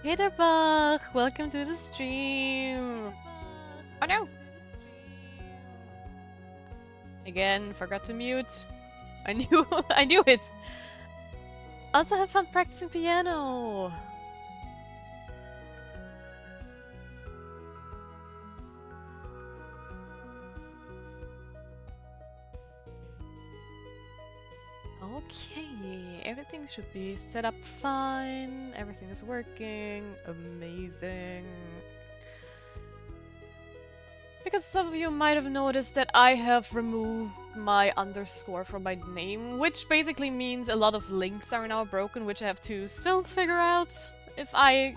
Hitterbach, welcome to the stream. Oh no! Again, forgot to mute. I knew I knew it. Also have fun practicing piano. Okay, everything should be set up fine. Everything is working. Amazing. Because some of you might have noticed that I have removed my underscore from my name, which basically means a lot of links are now broken, which I have to still figure out if I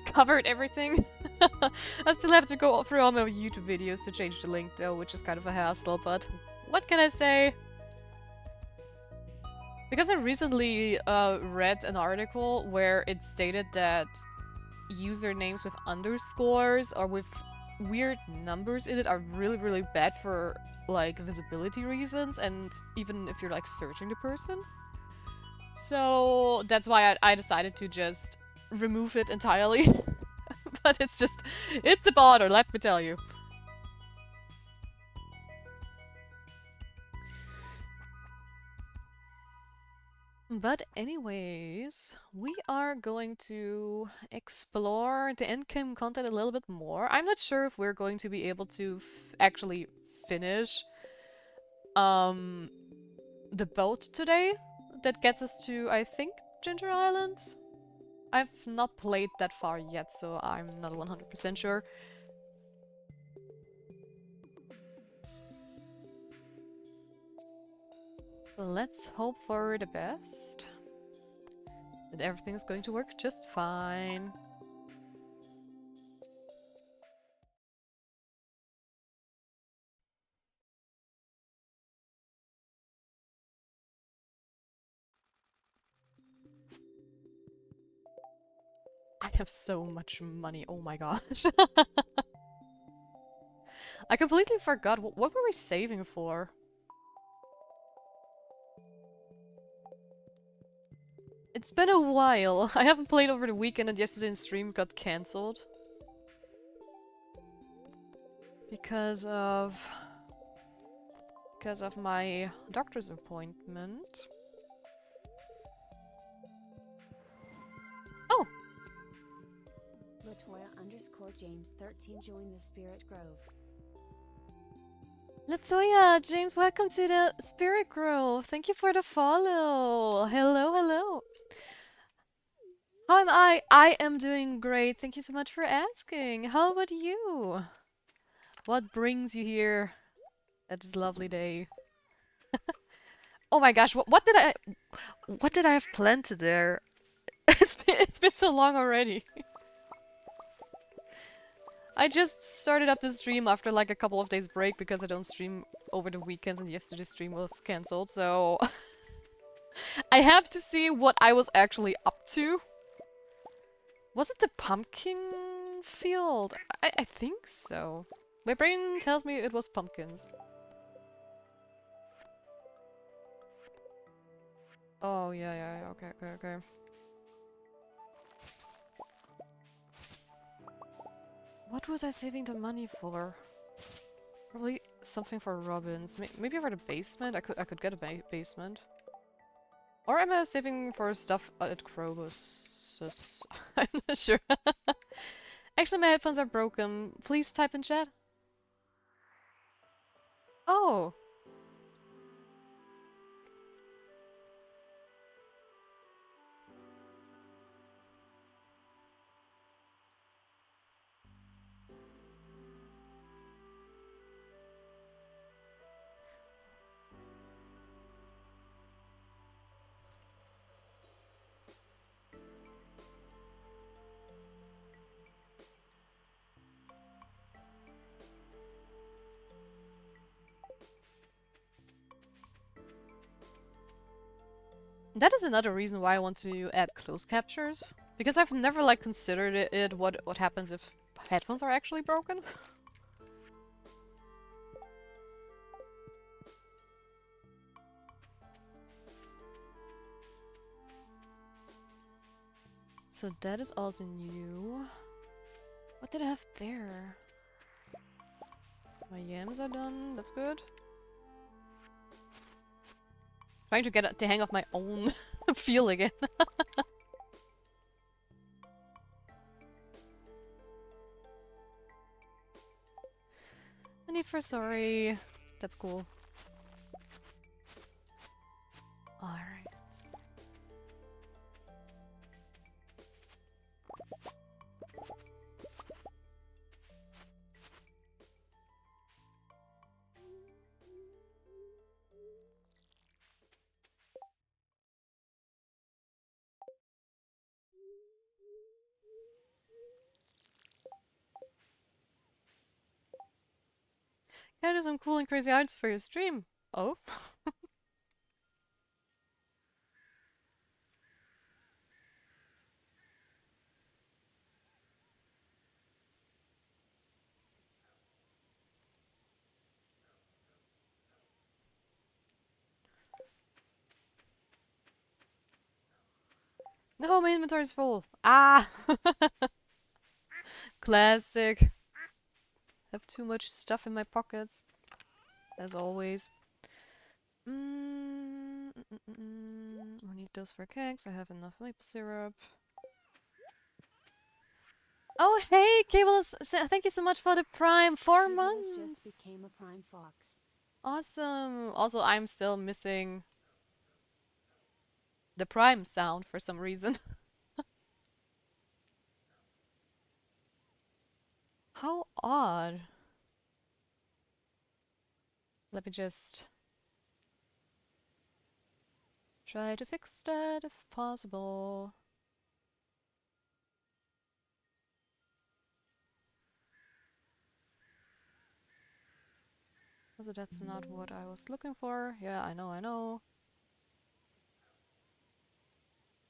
covered everything. I still have to go through all my YouTube videos to change the link though, which is kind of a hassle, but what can I say? Because I recently read an article where it stated that usernames with underscores or with weird numbers in it are really, really bad for like visibility reasons and even if you're like searching the person. So that's why I decided to just remove it entirely. But it's a bother, let me tell you. But anyways, we are going to explore the endgame content a little bit more. I'm not sure if we're going to be able to actually finish um the boat today that gets us to, I think, Ginger Island. I've not played that far yet, so I'm not 100% sure. So let's hope for the best. That everything is going to work just fine. I have so much money, oh my gosh. I completely forgot. What were we saving for? It's been a while. I haven't played over the weekend and yesterday's stream got cancelled. Because of... Because of my doctor's appointment. Oh! Latoya_James13 joined the Spirit Grove. Latoya, James, welcome to the Spirit Grove. Thank you for the follow. Hello, hello. How am I? I am doing great. Thank you so much for asking. How about you? What brings you here at this lovely day? Oh my gosh, what did I have planned to there? It's been so long already. I just started up the stream after like a couple of days break because I don't stream over the weekends and yesterday's stream was cancelled, so I have to see what I was actually up to. Was it the pumpkin field? I think so. My brain tells me it was pumpkins. Oh, yeah, okay. What was I saving the money for? Probably something for Robins. Maybe for the basement? I could get a basement. Or am I saving for stuff at Krobus? I'm not sure. Actually, my headphones are broken. Please type in chat. Oh. That is another reason why I want to add closed captures. Because I've never like considered what happens if headphones are actually broken. So that is also new. What did I have there? My yams are done. That's good. Trying to get the hang of my own feel again. I need for sorry. That's cool. Alright. Gotta do some cool and crazy arts for your stream. Oh? No, my inventory's full. Ah! Classic. Have too much stuff in my pockets. As always. I need those for cakes. I have enough maple syrup. Oh, hey, Cables! Thank you so much for the Prime. 4 months! Just became a Prime Fox. Awesome! Also, I'm still missing the Prime sound for some reason. How odd. Let me just try to fix that if possible. Also, that's not what I was looking for. Yeah, I know, I know.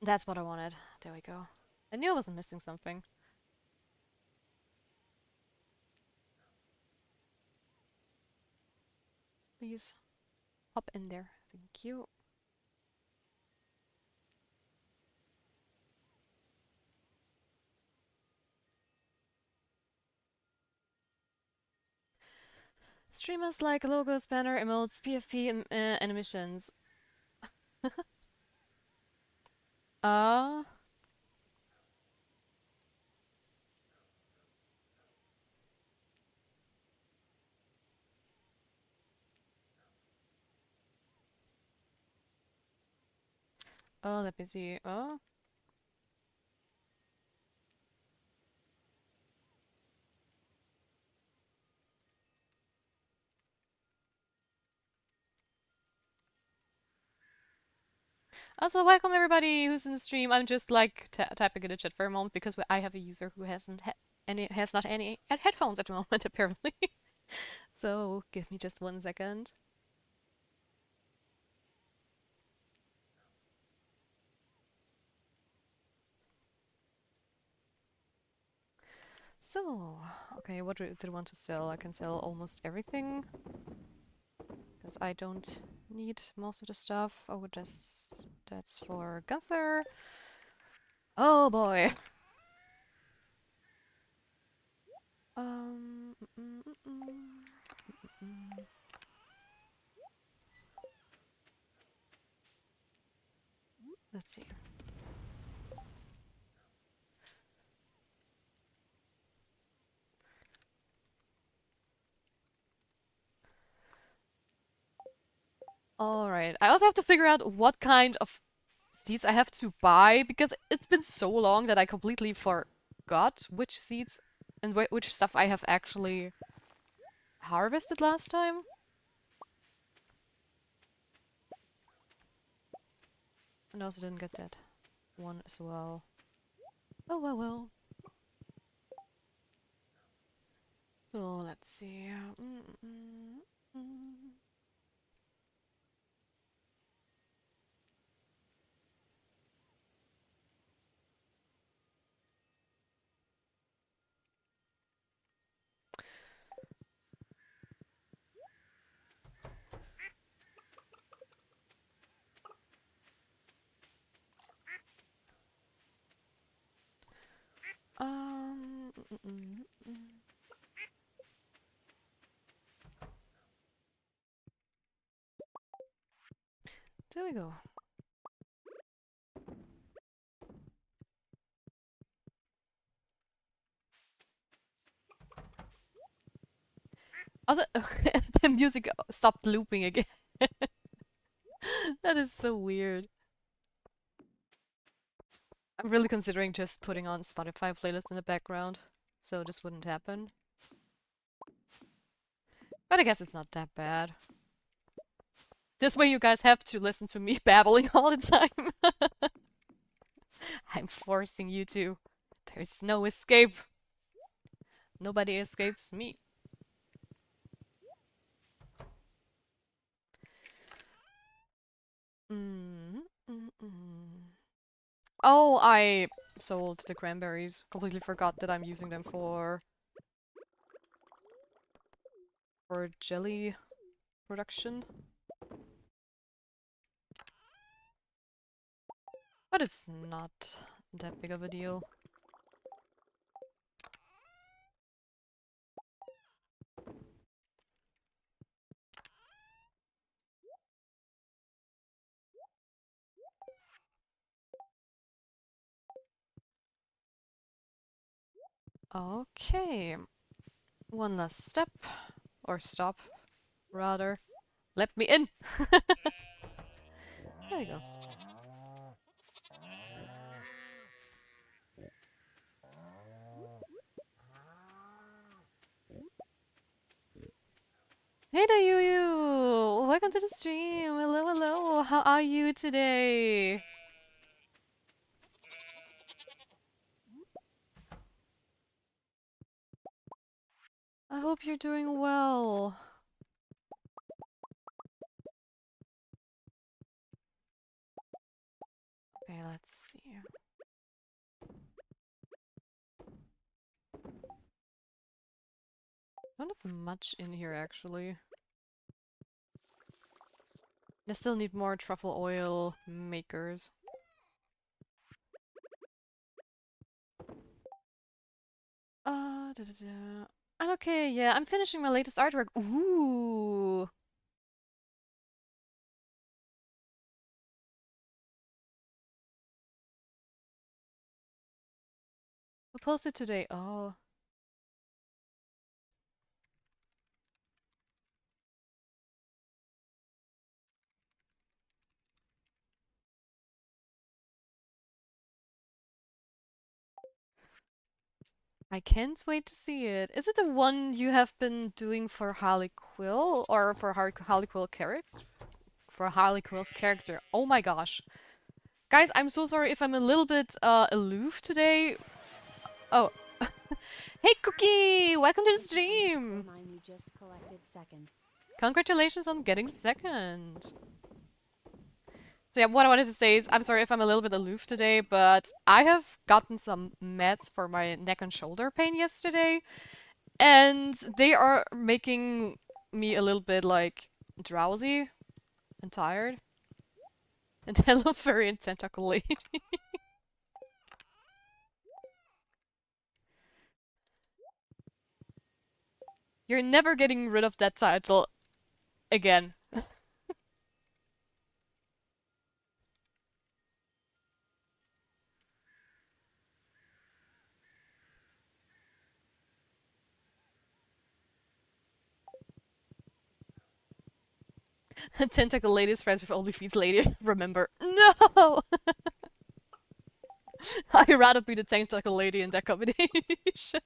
That's what I wanted. There we go. I knew I wasn't missing something. Please hop in there. Thank you. Streamers like logos, banner, emotes, PFP, animations. Uh, oh, let me see. Oh. Also, welcome everybody who's in the stream. I'm just like typing in the chat for a moment because I have a user who has not any headphones at the moment apparently. So give me just 1 second. So, okay, what did I want to sell? I can sell almost everything because I don't need most of the stuff. Oh, that's for Gunther. Oh boy. Um. mm, mm, mm, mm, mm. Let's see. Alright, I also have to figure out what kind of seeds I have to buy, because it's been so long that I completely forgot which seeds and which stuff I have actually harvested last time. And I also didn't get that one as well. Oh, well. So, let's see. There we go. Also, the music stopped looping again. That is so weird. I'm really considering just putting on Spotify playlist in the background, so this wouldn't happen. But I guess it's not that bad. This way you guys have to listen to me babbling all the time. I'm forcing you to. There's no escape. Nobody escapes me. Oh, I sold the cranberries. Completely forgot that I'm using them for jelly production. But it's not that big of a deal. Okay. One last step. Or stop, rather. Let me in! There we go. Hey there, Yu! Welcome to the stream! Hello, hello! How are you today? I hope you're doing well. Okay, let's see. Don't have much in here, actually. I still need more truffle oil makers. I'm okay, yeah, I'm finishing my latest artwork. Ooh! Who posted today? Oh. I can't wait to see it. Is it the one you have been doing for Harley Quill? Or for Harley Quill character? For Harley Quill's character. Oh my gosh. Guys, I'm so sorry if I'm a little bit aloof today. Oh. Hey Cookie! Welcome to the stream! You just collected second. Congratulations on getting second. So yeah, what I wanted to say is, I'm sorry if I'm a little bit aloof today, but I have gotten some meds for my neck and shoulder pain yesterday, and they are making me a little bit, like, drowsy and tired. And hello, furry and tentacle lady. You're never getting rid of that title again. Tentacle lady is friends with OnlyFeeds lady. Remember, no! I'd rather be the tentacle lady in that combination.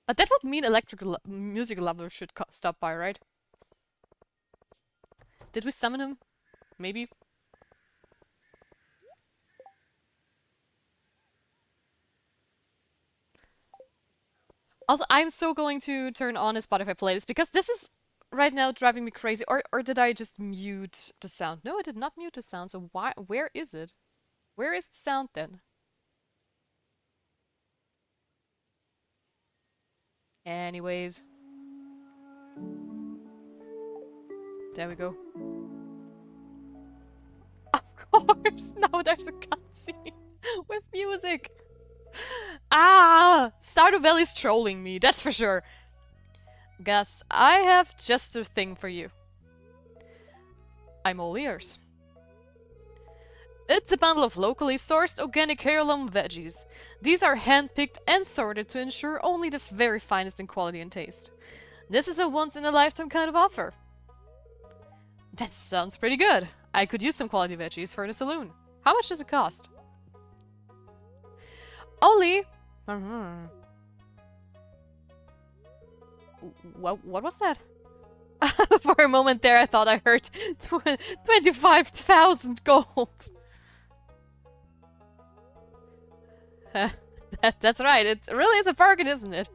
But that would mean electrical music lover should stop by, right? Did we summon him? Maybe? Also, I'm so going to turn on a Spotify playlist because this is right now driving me crazy. Or did I just mute the sound? No, I did not mute the sound, so where is it? Where is the sound then? Anyways. There we go. Of course! Now there's a cutscene with music! Ah! Stardew Valley's trolling me, that's for sure. Gus, I have just a thing for you. I'm all ears. It's a bundle of locally sourced organic heirloom veggies. These are hand-picked and sorted to ensure only the very finest in quality and taste. This is a once-in-a-lifetime kind of offer. That sounds pretty good. I could use some quality veggies for the saloon. How much does it cost? Only... What was that? For a moment there I thought I heard 25,000 gold. That's right, it really is a bargain, isn't it?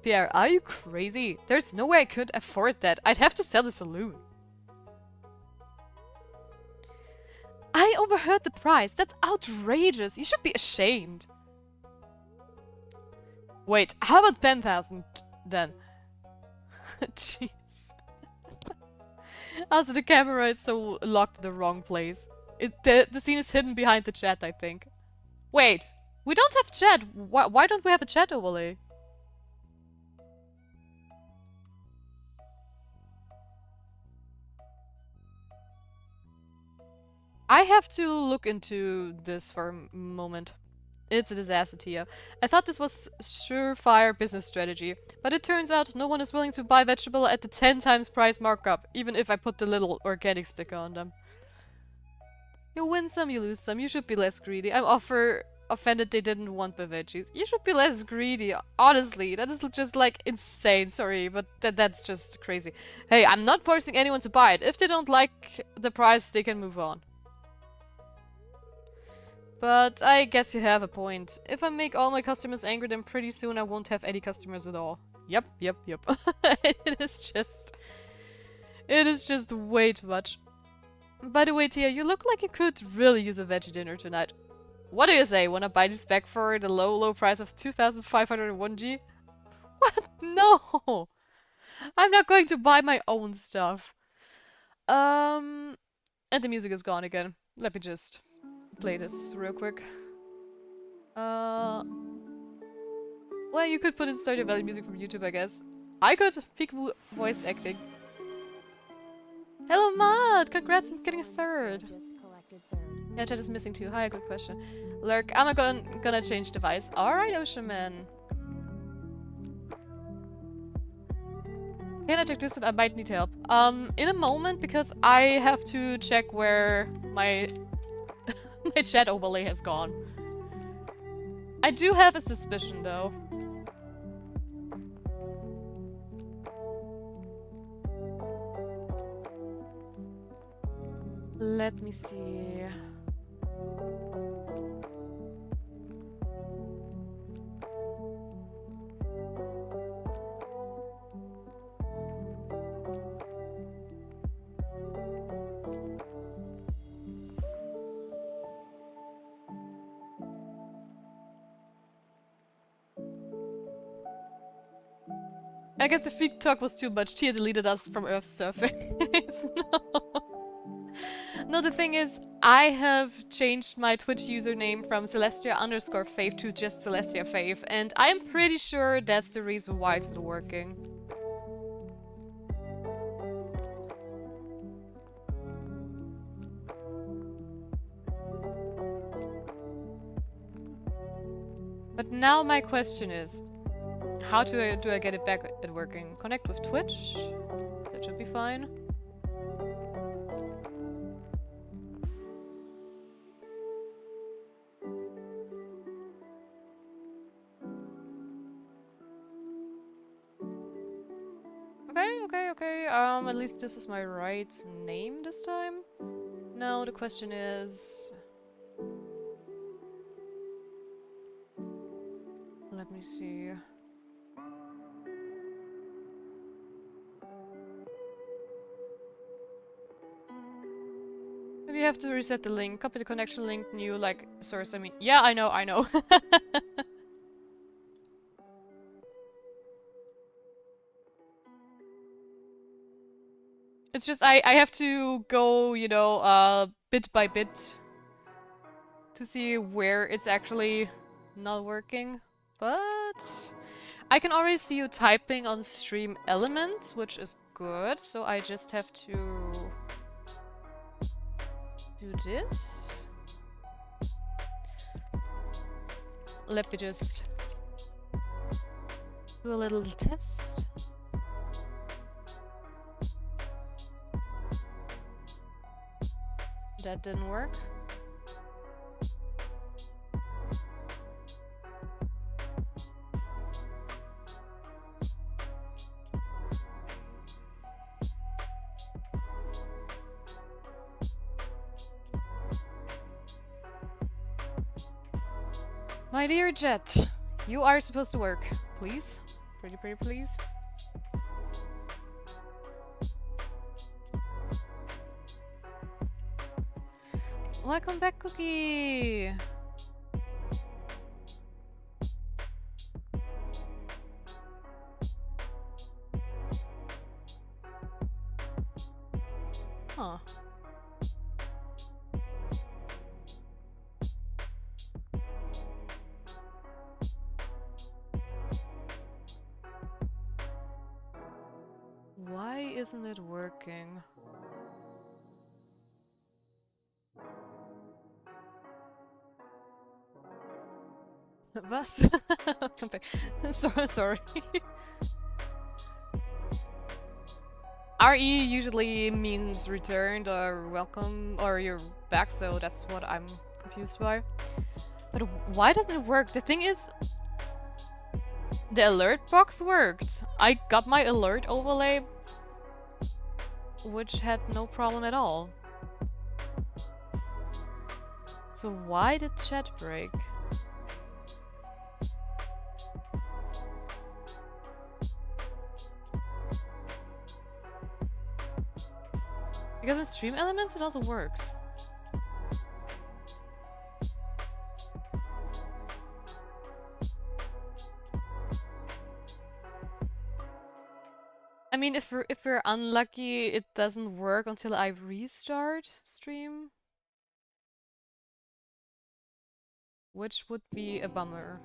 Pierre, are you crazy? There's no way I could afford that. I'd have to sell the saloon. I overheard the price. That's outrageous. You should be ashamed. Wait, how about 10,000 then? Jeez. Also, the camera is so locked in the wrong place. The scene is hidden behind the chat, I think. Wait, we don't have chat. Why don't we have a chat overlay? I have to look into this for a moment. It's a disaster, Tia. I thought this was surefire business strategy, but it turns out no one is willing to buy vegetable at the 10 times price markup, even if I put the little organic sticker on them. You win some, you lose some. You should be less greedy. I'm offended they didn't want the veggies. You should be less greedy. Honestly, that is just like insane. Sorry, but that's just crazy. Hey, I'm not forcing anyone to buy it. If they don't like the price, they can move on. But I guess you have a point. If I make all my customers angry, then pretty soon I won't have any customers at all. Yep. It is just way too much. By the way, Tia, you look like you could really use a veggie dinner tonight. What do you say? Wanna buy this back for the low price of 2,501 G? What? No! I'm not going to buy my own stuff. And the music is gone again. Let me just play this real quick. Well, you could put in Stardew Valley music from YouTube, I guess. I could. Peekaboo voice acting. Hello, Matt! Congrats on getting a third. Yeah, chat is missing too. Hi, good question. Lurk, I'm gonna change device. Alright, Ocean Man. Can I check this? I might need help. In a moment, because I have to check where my my chat overlay has gone. I do have a suspicion, though. Let me see. I guess the feed talk was too much. Tia deleted us from Earth surfing. No, the thing is, I have changed my Twitch username from Celestia_Faith to just Celestia Faith, and I'm pretty sure that's the reason why it's not working. But now my question is, how do I get it back at working? Connect with Twitch? That should be fine. Okay. At least this is my right name this time. Now the question is... Let me see... Maybe you have to reset the link, copy the connection link, new, like, source, I mean... Yeah, I know. It's just, I have to go, you know, bit by bit. to see where it's actually not working, but I can already see you typing on stream elements, which is good, so I just have to do this. Let me just do a little test. That didn't work. My dear Jet, you are supposed to work. Please? Pretty please? Welcome back, Cookie! Huh. Why isn't it working? Was? Come back. Sorry. RE usually means returned or welcome or you're back, so that's what I'm confused by. But why doesn't it work? The thing is, the alert box worked. I got my alert overlay, which had no problem at all. So why did chat break? Because in Stream Elements it also works. I mean, if we're unlucky, it doesn't work until I restart stream, which would be a bummer.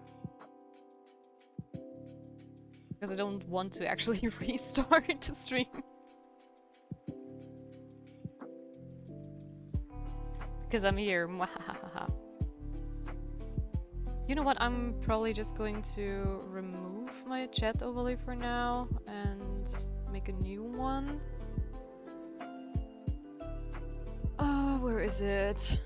Because I don't want to actually restart the stream. Because I'm here. You know what? I'm probably just going to remove my chat overlay for now and make a new one. Where is it?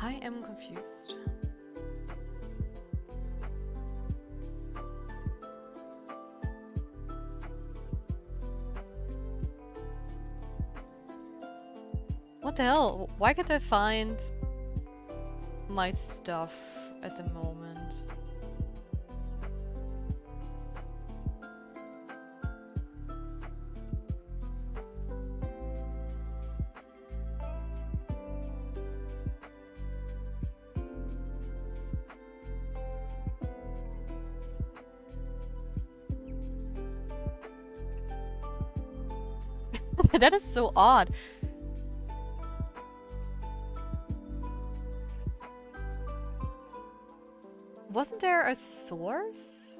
I am confused. What the hell? Why can't I find my stuff at the moment? That is so odd. Wasn't there a source?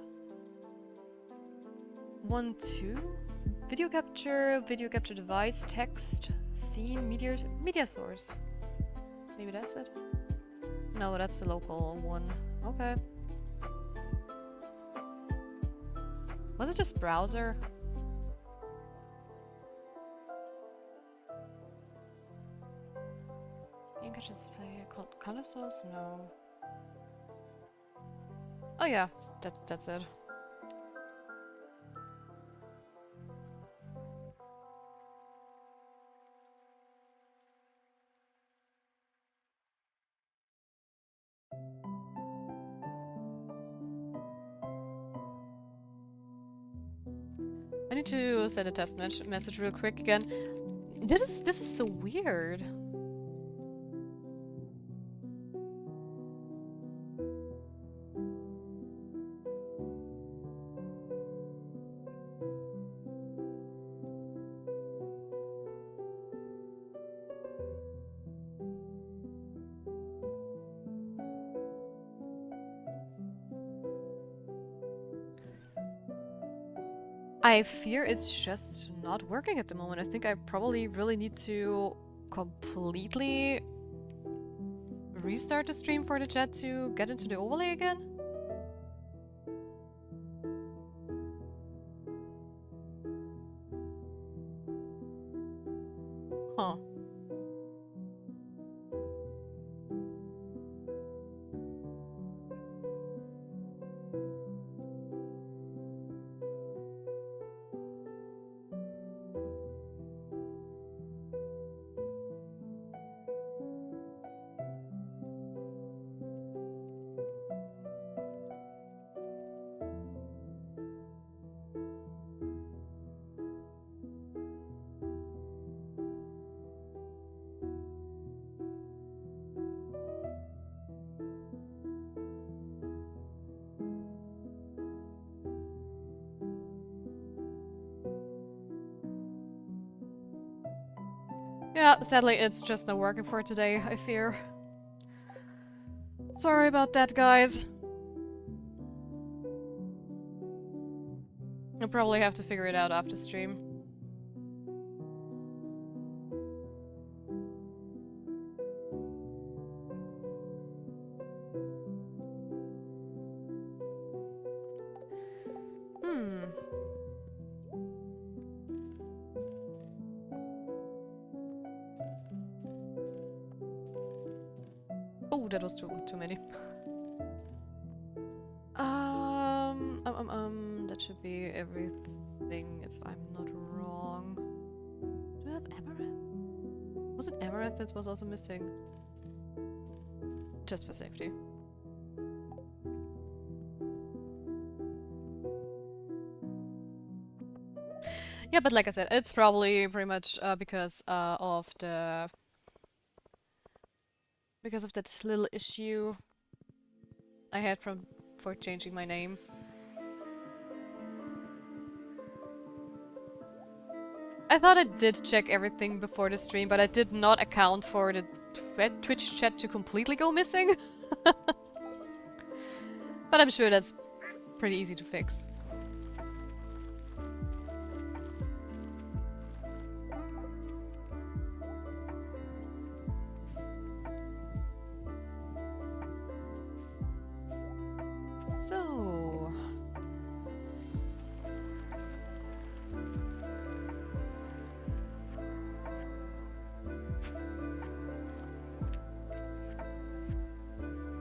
1, 2? Video capture device, text, scene, media source. Maybe that's it? No, that's the local one. Okay. Was it just browser? You can just play color source? No. Oh yeah, that's it. I need to send a test message real quick again. This is so weird. I fear it's just not working at the moment. I think I probably really need to completely restart the stream for the chat to get into the overlay again. Huh. Yeah, sadly it's just not working for today, I fear. Sorry about that, guys. I'll probably have to figure it out after stream. Oh, that was too many. That should be everything if I'm not wrong. Do I have Amaranth? Was it Amaranth that was also missing? Just for safety. Yeah, but like I said, it's probably pretty much because of that little issue I had for changing my name. I thought I did check everything before the stream, but I did not account for the Twitch chat to completely go missing. But I'm sure that's pretty easy to fix. So...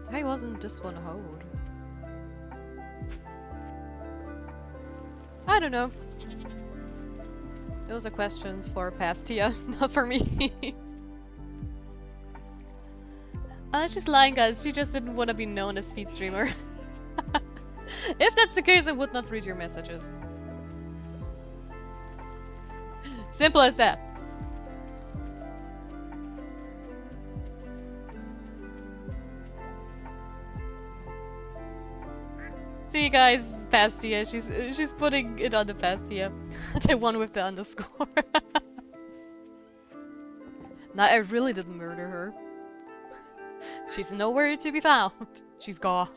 why wasn't this one hold? I don't know. Those are questions for Pastia, not for me. She's lying, guys. She just didn't want to be known as feed streamer. If that's the case, I would not read your messages. Simple as that. See you guys, Pastia. She's putting it on the Pastia. The one with the underscore. Nah, I really didn't murder her. She's nowhere to be found. She's gone.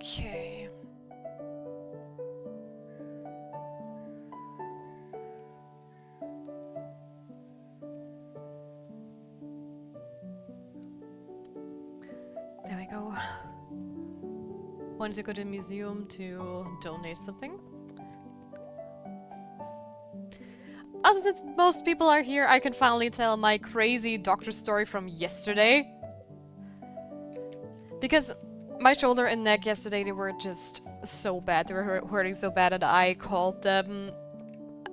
Okay. go. Wanted to go to the museum to donate something. Also, since most people are here, I can finally tell my crazy doctor story from yesterday. Because my shoulder and neck yesterday, they were just so bad. They were hurting so bad that I called them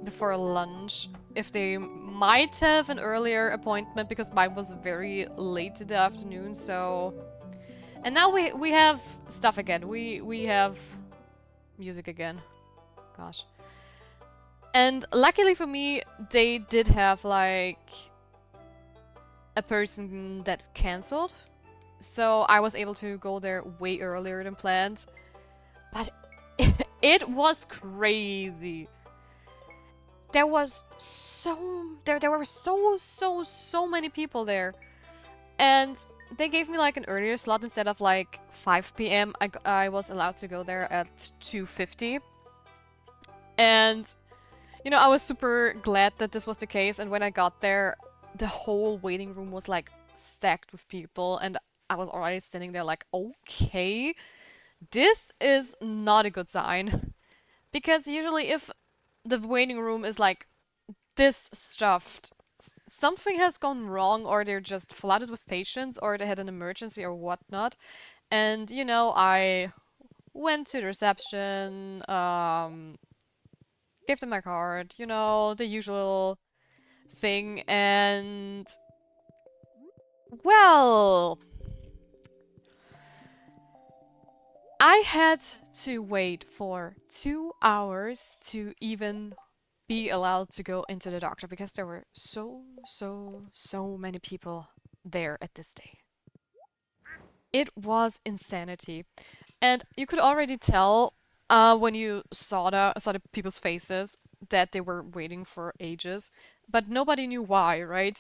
before lunch if they might have an earlier appointment, because mine was very late in the afternoon, so... And now we have stuff again. We have music again. Gosh. And luckily for me, they did have, like, a person that cancelled. So I was able to go there way earlier than planned. But it was crazy. There was there were so many people there. And they gave me like an earlier slot instead of like 5 p.m. I was allowed to go there at 2:50. And, you know, I was super glad that this was the case. And when I got there, the whole waiting room was like stacked with people. And I was already standing there like, okay, this is not a good sign. Because usually if the waiting room is like this stuffed, something has gone wrong, or they're just flooded with patients, or they had an emergency or whatnot. And, you know, I went to the reception, gave them my card, you know, the usual thing, and... Well... I had to wait for 2 hours to even be allowed to go into the doctor, because there were so many people there at this day. It was insanity. And you could already tell when you saw the people's faces that they were waiting for ages, but nobody knew why, right?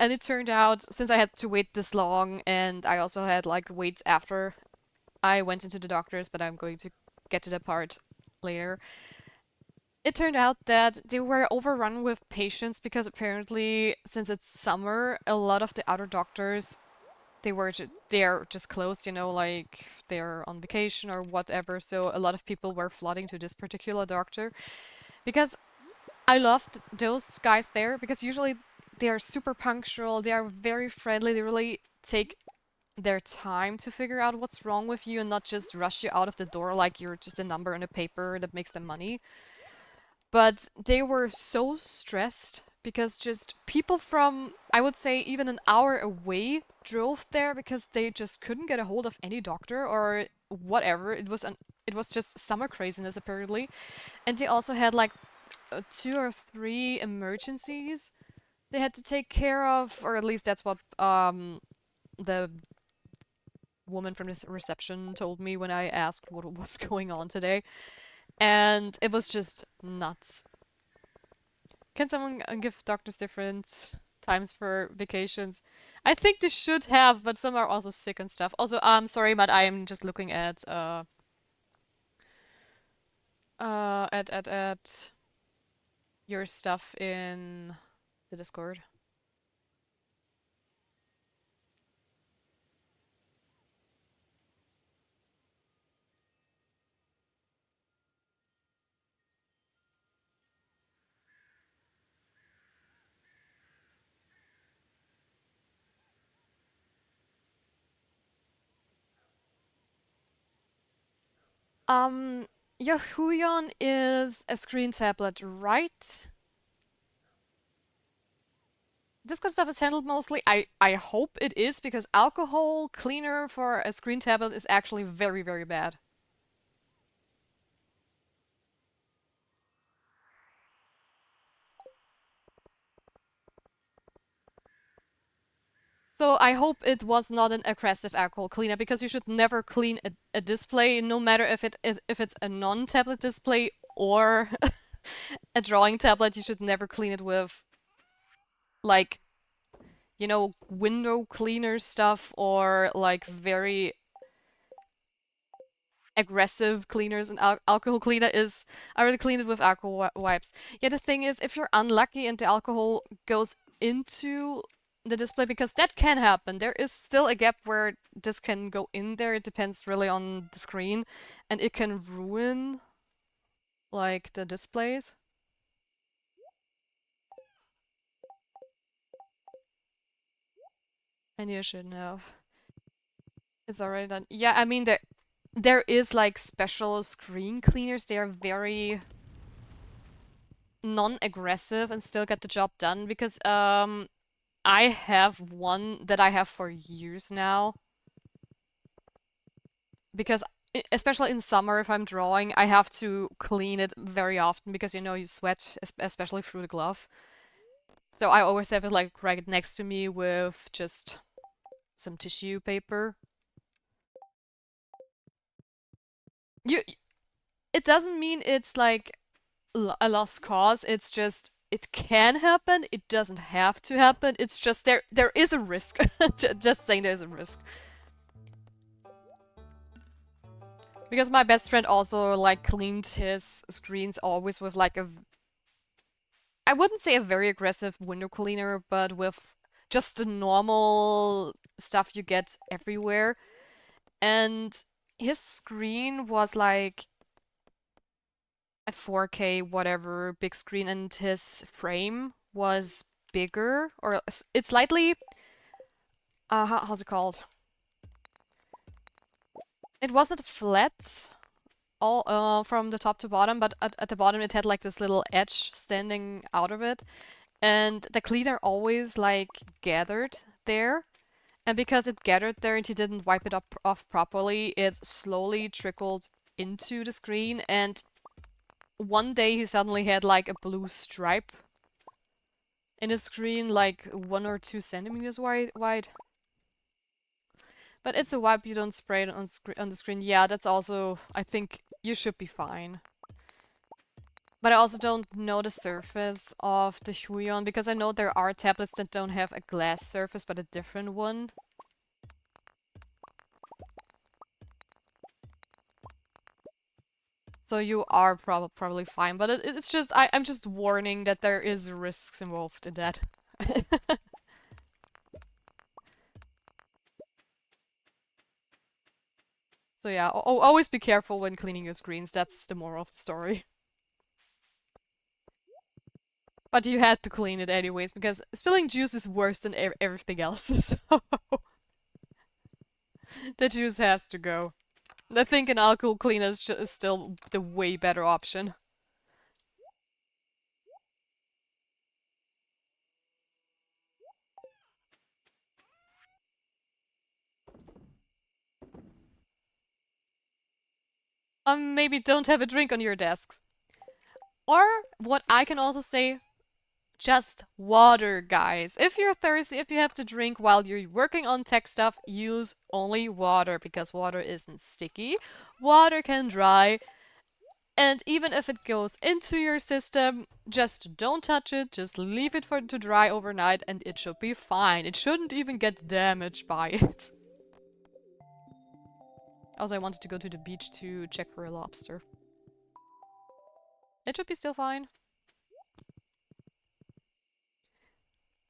And it turned out, since I had to wait this long, and I also had like waits after I went into the doctors, but I'm going to get to that part later. It turned out that they were overrun with patients because apparently, since it's summer, a lot of the other doctors, they're just closed, you know, like they're on vacation or whatever. So a lot of people were flooding to this particular doctor, because I loved those guys there, because usually they are super punctual, they are very friendly, they really take their time to figure out what's wrong with you and not just rush you out of the door like you're just a number on a paper that makes them money. But they were so stressed because just people from, I would say, even an hour away drove there because they just couldn't get a hold of any doctor or whatever. It was just summer craziness apparently. And they also had like 2 or 3 emergencies they had to take care of, or at least that's what the woman from this reception told me when I asked what was going on today. And it was just nuts. Can someone give doctors different times for vacations? I think they should have, but some are also sick and stuff. Also, I'm sorry, but I'm just looking at your stuff in the Discord. Your Huion is a screen tablet, right? This kind of stuff is handled mostly. I hope it is, because alcohol cleaner for a screen tablet is actually very, very bad. So I hope it was not an aggressive alcohol cleaner, because you should never clean a display, no matter if it's a non-tablet display or a drawing tablet. You should never clean it with, like, you know, window cleaner stuff or like very aggressive cleaners. And alcohol cleaner is, I already cleaned it with alcohol wipes. Yeah, the thing is, if you're unlucky and the alcohol goes into the display because that can happen. There is still a gap where this can go in there. It depends really on the screen, and it can ruin like the displays. And you should know. It's already done. Yeah, I mean there is like special screen cleaners. They are very non-aggressive and still get the job done because I have one that I have for years now. Because especially in summer, if I'm drawing, I have to clean it very often because you know you sweat, especially through the glove. So I always have it like right next to me with just some tissue paper. You, it doesn't mean it's like a lost cause. It's just it can happen. It doesn't have to happen. It's just there is a risk. Just saying there's a risk. Because my best friend also like cleaned his screens always with like a I wouldn't say a very aggressive window cleaner, but with just the normal stuff you get everywhere. And his screen was like a 4K whatever big screen, and his frame was bigger, or it's slightly how's it called? It wasn't flat all from the top to bottom, but at the bottom it had like this little edge standing out of it. And the cleaner always like gathered there. And because it gathered there and he didn't wipe it up off properly, it slowly trickled into the screen. And one day he suddenly had like a blue stripe in his screen, like 1 or 2 centimeters wide. But it's a wipe, you don't spray it on the screen. Yeah, that's also, I think you should be fine. But I also don't know the surface of the Huion because I know there are tablets that don't have a glass surface but a different one. So you are probably fine, but it's just I'm just warning that there is risks involved in that. So yeah, always be careful when cleaning your screens. That's the moral of the story. But you had to clean it anyways because spilling juice is worse than everything else. So the juice has to go. I think an alcohol cleaner is still the way better option. Maybe don't have a drink on your desks. Or what I can also say, just water, guys. If you're thirsty, if you have to drink while you're working on tech stuff, use only water because water isn't sticky. Water can dry, and even if it goes into your system, just don't touch it, just leave it to dry overnight and it should be fine. It shouldn't even get damaged by it. Also, I wanted to go to the beach to check for a lobster. It should be still fine.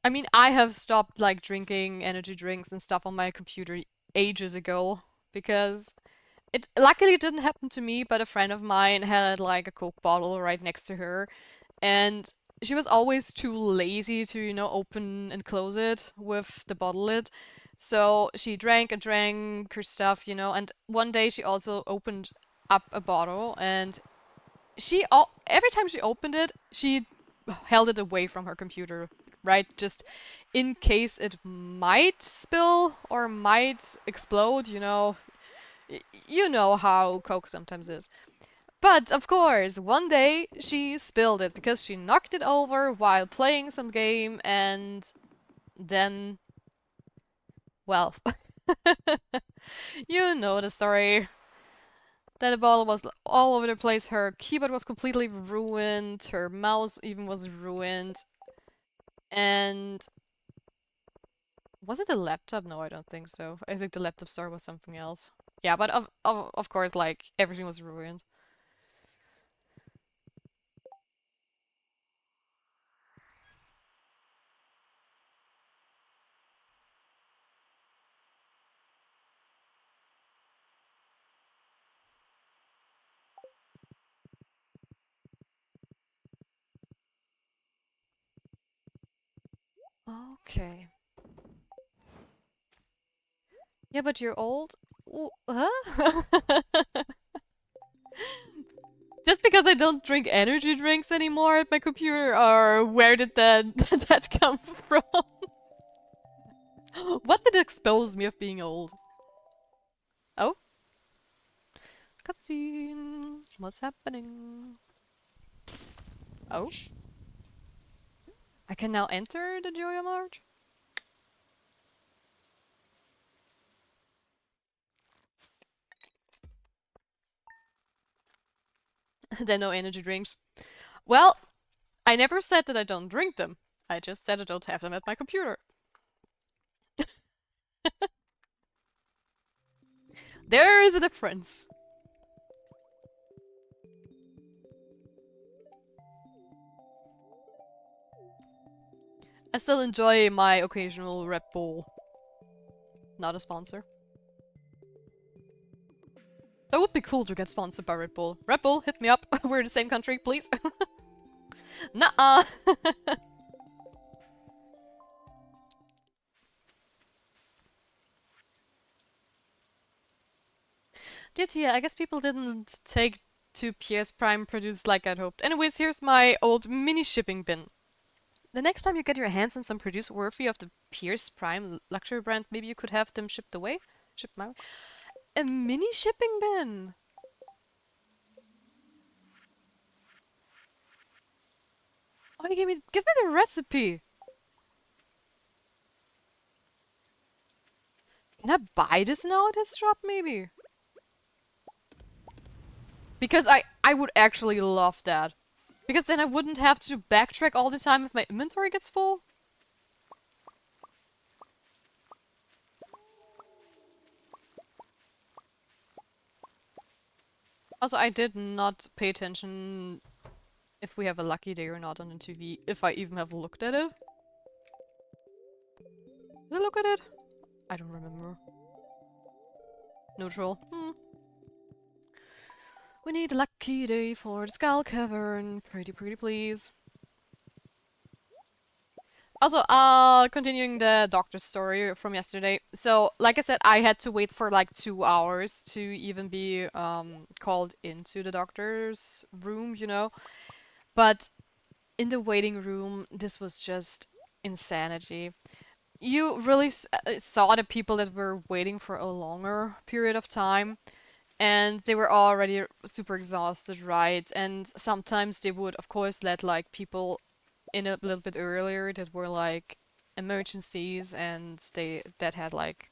I mean, I have stopped like drinking energy drinks and stuff on my computer ages ago because it luckily it didn't happen to me, but a friend of mine had like a Coke bottle right next to her, and she was always too lazy to, you know, open and close it with the bottle lid. So she drank and drank her stuff, you know, and one day she also opened up a bottle and every time she opened it, she held it away from her computer, right? Just in case it might spill or might explode, you know. You know how Coke sometimes is. But of course, one day she spilled it because she knocked it over while playing some game and then, well, you know the story. Then the bottle was all over the place, her keyboard was completely ruined, her mouse even was ruined, and was it a laptop? No, I don't think so. I think the laptop store was something else. Yeah, but of course, like, everything was ruined. Okay. Yeah, but you're old? Huh? Just because I don't drink energy drinks anymore at my computer, or where did that that come from? What did expose me of being old? Oh, cutscene. What's happening? Oh, I can now enter the Joya March? There are no energy drinks. Well, I never said that I don't drink them. I just said I don't have them at my computer. There is a difference. I still enjoy my occasional Red Bull. Not a sponsor. That would be cool to get sponsored by Red Bull. Red Bull, hit me up. We're in the same country, please. Nuh-uh. Dear Tia, I guess people didn't take to PS Prime produced like I'd hoped. Anyways, here's my old mini shipping bin. The next time you get your hands on some produce worthy of the Pierce Prime luxury brand, maybe you could have them shipped away? Shipped my way? A mini shipping bin! Oh, you give me the recipe! Can I buy this now at his shop, maybe? Because I would actually love that. Because then I wouldn't have to backtrack all the time if my inventory gets full. Also, I did not pay attention if we have a lucky day or not on the TV, if I even have looked at it. Did I look at it? I don't remember. Neutral. We need a lucky day for the Skull Cavern. Pretty please. Also, continuing the doctor's story from yesterday. So, like I said, I had to wait for like 2 hours to even be called into the doctor's room, you know? But in the waiting room, this was just insanity. You really saw the people that were waiting for a longer period of time, and they were already super exhausted, right? And sometimes they would, of course, let like people in a little bit earlier that were like emergencies and they that had like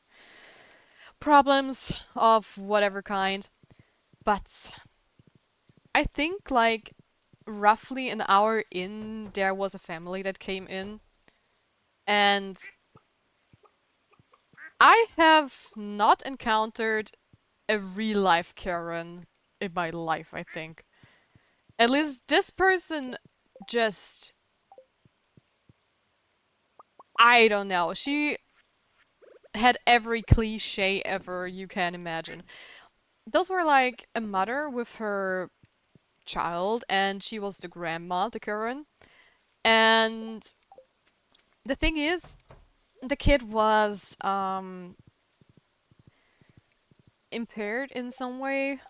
problems of whatever kind. But I think like roughly an hour in, there was a family that came in, and I have not encountered a real life Karen in my life, I think. At least this person just, I don't know. She had every cliche ever you can imagine. Those were like a mother with her child, and she was the grandma, the Karen. And the thing is, the kid was impaired in some way,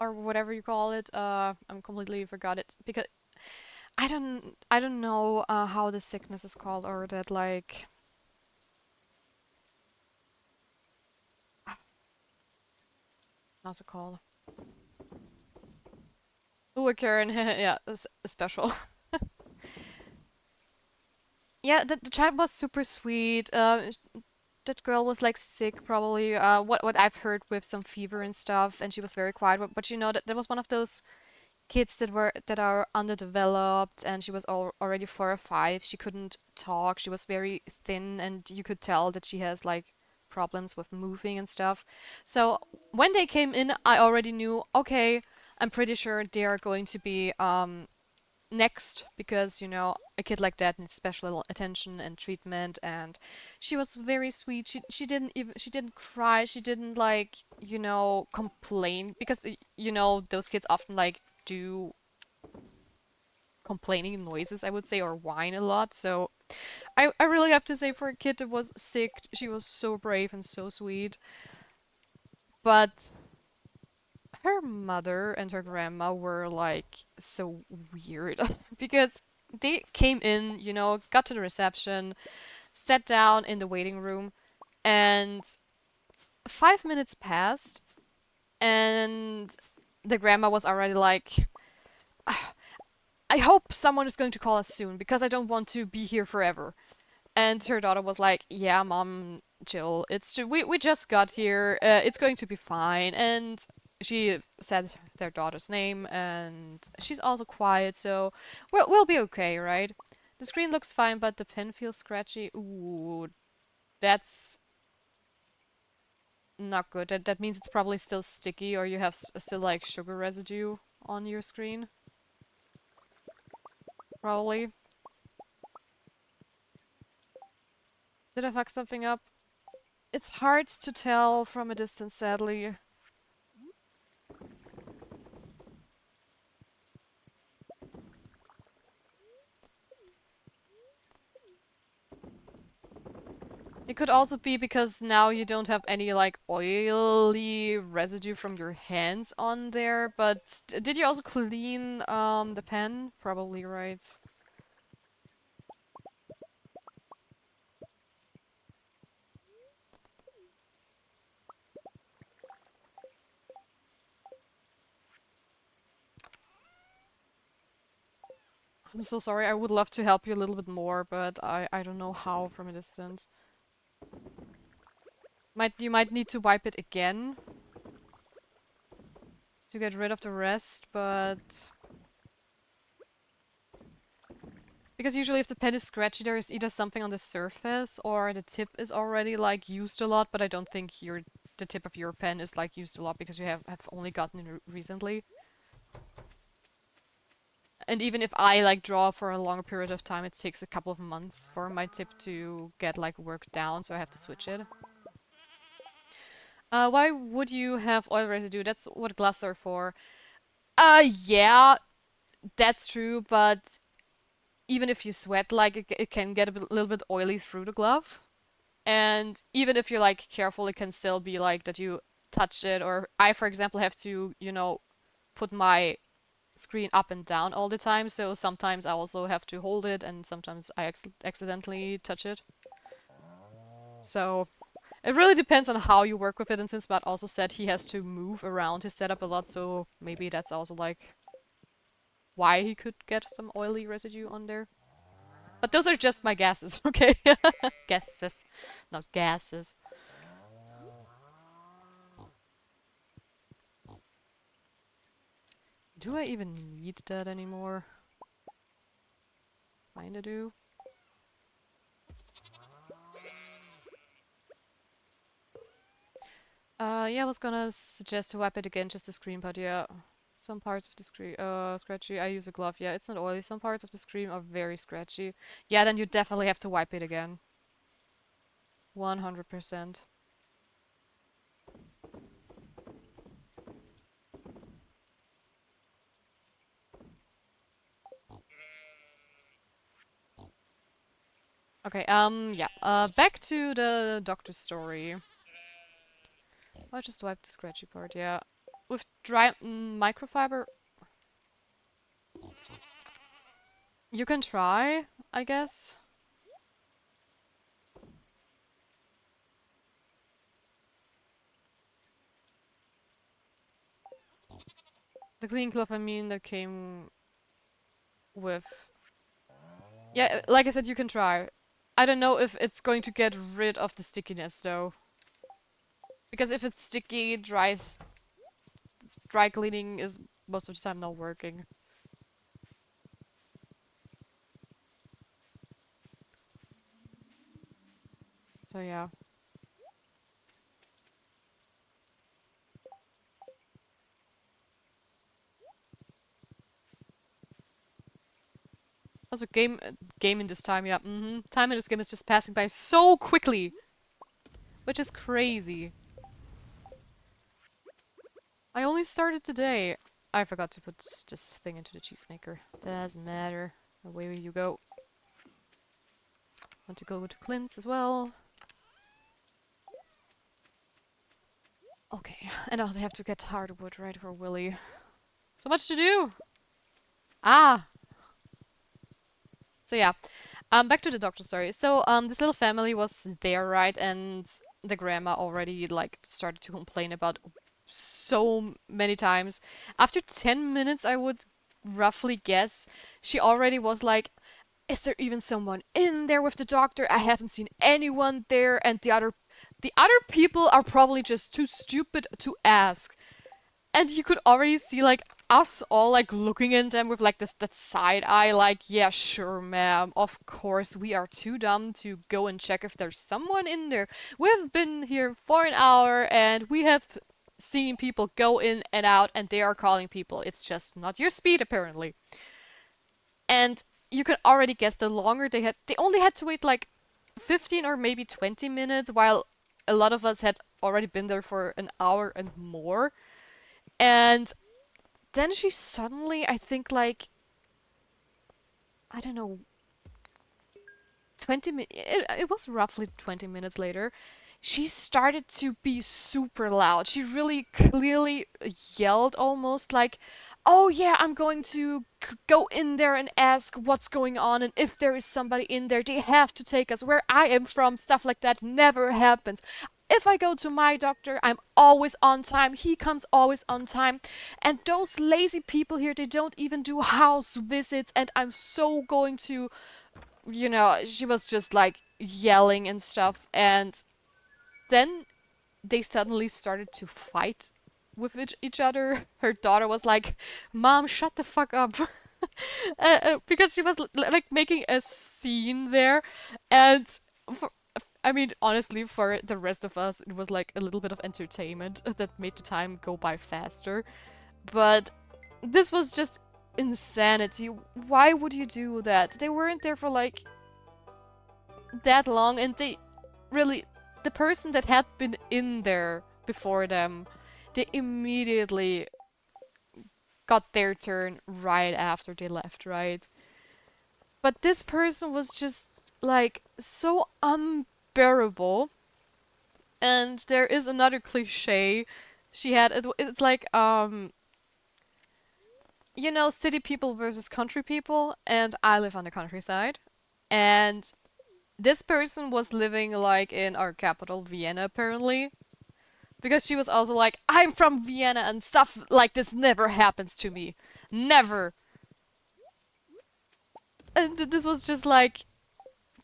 or whatever you call it. I'm completely forgot it because I don't know how the sickness is called, or that like how's it called? Ooh, a Karen, yeah, special. Yeah, the child was super sweet. That girl was like sick probably. What I've heard with some fever and stuff, and she was very quiet. But you know that was one of those kids that are underdeveloped, and she was already 4 or 5. She couldn't talk. She was very thin, and you could tell that she has like problems with moving and stuff. So when they came in, I already knew, okay, I'm pretty sure they are going to be next, because you know a kid like that needs special attention and treatment. And she was very sweet. She didn't cry. She didn't like, you know, complain, because you know those kids often like do complaining noises, I would say, or whine a lot. So I really have to say, for a kid that was sick, she was so brave and so sweet. But her mother and her grandma were like so weird because they came in, you know, got to the reception, sat down in the waiting room, and 5 minutes passed, and the grandma was already like, I hope someone is going to call us soon because I don't want to be here forever. And her daughter was like, "Yeah, mom, chill. We just got here. It's going to be fine." And she said their daughter's name, and she's also quiet, so we'll be okay, right? The screen looks fine, but the pen feels scratchy. Ooh, that's not good. That means it's probably still sticky, or you have still like sugar residue on your screen. Probably. Did I fuck something up? It's hard to tell from a distance, sadly. It could also be because now you don't have any like oily residue from your hands on there, but did you also clean the pen? Probably, right? I'm so sorry. I would love to help you a little bit more, but I don't know how from a distance. You might need to wipe it again to get rid of the rest, but because usually if the pen is scratchy, there is either something on the surface or the tip is already like used a lot, but I don't think the tip of your pen is like used a lot because you have only gotten it recently. And even if I like draw for a longer period of time, it takes a couple of months for my tip to get like worked down, so I have to switch it. Why would you have oil residue? That's what gloves are for. Yeah, that's true, but even if you sweat, like it can get little bit oily through the glove. And even if you're like careful, it can still be like that you touch it. Or I, for example, have to, you know, put my screen up and down all the time. So sometimes I also have to hold it, and sometimes I accidentally touch it. So it really depends on how you work with it. And since Matt also said he has to move around his setup a lot, so maybe that's also like why he could get some oily residue on there. But those are just my guesses, okay? Guesses, not gases. Do I even need that anymore? Kinda do. Yeah, I was gonna suggest to wipe it again, just the screen, but yeah. Some parts of the screen, scratchy. I use a glove. Yeah, it's not oily. Some parts of the screen are very scratchy. Yeah, then you definitely have to wipe it again. 100%. Okay, yeah. Back to the doctor story. I just wiped the scratchy part, yeah. With dry microfiber, you can try, I guess. The clean cloth, I mean, that came with... Yeah, like I said, you can try. I don't know if it's going to get rid of the stickiness, though. Because if it's sticky, dry cleaning is most of the time not working. So yeah. Also, game in this time, yeah. Time in this game is just passing by so quickly, which is crazy. I only started today. I forgot to put this thing into the cheese maker. Doesn't matter. Away you go. Want to go to Clint's as well. Okay, and I also have to get hardwood right for Willy. So much to do! Ah! So yeah, back to the doctor story. So, this little family was there, right? And the grandma already, like, started to complain about so many times. After 10 minutes, I would roughly guess, she already was like, is there even someone in there with the doctor? I haven't seen anyone there, and the other people are probably just too stupid to ask. And you could already see like us all like looking at them with like this that side eye, like, yeah, sure, ma'am, of course, we are too dumb to go and check if there's someone in there. We've been here for an hour and we have seen people go in and out and they are calling people. It's just not your speed, apparently. And you could already guess the longer they only had to wait like 15 or maybe 20 minutes, while a lot of us had already been there for an hour and more. And then she suddenly, I think like, I don't know, 20 minutes, it was roughly 20 minutes later, she started to be super loud. She really clearly yelled almost like, oh yeah, I'm going to go in there and ask what's going on, and if there is somebody in there, they have to take us. Where I am from, stuff like that never happens. If I go to my doctor, I'm always on time. He comes always on time. And those lazy people here, they don't even do house visits. And I'm so going to, she was just like yelling and stuff. And then they suddenly started to fight with each other. Her daughter was like, Mom, shut the fuck up. Because she was like making a scene there. And for, I mean, honestly, for the rest of us, it was like a little bit of entertainment that made the time go by faster. But this was just insanity. Why would you do that? They weren't there for like that long, and they really, the person that had been in there before them, they immediately got their turn right after they left, right? But this person was just like so unbearable. And there is another cliche she had. It's like, city people versus country people, and I live on the countryside. And this person was living like in our capital, Vienna, apparently. Because she was also like, I'm from Vienna and stuff like this never happens to me. Never. And this was just like,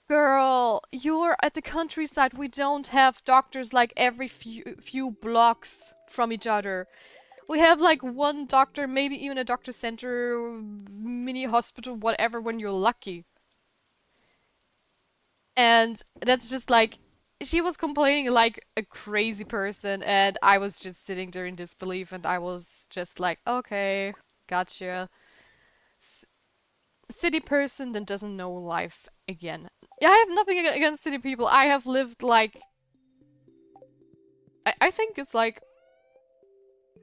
girl, you're at the countryside. We don't have doctors like every few blocks from each other. We have like one doctor, maybe even a doctor center, mini hospital, whatever, when you're lucky. And that's just like, she was complaining like a crazy person, and I was just sitting there in disbelief, and I was just like, okay, gotcha. S- City person that doesn't know life again. Yeah, I have nothing against city people. I have lived like, I think it's like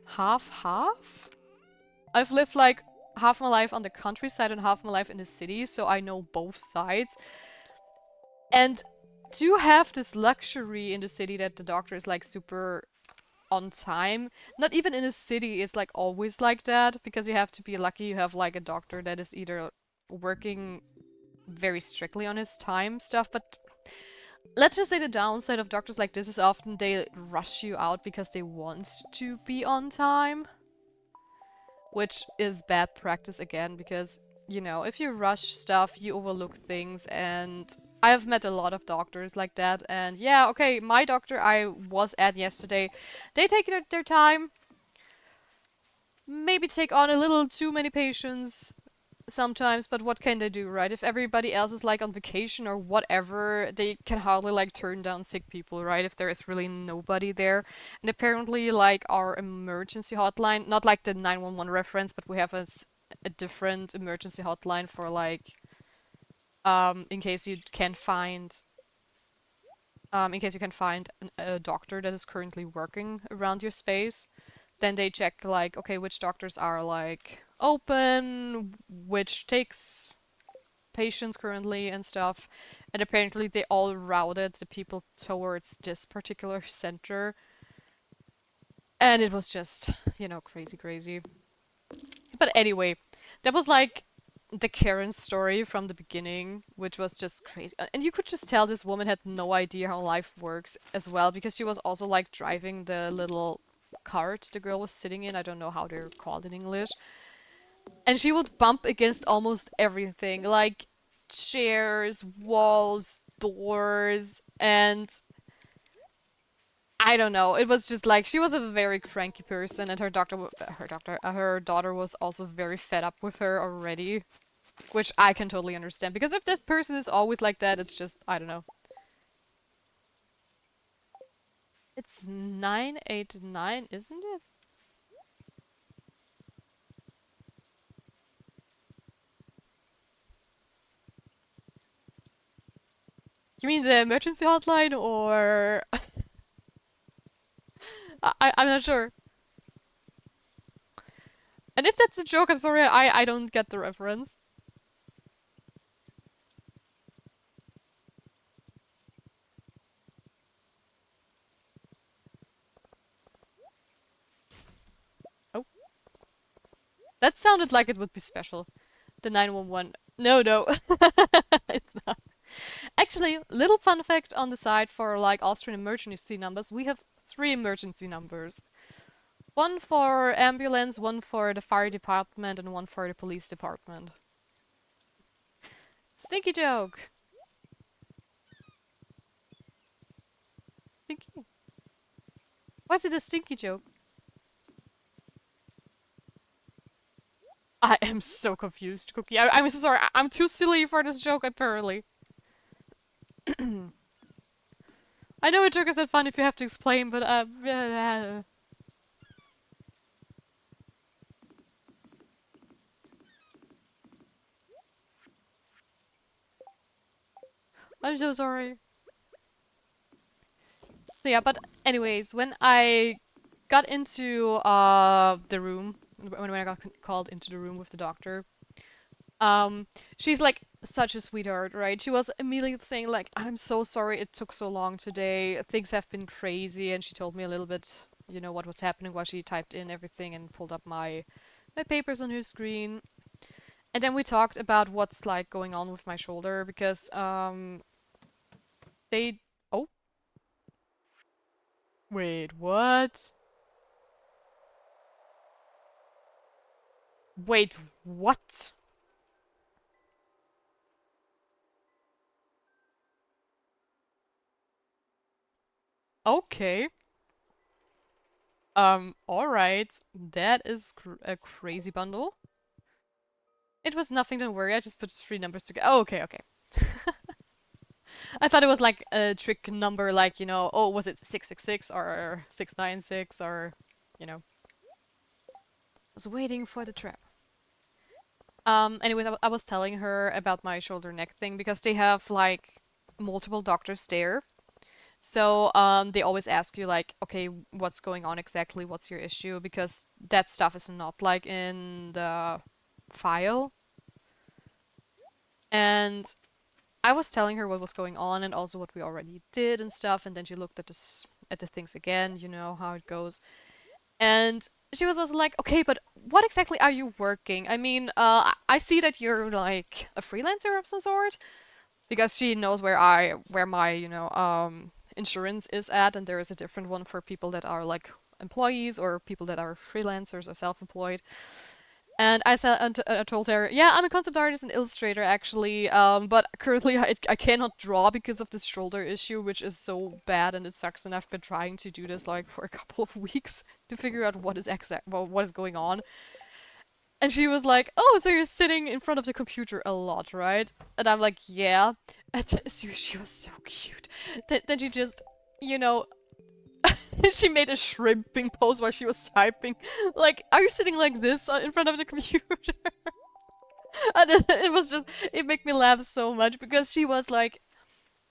half-half? I've lived like half my life on the countryside and half my life in the city, so I know both sides. And to have this luxury in the city that the doctor is like super on time, not even in a city it's like always like that, because you have to be lucky you have like a doctor that is either working very strictly on his time stuff, but let's just say the downside of doctors like this is often they rush you out because they want to be on time. Which is bad practice again, because, if you rush stuff, you overlook things, and I have met a lot of doctors like that, and yeah, okay, my doctor I was at yesterday, they take their time, maybe take on a little too many patients sometimes, but what can they do, right? If everybody else is like on vacation or whatever, they can hardly like turn down sick people, right? If there is really nobody there. And apparently like our emergency hotline, not like the 911 reference, but we have a different emergency hotline for like, in case you can find a doctor that is currently working around your space. then they check like, okay, which doctors are like open, which takes patients currently and stuff. And apparently they all routed the people towards this particular center. And it was just, crazy, crazy. But anyway, that was like the Karen story from the beginning, which was just crazy. And you could just tell this woman had no idea how life works as well, because she was also like driving the little cart the girl was sitting in. I don't know how they're called in English. And she would bump against almost everything, like chairs, walls, doors, and I don't know. It was just like she was a very cranky person, and her daughter was also very fed up with her already, which I can totally understand. Because if this person is always like that, it's just I don't know. It's 989, isn't it? You mean the emergency hotline, or I'm not sure. And if that's a joke, I'm sorry, I don't get the reference. Oh, that sounded like it would be special. The 911. No, no. It's not. Actually, little fun fact on the side for like Austrian emergency numbers, we have three emergency numbers. One for ambulance, one for the fire department, and one for the police department. Stinky joke. Stinky. Why is it a stinky joke? I am so confused, Cookie. I'm so sorry. I'm too silly for this joke, apparently. I know a joke isn't fun if you have to explain, but I'm so sorry. So yeah, but anyways, when I got into the room, when I got called into the room with the doctor, she's like such a sweetheart, right? She was immediately saying like, "I'm so sorry it took so long today. Things have been crazy," and she told me a little bit, what was happening while she typed in everything and pulled up my papers on her screen. And then we talked about what's like going on with my shoulder because they oh, wait, what? Wait, what? Okay. All right. That is a crazy bundle. It was nothing, don't worry. I just put three numbers together. Oh, okay, okay. I thought it was like a trick number, like, oh, was it 666 or 696 or, you know. I was waiting for the trap. Anyways, I was telling her about my shoulder neck thing because they have like multiple doctors there. So, they always ask you like, okay, what's going on exactly? What's your issue? Because that stuff is not like in the file. And I was telling her what was going on and also what we already did and stuff, and then she looked at the things again, you know how it goes. And she was also like, okay, but what exactly are you working? I mean, I see that you're like a freelancer of some sort, because she knows where my, insurance is at, and there is a different one for people that are like employees or people that are freelancers or self-employed. And I said, and I told her, yeah, I'm a concept artist and illustrator actually, but currently I cannot draw because of this shoulder issue, which is so bad and it sucks. And I've been trying to do this like for a couple of weeks to figure out what is going on. And she was like, "Oh, so you're sitting in front of the computer a lot, right?" And I'm like, "Yeah." And she was so cute. Then she just, you know, she made a shrimping pose while she was typing. Like, are you sitting like this in front of the computer? And it was just, it made me laugh so much because she was like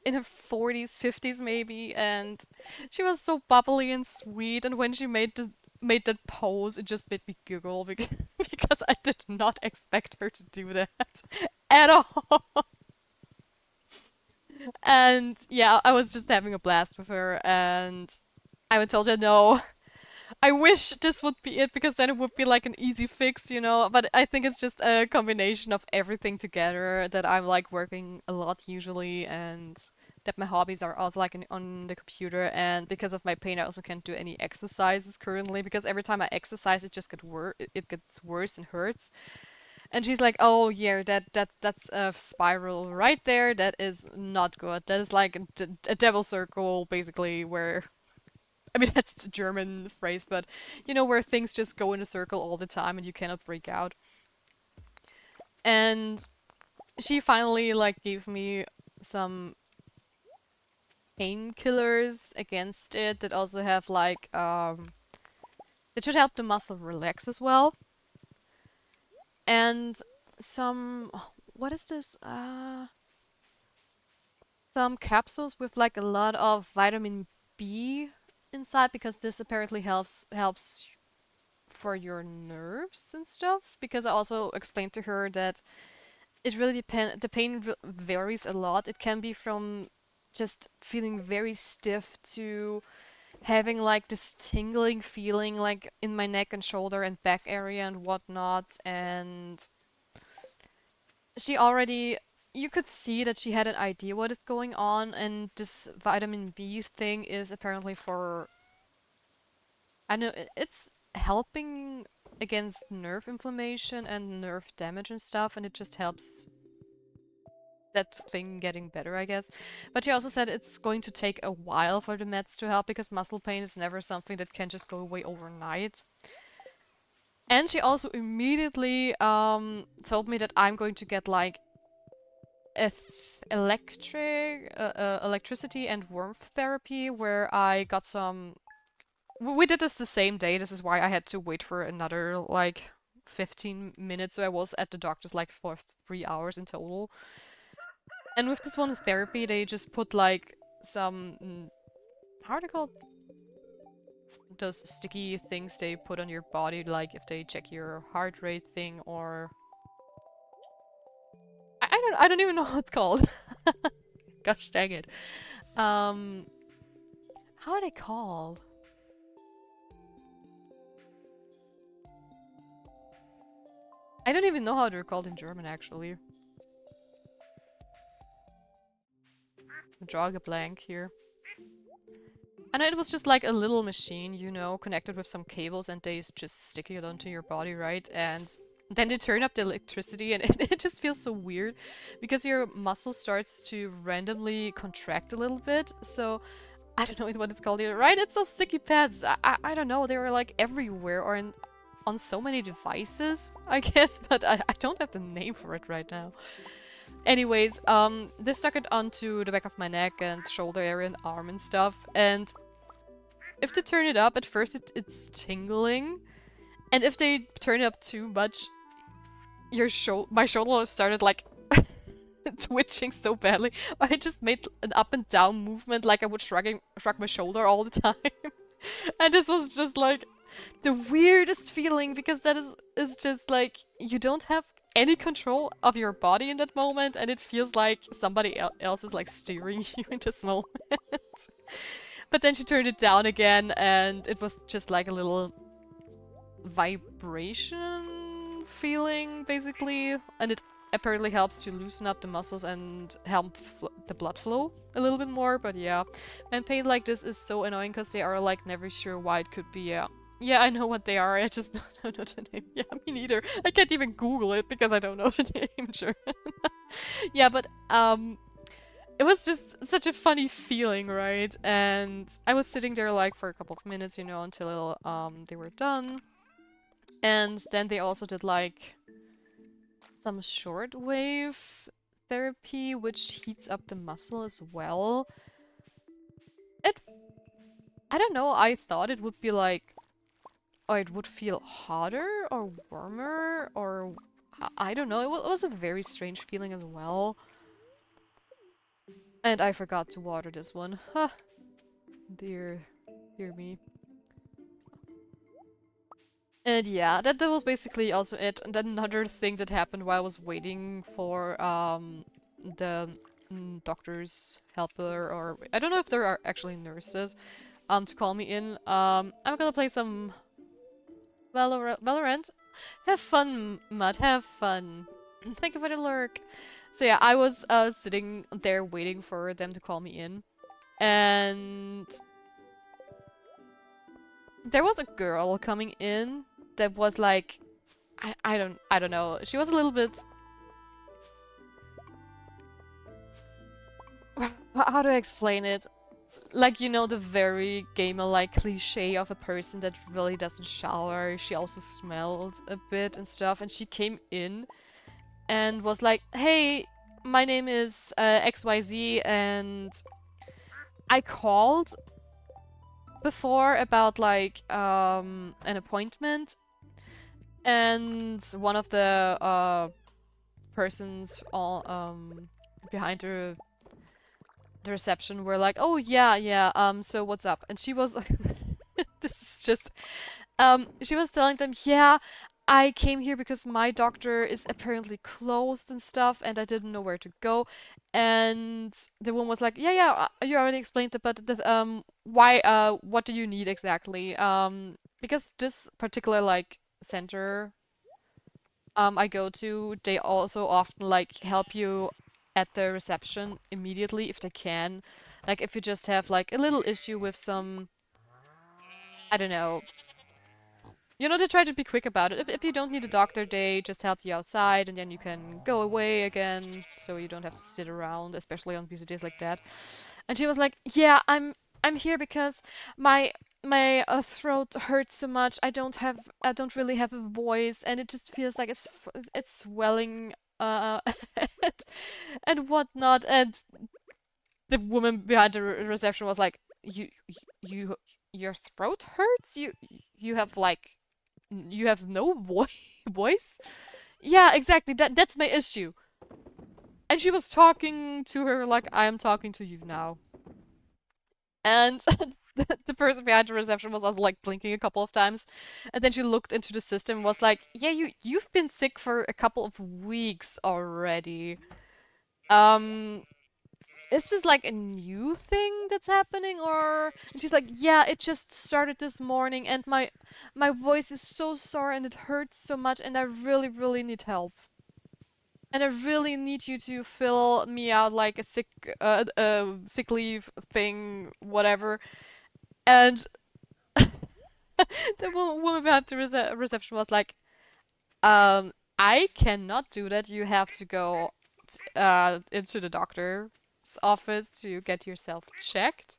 in her 40s, 50s maybe, and she was so bubbly and sweet. And when she made made that pose, it just made me giggle because I did not expect her to do that at all. And yeah, I was just having a blast with her, and I told her no. I wish this would be it because then it would be like an easy fix, you know. But I think it's just a combination of everything together that I'm like working a lot usually, and that my hobbies are also like on the computer. And because of my pain, I also can't do any exercises currently because every time I exercise, it just gets worse. It gets worse and hurts. And she's like, "Oh yeah, that's a spiral right there. That is not good. That is like a devil circle, basically, where I mean, that's a German phrase, but you know, where things just go in a circle all the time and you cannot break out." And she finally like gave me some painkillers against it that also have like that should help the muscle relax as well. And some what is this? Some capsules with like a lot of vitamin B inside because this apparently helps for your nerves and stuff, because I also explained to her that it really the pain varies a lot. It can be from just feeling very stiff to having like this tingling feeling like in my neck and shoulder and back area and whatnot. And she already you could see that she had an idea what is going on, and this vitamin B thing is apparently for I know it's helping against nerve inflammation and nerve damage and stuff, and it just helps that thing getting better, I guess. But she also said it's going to take a while for the meds to help because muscle pain is never something that can just go away overnight. And she also immediately told me that I'm going to get like electricity and warmth therapy, where I got some. We did this the same day. This is why I had to wait for another like 15 minutes. So I was at the doctor's like for 3 hours in total. And with this one therapy, they just put like some how are they called? Those sticky things they put on your body, like if they check your heart rate thing, or I don't even know what it's called. Gosh dang it. Um, how are they called? I don't even know how they're called in German, actually. I'm drawing a blank here. And it was just like a little machine, you know, connected with some cables, and they just stick it onto your body, right? And then they turn up the electricity, and it just feels so weird because your muscle starts to randomly contract a little bit. So I don't know what it's called here, right? It's those sticky pads. I don't know. They were like everywhere or on so many devices, I guess, but I don't have the name for it right now. Anyways, they stuck it onto the back of my neck and shoulder area and arm and stuff. And if they turn it up, at first it's tingling. And if they turn it up too much, my shoulder started like twitching so badly. I just made an up and down movement like I would shrug my shoulder all the time. And this was just like the weirdest feeling because that is just like you don't have any control of your body in that moment, and it feels like somebody else is like steering you in this moment. But then she turned it down again, and it was just like a little vibration feeling, basically. And it apparently helps to loosen up the muscles and help the blood flow a little bit more. But yeah, and pain like this is so annoying because they are like never sure why it could be. Yeah, I know what they are. I just don't know the name. Yeah, me neither. I can't even Google it because I don't know the name in German. Yeah, but it was just such a funny feeling, right? And I was sitting there like for a couple of minutes, you know, until they were done. And then they also did like some shortwave therapy, which heats up the muscle as well. I don't know, I thought it would be like, or it would feel hotter or warmer, or I don't know. It was a very strange feeling as well. And I forgot to water this one. Huh. Dear me. And yeah, that was basically also it. And then another thing that happened while I was waiting for the doctor's helper, or I don't know if there are actually nurses, to call me in. I'm gonna play some Valorant. Have fun, Mud. Have fun. Thank you for the lurk. So yeah, I was sitting there waiting for them to call me in, and there was a girl coming in that was like, I don't know. She was a little bit. How do I explain it? Like, you know, the very gamer-like cliche of a person that really doesn't shower. She also smelled a bit and stuff, and she came in and was like, "Hey, my name is XYZ, and I called before about like an appointment, and one of the persons all behind the reception were like, "Oh yeah, yeah, so what's up?" And she was this is just she was telling them, "Yeah, I came here because my doctor is apparently closed and stuff, and I didn't know where to go." And the woman was like, "Yeah, yeah, you already explained it, but why, what do you need exactly?" Because this particular like center I go to, they also often like help you at the reception immediately if they can. Like if you just have like a little issue with some, I don't know, you know, they try to be quick about it. If you don't need a doctor, they just help you outside and then you can go away again so you don't have to sit around, especially on busy days like that. And she was like, "Yeah, I'm here because my throat hurts so much. I don't really have a voice and it just feels like it's swelling and, and whatnot." And the woman behind the reception was like, You your throat hurts? You have like you have no voice?" Yeah, exactly. That's my issue. And she was talking to her like I am talking to you now. And the person behind the reception was also like blinking a couple of times. And then she looked into the system and was like, "Yeah, you've been sick for a couple of weeks already. Um, is this like a new thing that's happening or?" And she's like, "Yeah, it just started this morning and my voice is so sore and it hurts so much and I really, really need help. And I really need you to fill me out like a sick leave thing, whatever." And the woman behind the reception was like, I cannot do that. You have to go into the doctor's office to get yourself checked."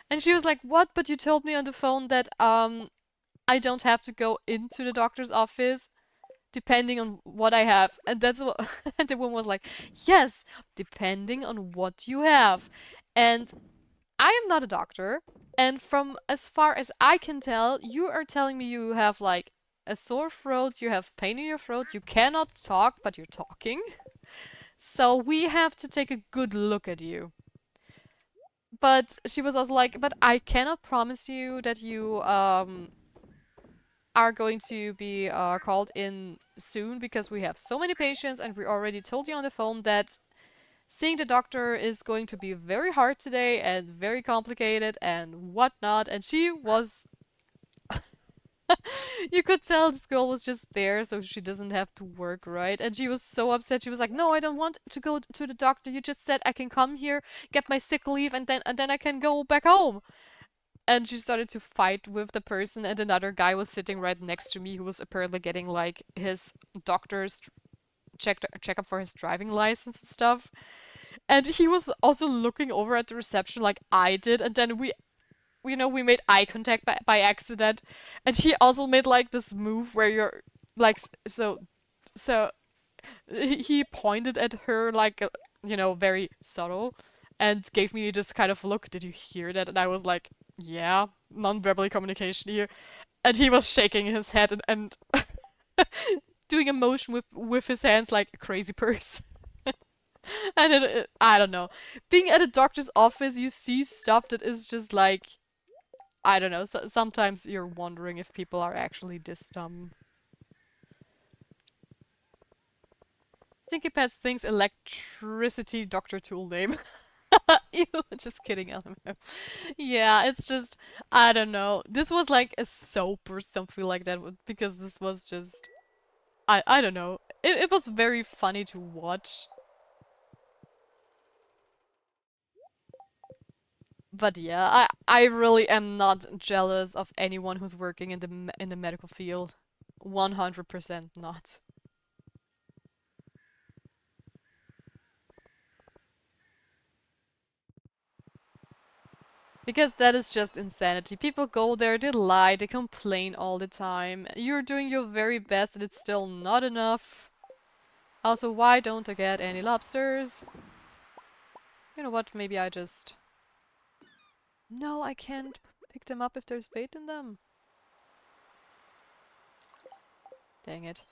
And she was like, "What? But you told me on the phone that I don't have to go into the doctor's office depending on what I have." And that's what and the woman was like, "Yes, depending on what you have." And I am not a doctor, and from as far as I can tell, you are telling me you have like a sore throat, you have pain in your throat, you cannot talk, but you're talking. So we have to take a good look at you. But she was also like, "But I cannot promise you that you are going to be called in soon because we have so many patients and we already told you on the phone that seeing the doctor is going to be very hard today and very complicated and whatnot." And she was, you could tell this girl was just there so she doesn't have to work, right? And she was so upset. She was like, "No, I don't want to go to the doctor. You just said I can come here, get my sick leave, and then I can go back home." And she started to fight with the person, and another guy was sitting right next to me who was apparently getting like his doctor's checkup for his driving license and stuff. And he was also looking over at the reception like I did, and then we made eye contact by accident. And he also made like this move where you're like so he pointed at her like very subtle and gave me this kind of look. "Did you hear that?" And I was like, "Yeah, non-verbal communication here." And he was shaking his head and doing a motion with his hands like a crazy person. And I don't know. Being at a doctor's office, you see stuff that is just like I don't know, so sometimes you're wondering if people are actually this dumb. Stinky Pets thinks electricity Dr. Tool name. Ew, just kidding, LMF. Yeah, it's just, I don't know. This was like a soap or something like that because this was just, I don't know. It was very funny to watch. But yeah, I really am not jealous of anyone who's working in the medical field. 100% not. Because that is just insanity. People go there, they lie, they complain all the time. You're doing your very best and it's still not enough. Also, why don't I get any lobsters? You know what, maybe I just... No, I can't pick them up if there's bait in them. Dang it.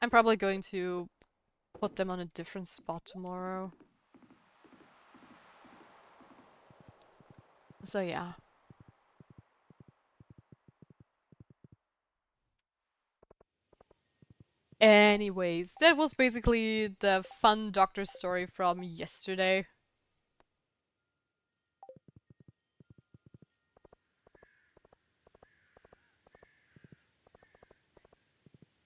I'm probably going to put them on a different spot tomorrow. So yeah. Anyways, that was basically the fun doctor story from yesterday.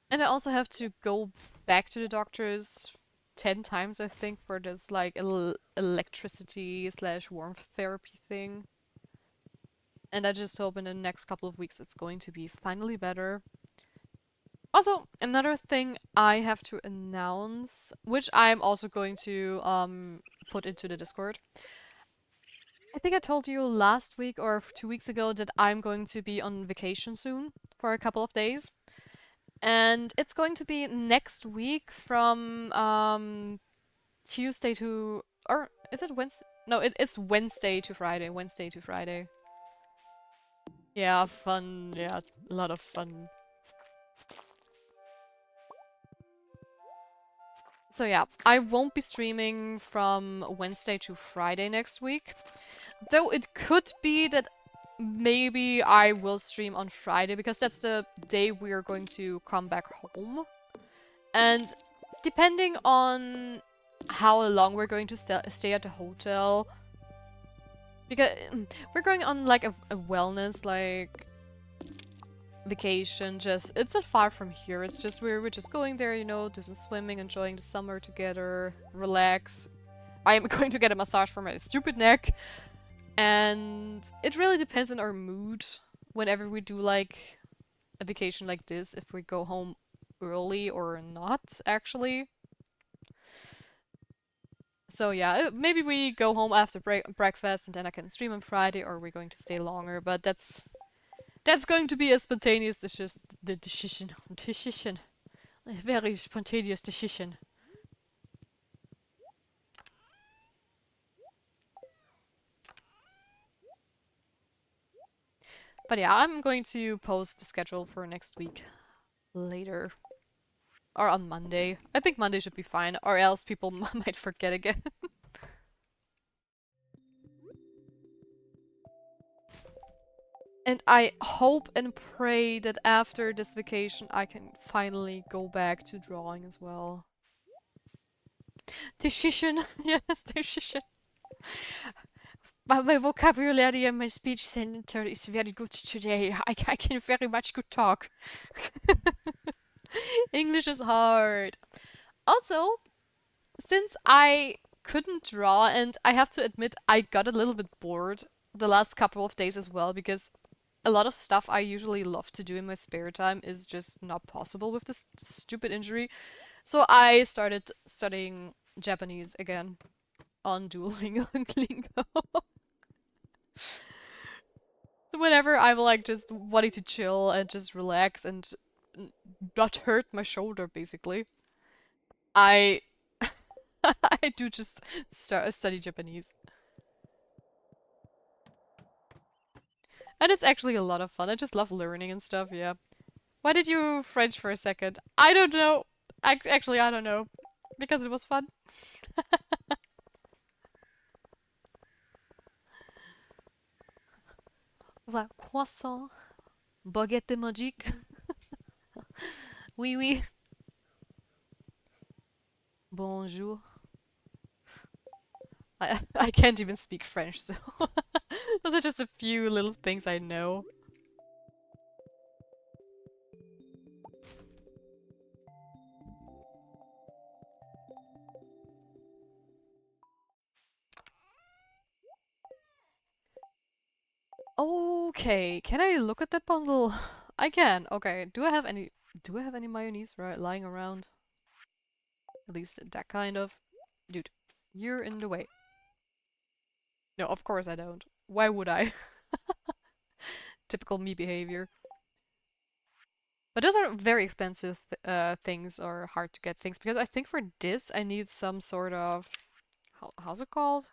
And I also have to go back to the doctors 10 times, I think, for this like electricity slash warmth therapy thing. And I just hope in the next couple of weeks it's going to be finally better. Also, another thing I have to announce, which I'm also going to put into the Discord. I think I told you last week or 2 weeks ago that I'm going to be on vacation soon for a couple of days. And it's going to be next week from Tuesday to... or is it Wednesday? No, it's Wednesday to Friday. Wednesday to Friday. Yeah, fun. Yeah, a lot of fun. So yeah, I won't be streaming from Wednesday to Friday next week. Though it could be that maybe I will stream on Friday because that's the day we are going to come back home. And depending on how long we're going to stay at the hotel, because we're going on like a wellness like vacation. Just it's not far from here. It's just we're just going there, you know, do some swimming, enjoying the summer together, relax. I am going to get a massage for my stupid neck. And it really depends on our mood whenever we do like a vacation like this, if we go home early or not, actually. So yeah, maybe we go home after breakfast and then I can stream on Friday, or we're going to stay longer, but that's going to be a spontaneous decision. Decision. A very spontaneous decision. But yeah, I'm going to post the schedule for next week later. Or on Monday. I think Monday should be fine, or else people might forget again. And I hope and pray that after this vacation I can finally go back to drawing as well. Decision! Yes, decision! But my vocabulary and my speech center is very good today. I can very much good talk. English is hard. Also, since I couldn't draw, and I have to admit I got a little bit bored the last couple of days as well, because a lot of stuff I usually love to do in my spare time is just not possible with this stupid injury. So I started studying Japanese again on Duolingo and Klingo. So whenever I'm like just wanting to chill and just relax and not hurt my shoulder, basically, I I do just study Japanese. And it's actually a lot of fun. I just love learning and stuff, yeah. Why did you French for a second? I don't know. Actually, I don't know. Because it was fun. Voilà, croissant, baguette magique. Oui, oui. Bonjour. I can't even speak French, so those are just a few little things I know. Okay, can I look at that bundle? I can. Okay, do I have any mayonnaise lying around? At least that kind of. Dude, you're in the way. No, of course I don't. Why would I? Typical me behavior. But those are very expensive things or hard to get things because I think for this I need some sort of how's it called?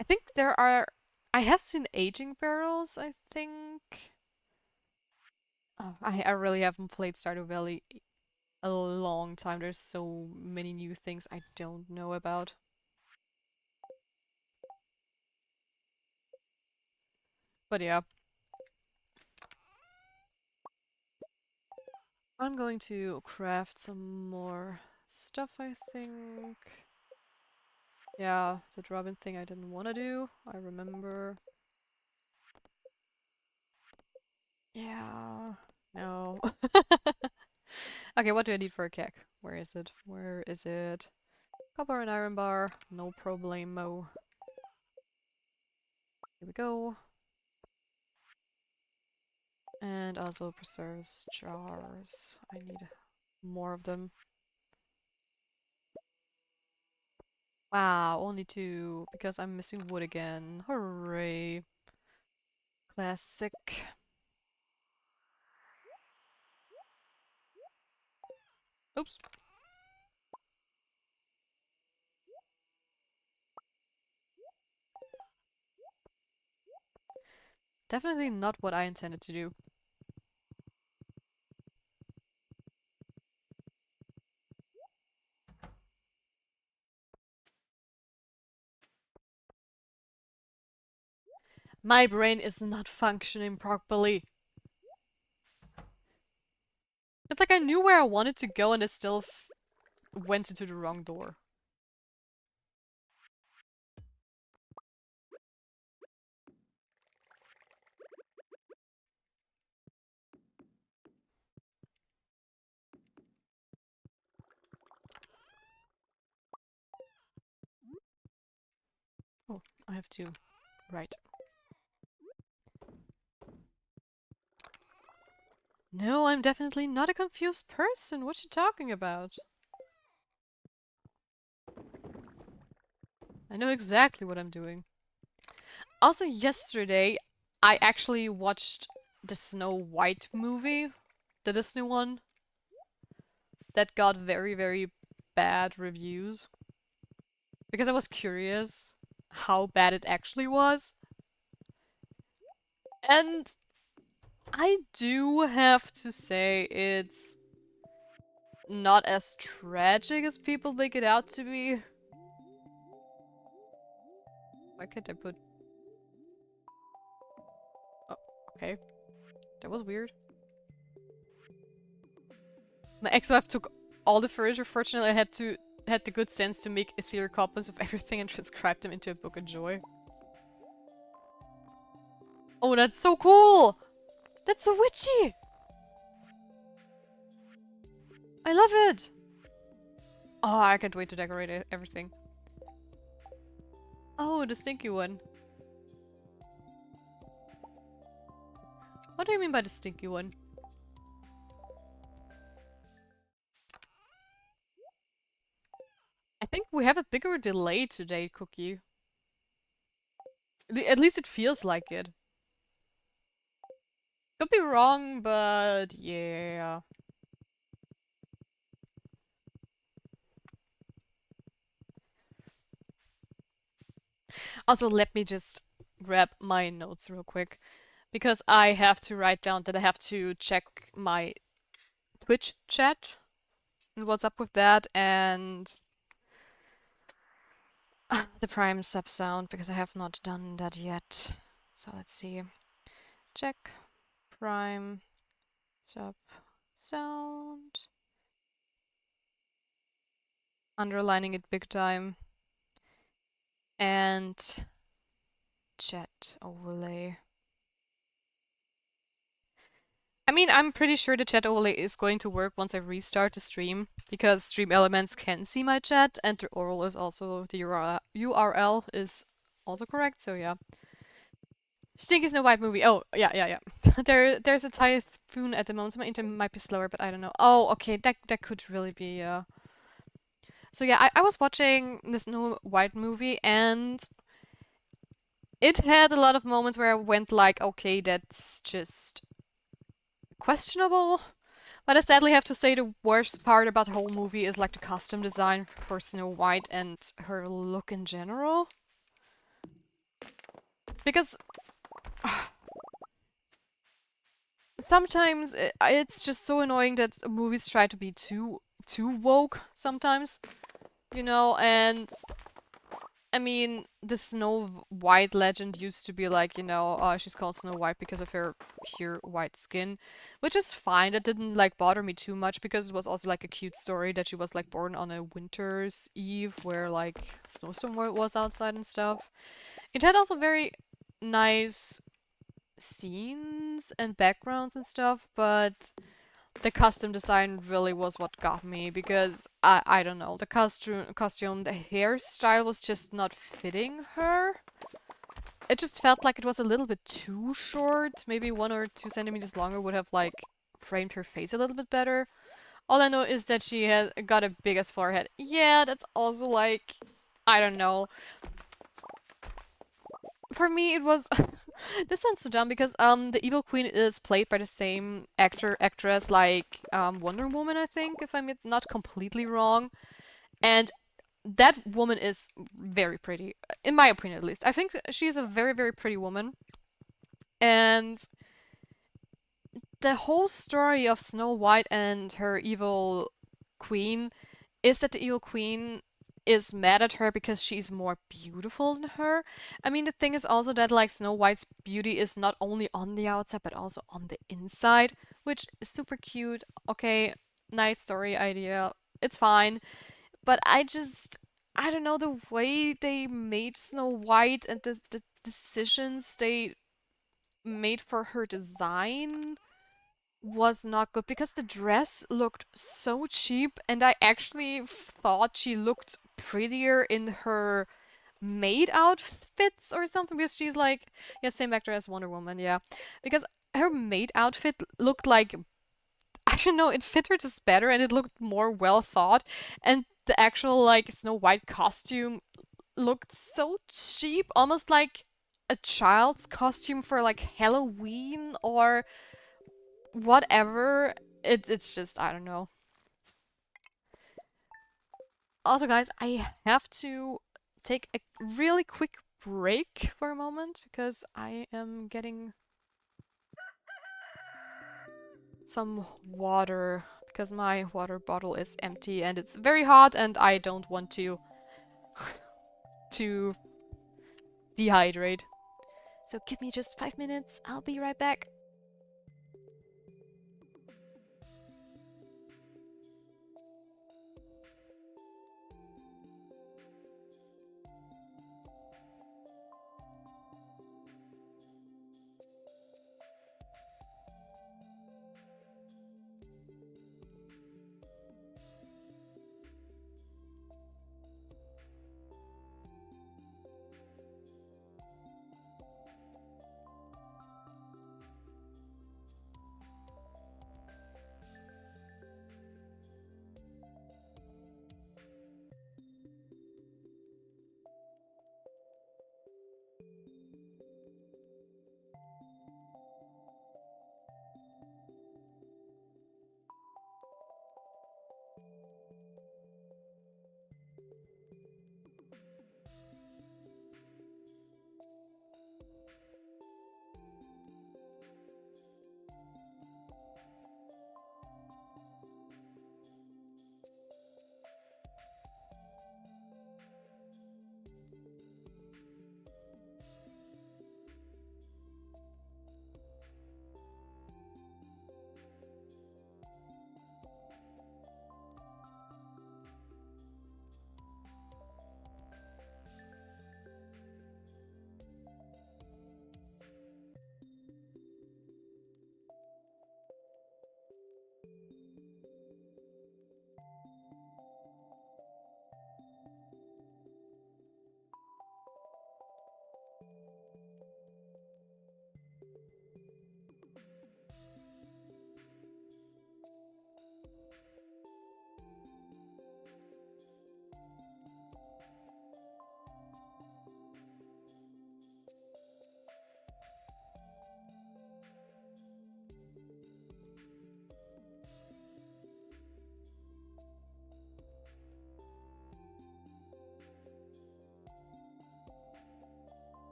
I think there are I have seen aging barrels, I think. Oh, I really haven't played Stardew Valley a long time. There's so many new things I don't know about. But yeah. I'm going to craft some more stuff, I think. Yeah, that Robin thing I didn't want to do. I remember. Yeah. No. Okay, what do I need for a keg? Where is it? Where is it? Copper and iron bar. No problemo. Here we go. And also preserves jars. I need more of them. Wow, only two. Because I'm missing wood again. Hooray. Classic. Oops. Definitely not what I intended to do. My brain is not functioning properly. It's like I knew where I wanted to go and I still went into the wrong door. Oh, I have to. Right. No, I'm definitely not a confused person. What you talking about? I know exactly what I'm doing. Also, yesterday, I actually watched the Snow White movie, the Disney one, that got very, very bad reviews. Because I was curious how bad it actually was. And I do have to say it's not as tragic as people make it out to be. Why can't I put... Oh, okay. That was weird. My ex-wife took all the furniture. Fortunately, I had the good sense to make ethereal copies of everything and transcribe them into a book of joy. Oh, that's so cool! That's so witchy! I love it! Oh, I can't wait to decorate everything. Oh, the stinky one. What do you mean by the stinky one? I think we have a bigger delay today, Cookie. At least it feels like it. Could be wrong, but yeah. Also, let me just grab my notes real quick. Because I have to write down that I have to check my Twitch chat and what's up with that and the Prime sub sound because I have not done that yet. So let's see. Check prime stop sound. Underlining it big time. And chat overlay. I mean, I'm pretty sure the chat overlay is going to work once I restart the stream, because Stream Elements can see my chat, and the URL is also, the URL is also correct, so yeah. Stinky Snow White movie. Oh, yeah. There's a typhoon at the moment, so my internet might be slower, but I don't know. Oh, okay, that could really be, So yeah, I was watching the Snow White movie, and it had a lot of moments where I went like, okay, that's just questionable. But I sadly have to say the worst part about the whole movie is like the costume design for Snow White and her look in general. Because sometimes it's just so annoying that movies try to be too woke sometimes, you know, and I mean, the Snow White legend used to be like, you know, she's called Snow White because of her pure white skin, which is fine. That didn't like bother me too much because it was also like a cute story that she was like born on a winter's eve where like snowstorm was outside and stuff. It had also very nice scenes and backgrounds and stuff, but the costume design really was what got me because I don't know, the costume, the hairstyle was just not fitting her. It just felt like it was a little bit too short. Maybe 1 or 2 centimeters longer would have like framed her face a little bit better. All I know is that she has got a big ass forehead. Yeah, that's also like, I don't know. For me, it was. This sounds so dumb because the Evil Queen is played by the same actress like Wonder Woman, I think, if I'm not completely wrong. And that woman is very pretty, in my opinion at least. I think she's a very, very pretty woman. And the whole story of Snow White and her evil queen is that the evil queen is mad at her because she's more beautiful than her. I mean, the thing is also that like Snow White's beauty is not only on the outside but also on the inside, which is super cute. Okay, nice story idea. It's fine, but I don't know, the way they made Snow White and the decisions they made for her design was not good because the dress looked so cheap, and I actually thought she looked prettier in her maid outfits or something, because she's like, yeah, same actor as Wonder Woman, yeah. Because her maid outfit looked like, I don't know, it fit her just better and it looked more well thought, and the actual like Snow White costume looked so cheap, almost like a child's costume for like Halloween or whatever. It's just, I don't know. Also, guys, I have to take a really quick break for a moment because I am getting some water because my water bottle is empty and it's very hot and I don't want to to dehydrate. So give me just 5 minutes. I'll be right back.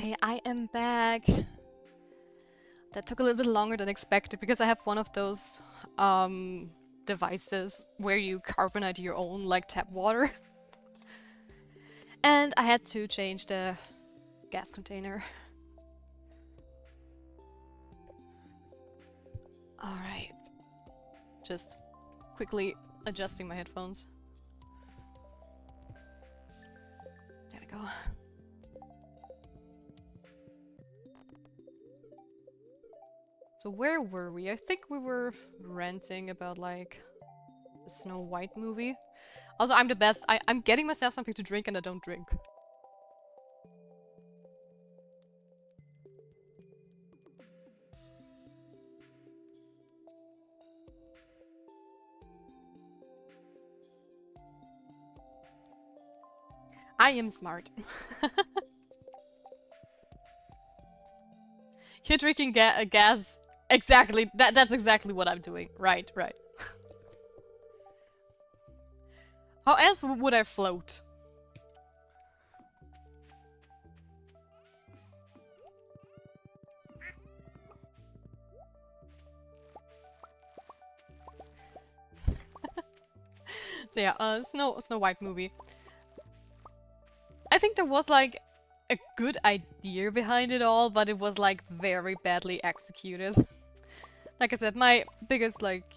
Okay, I am back. That took a little bit longer than expected because I have one of those devices where you carbonate your own like tap water. And I had to change the gas container. Alright. Just quickly adjusting my headphones. There we go. So where were we? I think we were ranting about like the Snow White movie. Also, I'm the best. I'm getting myself something to drink and I don't drink. I am smart. You're drinking gas. Exactly. That's exactly what I'm doing. Right, right. How else would I float? So yeah, Snow White movie. I think there was like a good idea behind it all, but it was like very badly executed. Like I said, my biggest like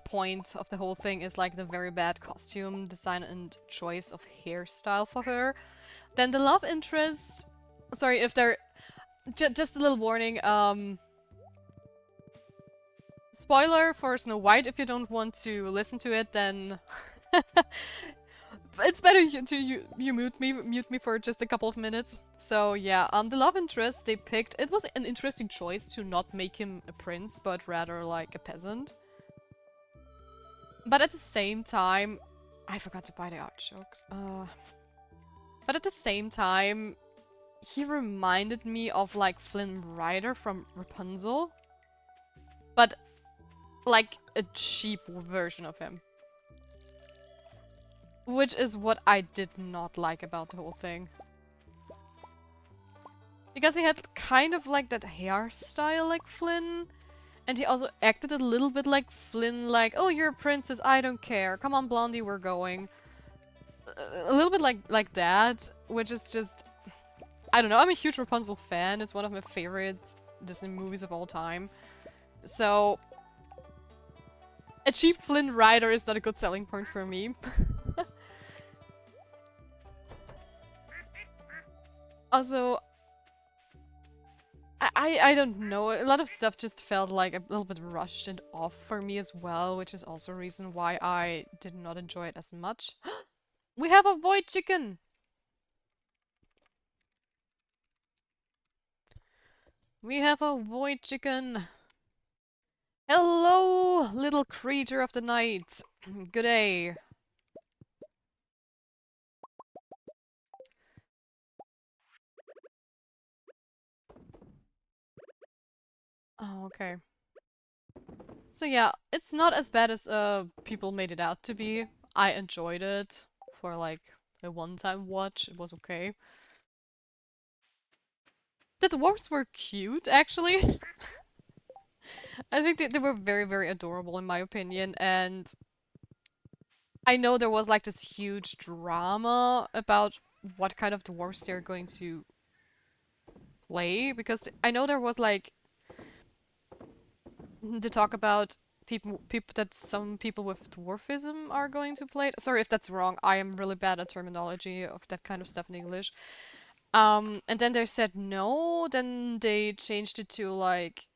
point of the whole thing is like the very bad costume design and choice of hairstyle for her. Then the love interest. Sorry if they're just a little warning. Spoiler for Snow White. If you don't want to listen to it, then it's better you mute me for just a couple of minutes. So yeah, the love interest they picked, it was an interesting choice to not make him a prince, but rather like a peasant. But at the same time, I forgot to buy the artichokes. But at the same time, he reminded me of like Flynn Rider from Rapunzel, but like a cheap version of him. Which is what I did not like about the whole thing. Because he had kind of like that hairstyle like Flynn. And he also acted a little bit like Flynn, like, oh, you're a princess, I don't care. Come on, Blondie, we're going. A little bit like that, which is just... I don't know, I'm a huge Rapunzel fan. It's one of my favorite Disney movies of all time. So... a cheap Flynn Rider is not a good selling point for me. Also, I don't know, a lot of stuff just felt like a little bit rushed and off for me as well, which is also a reason why I did not enjoy it as much. We have a void chicken! We have a void chicken! Hello, little creature of the night! Good day! Oh, okay. So yeah, it's not as bad as people made it out to be. I enjoyed it for like a one-time watch. It was okay. The dwarves were cute, actually. I think they were very, very adorable in my opinion, and I know there was like this huge drama about what kind of dwarves they're going to play, because I know there was like the talk about people that some people with dwarfism are going to play it. Sorry if that's wrong. I am really bad at terminology of that kind of stuff in English. And then they said no, then they changed it to like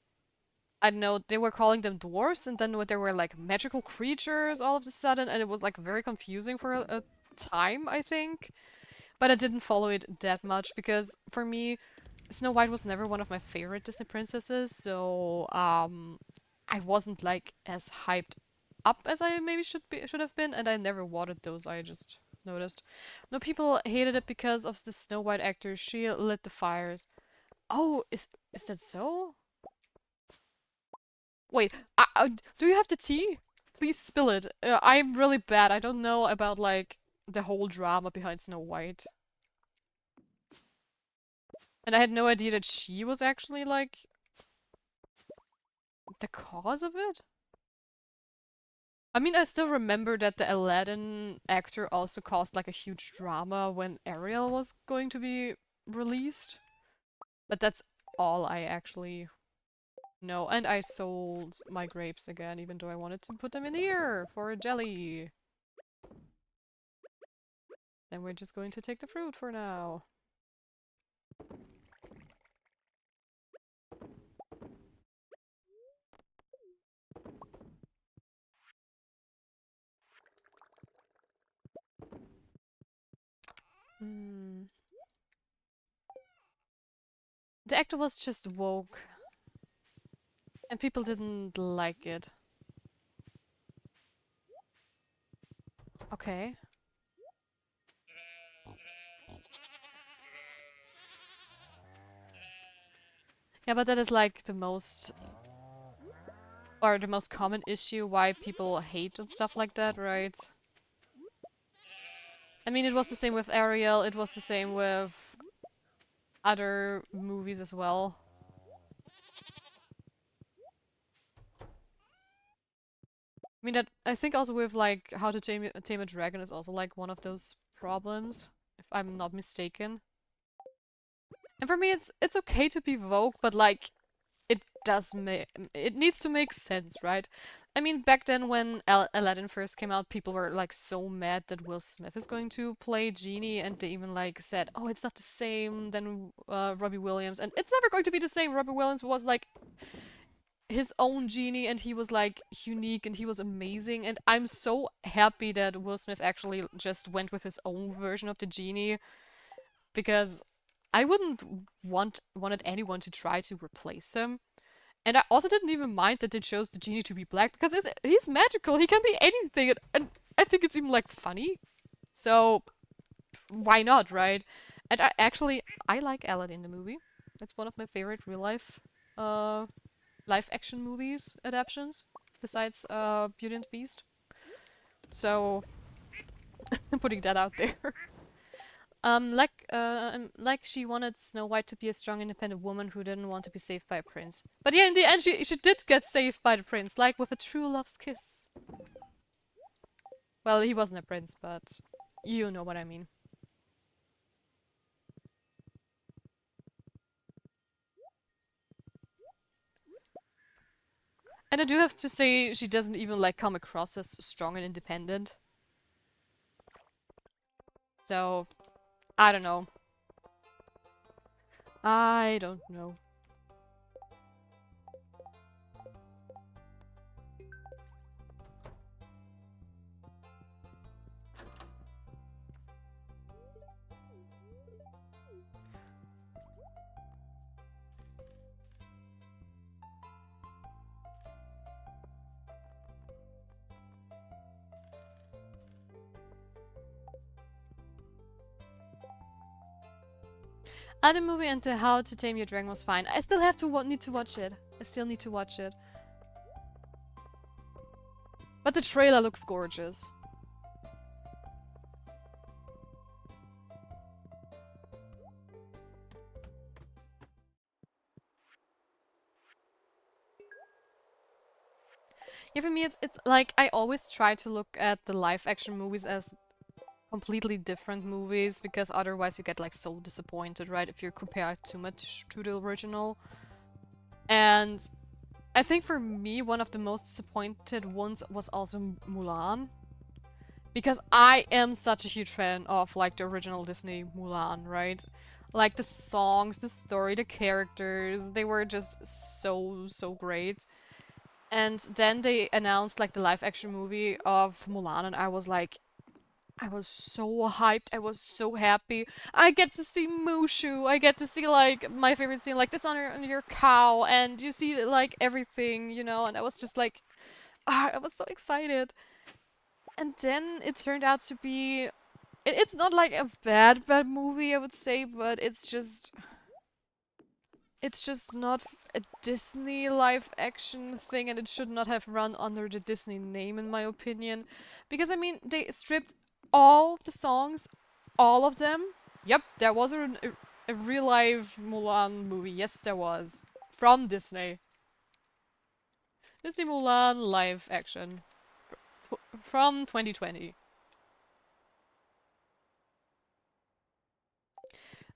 I don't know, they were calling them dwarves, and then there were like magical creatures all of a sudden, and it was like very confusing for a time, I think. But I didn't follow it that much because for me, Snow White was never one of my favorite Disney princesses, so I wasn't like as hyped up as I maybe should have been, and I never watered those. I just noticed. No, people hated it because of the Snow White actor. She lit the fires. Oh, is that so? Wait, do you have the tea? Please spill it. I'm really bad. I don't know about like the whole drama behind Snow White. And I had no idea that she was actually, like, the cause of it. I mean, I still remember that the Aladdin actor also caused, like, a huge drama when Ariel was going to be released. But that's all I actually know. And I sold my grapes again, even though I wanted to put them in here for a jelly. Then we're just going to take the fruit for now. Hmm. The actor was just woke. And people didn't like it. Okay. Yeah, but that is like the most... or the most common issue why people hate and stuff like that, right? I mean, it was the same with Ariel, it was the same with other movies as well. I mean, that I think also with like How to Tame a Dragon is also like one of those problems, if I'm not mistaken. And for me, it's okay to be woke, but like it does make it needs to make sense, right? I mean, back then when Aladdin first came out, people were like so mad that Will Smith is going to play Genie, and they even like said, "Oh, it's not the same than Robbie Williams," and it's never going to be the same. Robbie Williams was like his own Genie, and he was like unique, and he was amazing. And I'm so happy that Will Smith actually just went with his own version of the Genie, because I wouldn't wanted anyone to try to replace him. And I also didn't even mind that they chose the genie to be black because he's magical. He can be anything, and I think it's even like funny. So why not, right? And I like Aladdin the movie. It's one of my favorite real life uh live action movies adaptations besides Beauty and the Beast. So I'm putting that out there. Like she wanted Snow White to be a strong, independent woman who didn't want to be saved by a prince. But yeah, in the end, she did get saved by the prince, like with a true love's kiss. Well, he wasn't a prince, but you know what I mean. And I do have to say, she doesn't even like come across as strong and independent. So, I don't know. I don't know. The movie and the How to Tame Your Dragon was fine. I still have to need to watch it. I still need to watch it. But the trailer looks gorgeous. Yeah, for me, it's like I always try to look at the live action movies as completely different movies, because otherwise you get like so disappointed, right? If you compare too much to the original. And I think for me, one of the most disappointed ones was also Mulan. Because I am such a huge fan of like the original Disney Mulan, right? Like the songs, the story, the characters, they were just so great. And then they announced like the live action movie of Mulan, and I was so hyped. I was so happy. I get to see Mushu. I get to see like my favorite scene, like this on your cow, and you see like everything, you know. And I was just like, I was so excited. And then it turned out to be. It's not like a bad movie, I would say, but it's just not a Disney live action thing, and it should not have run under the Disney name, in my opinion. Because, I mean, they stripped all the songs, all of them. Yep, there was a real life Mulan movie. Yes, there was. From Disney. Disney Mulan live action. From 2020.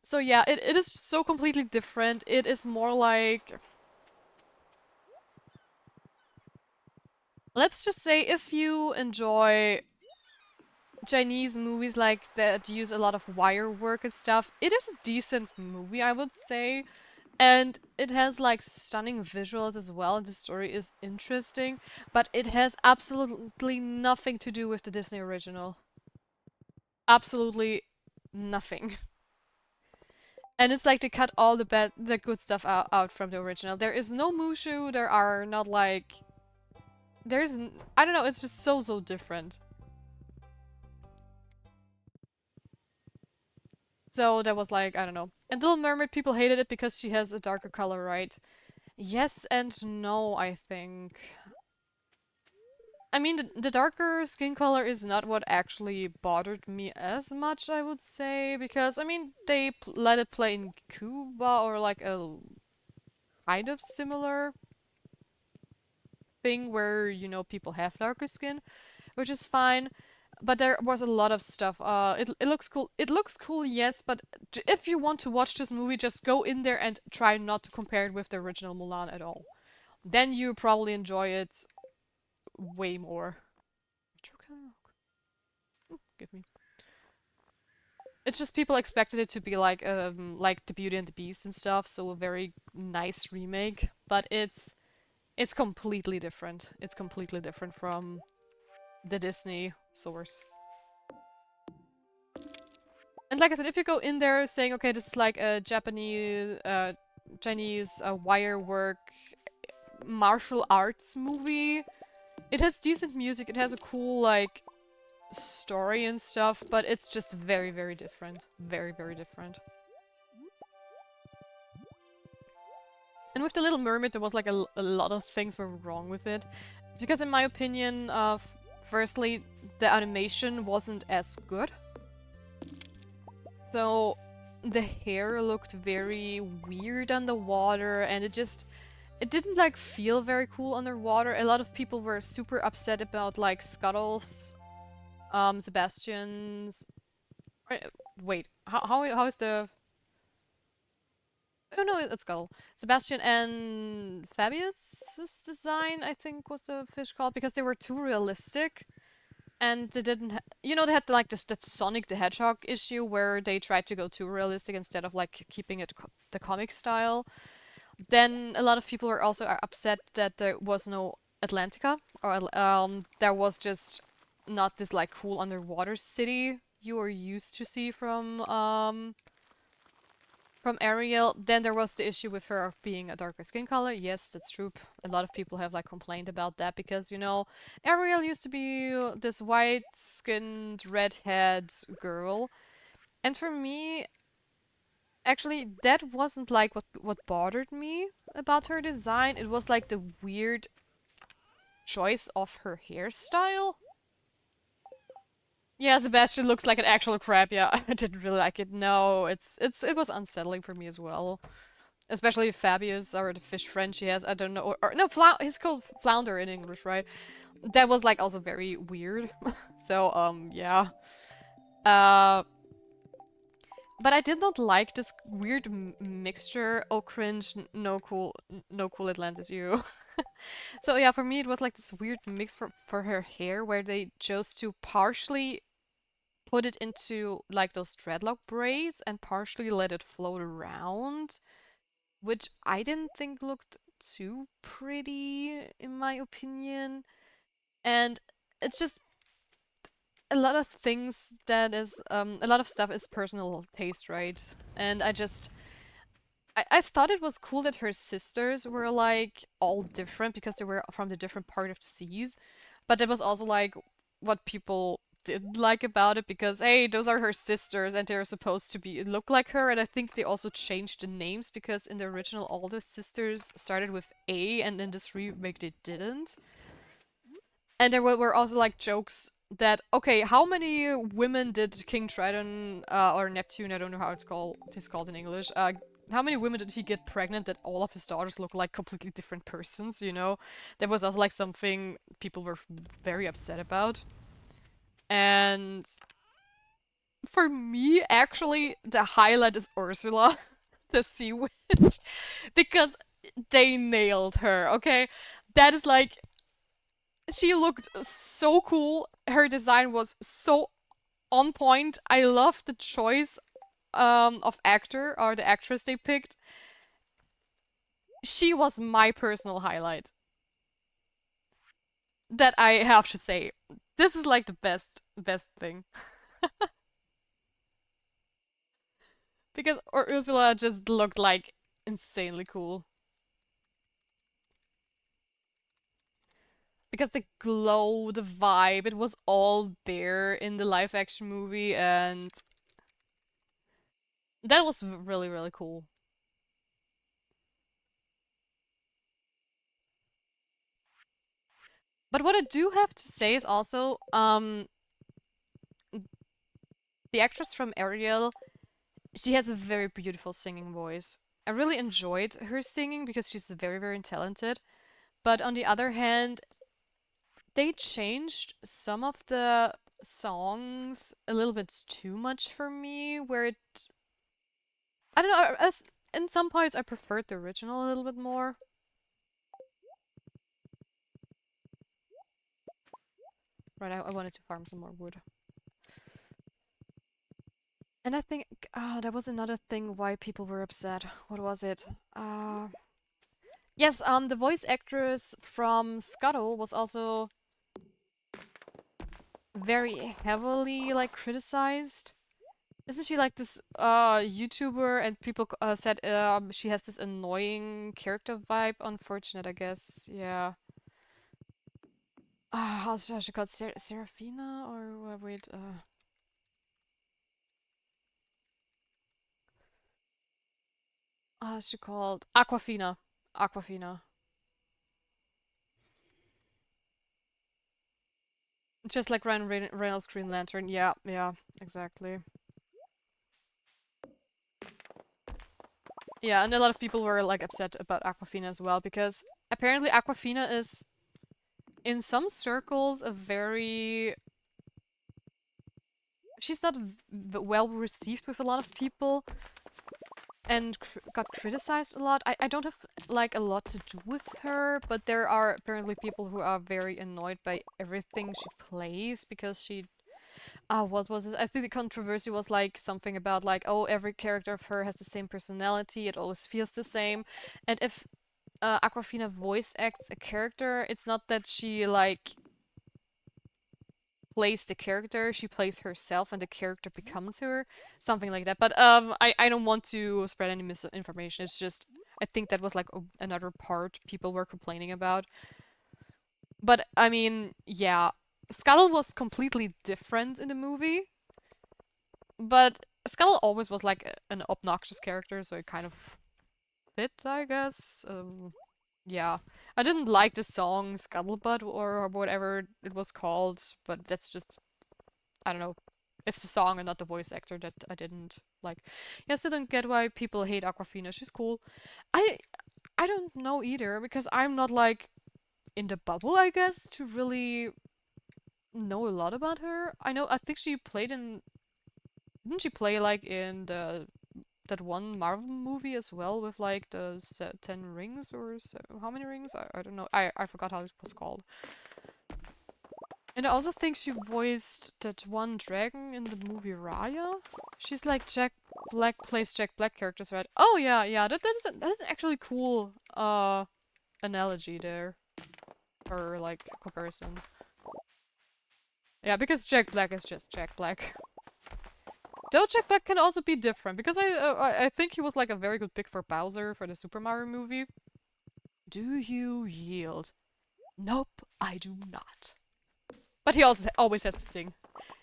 So yeah, it is so completely different. It is more like... Let's just say if you enjoy Chinese movies like that use a lot of wire work and stuff, it is a decent movie, I would say. And it has like stunning visuals as well, and the story is interesting, but it has absolutely nothing to do with the Disney original. Absolutely nothing. And it's like they cut all the good stuff out from the original. There is no Mushu, there are not like... I don't know, it's just so different. So that was like, I don't know. And Little Mermaid, people hated it because she has a darker color, right? Yes and no, I think. I mean, the darker skin color is not what actually bothered me as much, I would say, because, I mean, they let it play in Cuba or like a kind of similar thing where, you know, people have darker skin, which is fine. But there was a lot of stuff. It looks cool. It looks cool, yes, but if you want to watch this movie, just go in there and try not to compare it with the original Mulan at all. Then you probably enjoy it way more. Give me. It's just people expected it to be like the Beauty and the Beast and stuff, so a very nice remake. But it's completely different. It's completely different from the Disney source. And like I said, if you go in there saying, okay, this is like a Japanese, Chinese wire work martial arts movie, it has decent music, it has a cool, like, story and stuff, but it's just very different. Very different. And with The Little Mermaid, there was like a lot of things were wrong with it. Because in my opinion, firstly, the animation wasn't as good. So the hair looked very weird underwater, and it didn't like feel very cool underwater. A lot of people were super upset about like Scuttle's, Sebastian's... Wait, how is the... Oh no, it's Scuttle. Sebastian and Fabius's design, I think, was the fish called, because they were too realistic. And they didn't you know, they had like this that Sonic the Hedgehog issue where they tried to go too realistic instead of like keeping it the comic style. Then a lot of people were also upset that there was no Atlantica, or there was just not this like cool underwater city you were used to see from Ariel. Then there was the issue with her being a darker skin color. Yes, that's true. A lot of people have like complained about that because, you know, Ariel used to be this white-skinned, redhead girl. And for me, actually, that wasn't like what bothered me about her design. It was like the weird choice of her hairstyle. Yeah, Sebastian looks like an actual crab. Yeah, I didn't really like it. No, it was unsettling for me as well. Especially Fabius, or the fish friend she has. I don't know. Or no, he's called Flounder in English, right? That was like also very weird. So, yeah. Uh, but I did not like this weird mixture. Oh, cringe. No cool. No cool Atlantis, you. So yeah, for me it was like this weird mix for her hair where they chose to partially put it into like those dreadlock braids and partially let it float around, which I didn't think looked too pretty in my opinion. And it's just a lot of things that is a lot of stuff is personal taste, right? And I thought it was cool that her sisters were like all different because they were from the different part of the seas, but that was also like what people didn't like about it because hey, those are her sisters and they're supposed to be look like her. And I think they also changed the names because in the original all the sisters started with A and in this remake they didn't. And there were also like jokes that okay, how many women did King Triton or Neptune, I don't know how it's called in English, how many women did he get pregnant that all of his daughters look like completely different persons, you know? That was also like something people were very upset about. And for me, actually, the highlight is Ursula, the sea witch, because they nailed her, okay? That is like, she looked so cool. Her design was so on point. I love the choice of actor or the actress they picked. She was my personal highlight. That I have to say. This is like the best thing. Because Ursula just looked like insanely cool. Because the glow, the vibe, it was all there in the live action movie, and that was really, really cool. But what I do have to say is also, the actress from Ariel, she has a very beautiful singing voice. I really enjoyed her singing because she's very, very talented. But on the other hand, they changed some of the songs a little bit too much for me, where it, I don't know, as in some parts I preferred the original a little bit more. Right, I wanted to farm some more wood. And I think, there was another thing why people were upset. What was it? Uh, yes, the voice actress from Scuttle was also very heavily like criticized. Isn't she like this YouTuber and people said she has this annoying character vibe? Unfortunate, I guess. Yeah. How's she called? Serafina or wait? How's she called? Aquafina. Aquafina. Just like Ryan Reynolds Green Lantern. Yeah, yeah, exactly. Yeah, and a lot of people were like upset about Aquafina as well because apparently Aquafina is in some circles a very, she's not well received with a lot of people and got criticized a lot. I don't have like a lot to do with her, but there are apparently people who are very annoyed by everything she plays because she, what was it? I think the controversy was like something about like, oh, every character of her has the same personality, it always feels the same. And if Aquafina voice acts a character, it's not that she like plays the character, she plays herself and the character becomes her. Something like that. But I don't want to spread any misinformation. It's just I think that was like another part people were complaining about. But I mean, yeah, Scuttle was completely different in the movie, but Scuttle always was like an obnoxious character, so it kind of fit, I guess. Yeah. I didn't like the song Scuttlebutt or whatever it was called, but that's just, I don't know. It's the song and not the voice actor that I didn't like. Yes, I don't get why people hate Aquafina. She's cool. I I don't know either because I'm not like in the bubble, I guess, to really know a lot about her. I think she played in, didn't she play like in the that one Marvel movie as well with like the 10 rings or how many rings? I don't know. I forgot how it was called. And I also think she voiced that one dragon in the movie Raya. She's like Jack Black plays Jack Black characters, right? Oh yeah, yeah. That's actually cool analogy there or like comparison. Yeah, because Jack Black is just Jack Black. Though Jack Black can also be different because I think he was like a very good pick for Bowser for the Super Mario movie. Do you yield? Nope, I do not. But he also always has to sing.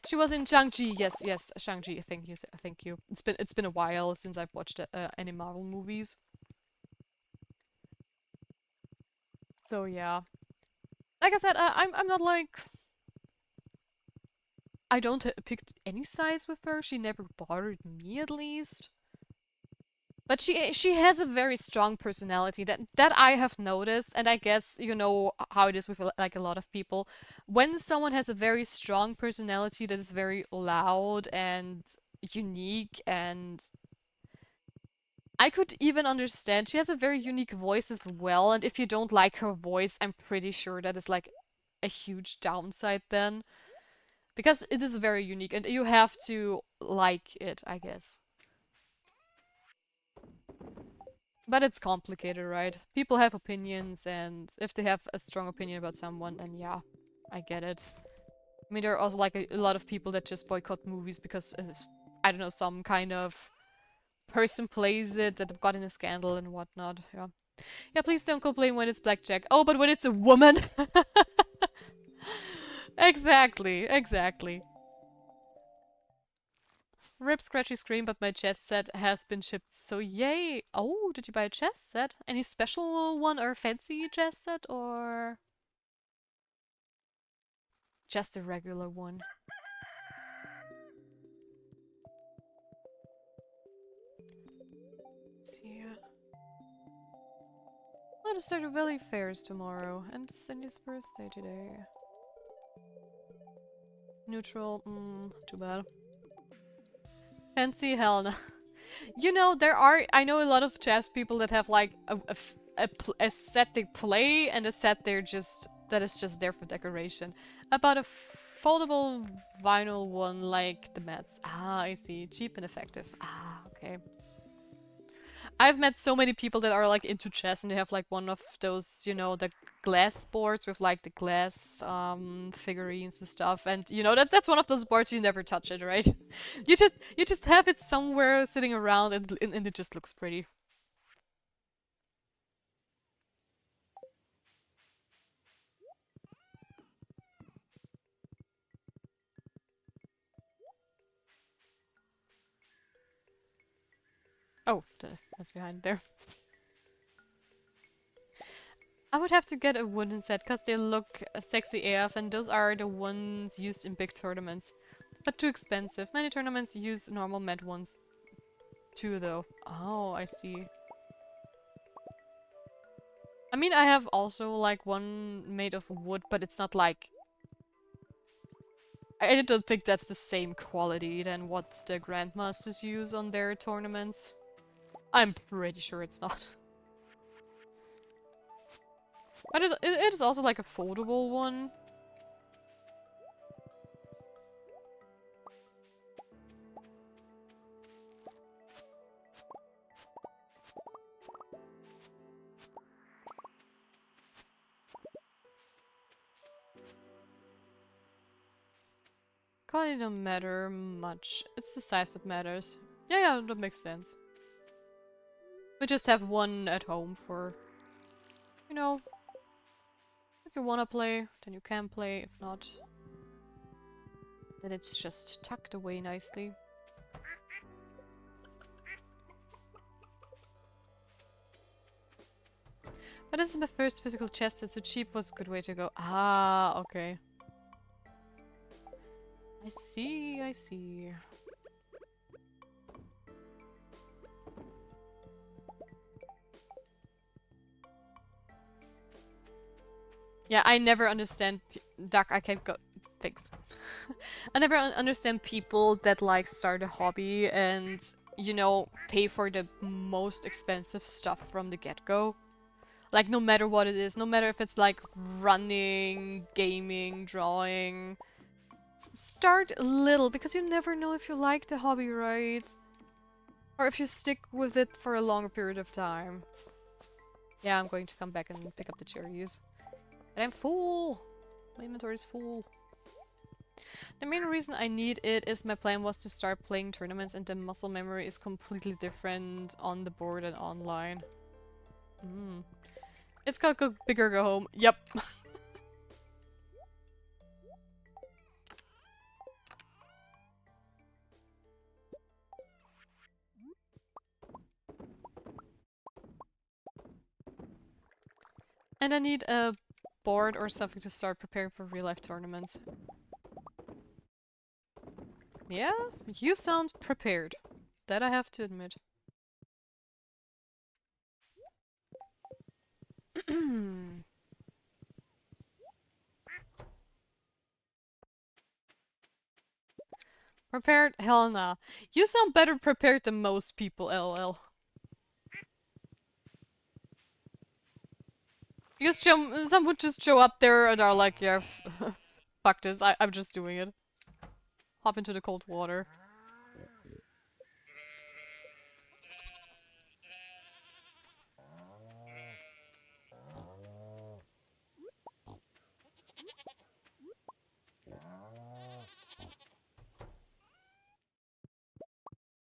She was in Shang-Chi. Yes, yes, Shang-Chi. Thank you, thank you. It's been a while since I've watched any Marvel movies. So yeah, like I said, I'm not like I don't pick any sides with her. She never bothered me, at least. But she has a very strong personality that I have noticed, and I guess you know how it is with like a lot of people. When someone has a very strong personality that is very loud and unique, and I could even understand she has a very unique voice as well, and if you don't like her voice, I'm pretty sure that is like a huge downside then. Because it is very unique and you have to like it, I guess. But it's complicated, right? People have opinions, and if they have a strong opinion about someone, then yeah, I get it. I mean, there are also like a lot of people that just boycott movies because, I don't know, some kind of person plays it that have gotten a scandal and whatnot. Yeah. Yeah, please don't complain when it's blackjack. Oh, but when it's a woman! Exactly, exactly. Rip Scratchy Scream, but my chess set has been shipped, so yay! Oh, did you buy a chess set? Any special one or fancy chess set, or just a regular one? Let's see. Oh, the Stardew Valley Fair is tomorrow, and Cindy's birthday today. Neutral, too bad. Fancy, hell no. You know, I know a lot of chess people that have like a set they play and a set that is just there for decoration. About a foldable vinyl one like the Mets. Ah, I see. Cheap and effective. Ah, okay. I've met so many people that are like into chess and they have like one of those, you know, the glass boards with like the glass figurines and stuff, and you know that's one of those boards you never touch it, right? You just have it somewhere sitting around and it just looks pretty. Oh, that's behind there. I would have to get a wooden set because they look sexy AF, and those are the ones used in big tournaments. But too expensive. Many tournaments use normal mat ones too, though. Oh, I see. I mean, I have also like one made of wood, but it's not like... I don't think that's the same quality than what the Grandmasters use on their tournaments. I'm pretty sure it's not. But it is also like a foldable one. Quality don't matter much. It's the size that matters. Yeah, that makes sense. We just have one at home for, you know, if you wanna play, then you can play. If not, then it's just tucked away nicely. But this is my first physical chest set, so cheap was a good way to go. Ah, okay. I see, I see. Yeah, I never understand... Duck, I can't go... Thanks. I never understand people that like start a hobby and, you know, pay for the most expensive stuff from the get-go. Like, no matter what it is, no matter if it's like running, gaming, drawing. Start little, because you never know if you like the hobby, right? Or if you stick with it for a longer period of time. Yeah, I'm going to come back and pick up the cherries. But I'm full! My inventory is full. The main reason I need it is my plan was to start playing tournaments and the muscle memory is completely different on the board and online. It's got go big or go home. Yep. And I need a board or something to start preparing for real life tournaments. Yeah, you sound prepared. That I have to admit. Prepared? Hell nah. You sound better prepared than most people, lol. Because some would just show up there and are like, yeah, fuck this, I'm just doing it. Hop into the cold water.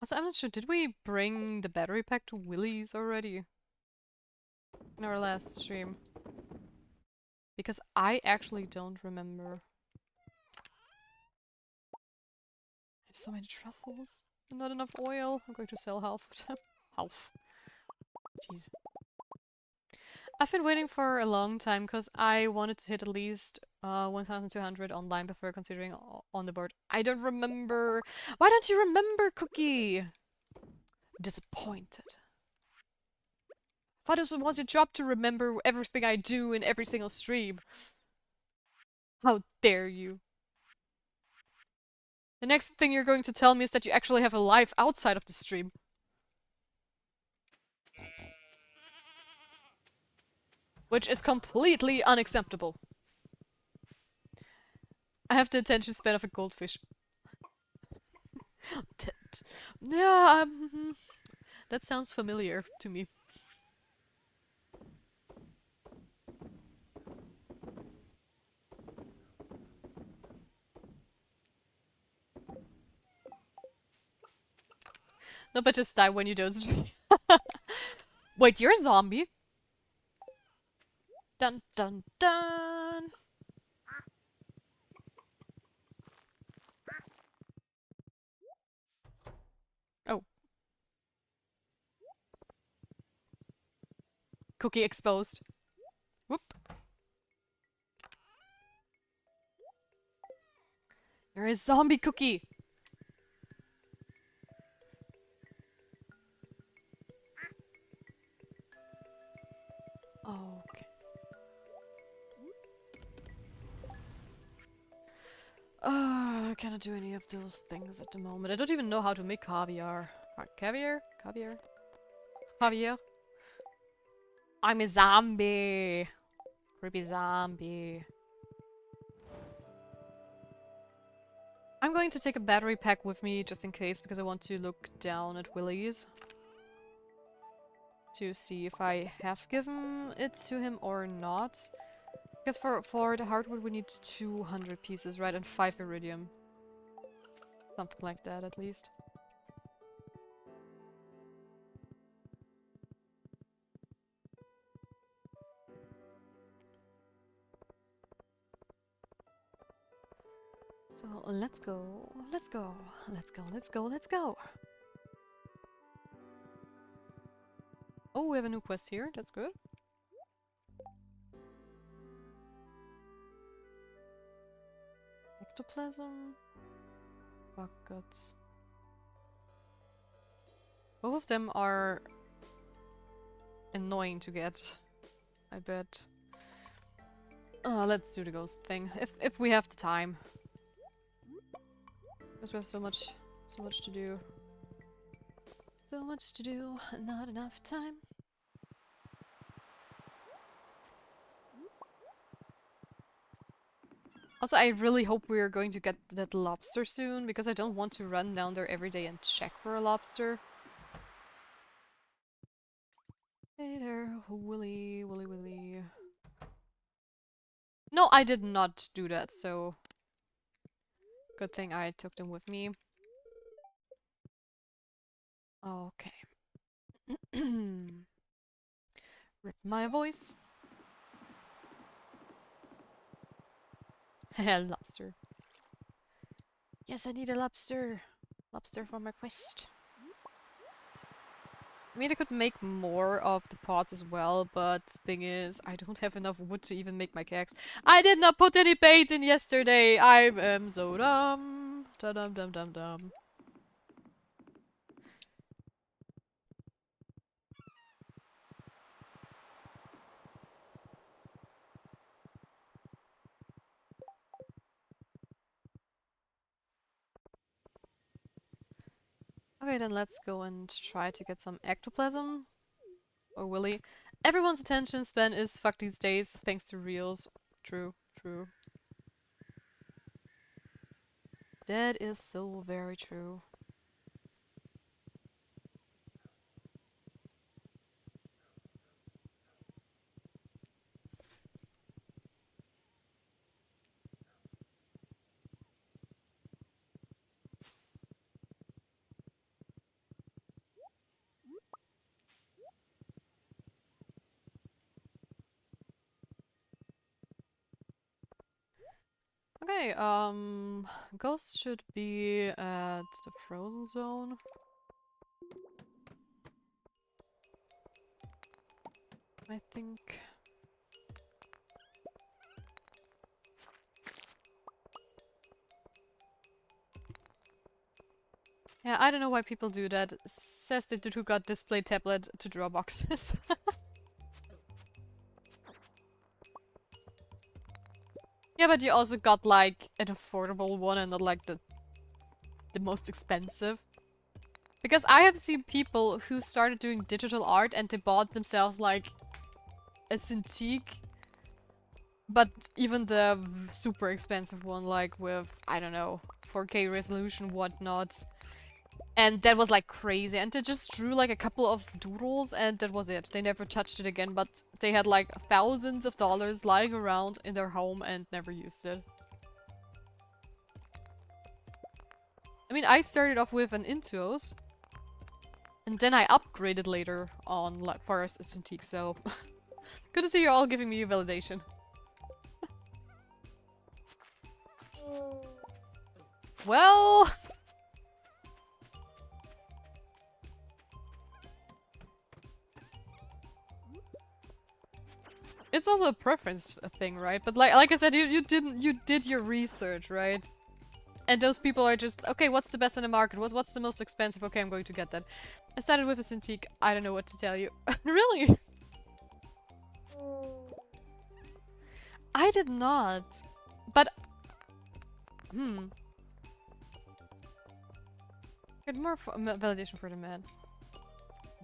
Also, I'm not sure, did we bring the battery pack to Willie's already? In our last stream? Because I actually don't remember. I have so many truffles. And not enough oil. I'm going to sell half of them. Half. Jeez. I've been waiting for a long time because I wanted to hit at least 1200 online before considering on the board. I don't remember. Why don't you remember, Cookie? Disappointed. Thought it was your job to remember everything I do in every single stream. How dare you? The next thing you're going to tell me is that you actually have a life outside of the stream. Which is completely unacceptable. I have the attention span of a goldfish. Yeah, that sounds familiar to me. No, but just die when you don't stream. Wait, you're a zombie? Dun dun dun! Oh. Cookie exposed. Whoop. You're a zombie, Cookie! Okay. I cannot do any of those things at the moment. I don't even know how to make caviar. Caviar? Caviar? Caviar? I'm a zombie! Creepy zombie. I'm going to take a battery pack with me just in case because I want to look down at Willie's. To see if I have given it to him or not. Because for the hardwood we need 200 pieces, right? And 5 iridium. Something like that, at least. So, let's go. Let's go. Let's go, let's go, let's go! Oh, we have a new quest here. That's good. Ectoplasm. Buckets. Both of them are annoying to get, I bet. Let's do the ghost thing. If we have the time. Because we have so much to do. So much to do, not enough time. Also, I really hope we're going to get that lobster soon, because I don't want to run down there every day and check for a lobster. Hey there, Willy, Willy, Willy. No, I did not do that, so... Good thing I took them with me. Okay. Rip my voice. Lobster. Yes, I need a lobster. Lobster for my quest. I mean, I could make more of the pots as well, but the thing is, I don't have enough wood to even make my kegs. I did not put any bait in yesterday! I am so dumb. Da-dum dum dum dum. Okay, then let's go and try to get some ectoplasm. Or Willy. Everyone's attention span is fucked these days, thanks to reels. True, true. That is so very true. Okay, Ghost should be at the frozen zone. I think. Yeah, I don't know why people do that. Says the dude who got display tablet to draw boxes. Yeah, but you also got like an affordable one and not like the most expensive. Because I have seen people who started doing digital art and they bought themselves like a Cintiq, but even the super expensive one, like with, I don't know, 4K resolution, whatnot. And that was like crazy. And they just drew like a couple of doodles and that was it. They never touched it again, but they had like thousands of dollars lying around in their home and never used it. I mean, I started off with an Intuos. And then I upgraded later on like, for a Cintiq, so... Good to see you all giving me a validation. Well... It's also a preference thing, right? But like I said, you did your research, right? And those people are just, okay, what's the best in the market? What's the most expensive? Okay, I'm going to get that. I started with a Cintiq. I don't know what to tell you. Really? I did not. But... Get more validation for the man.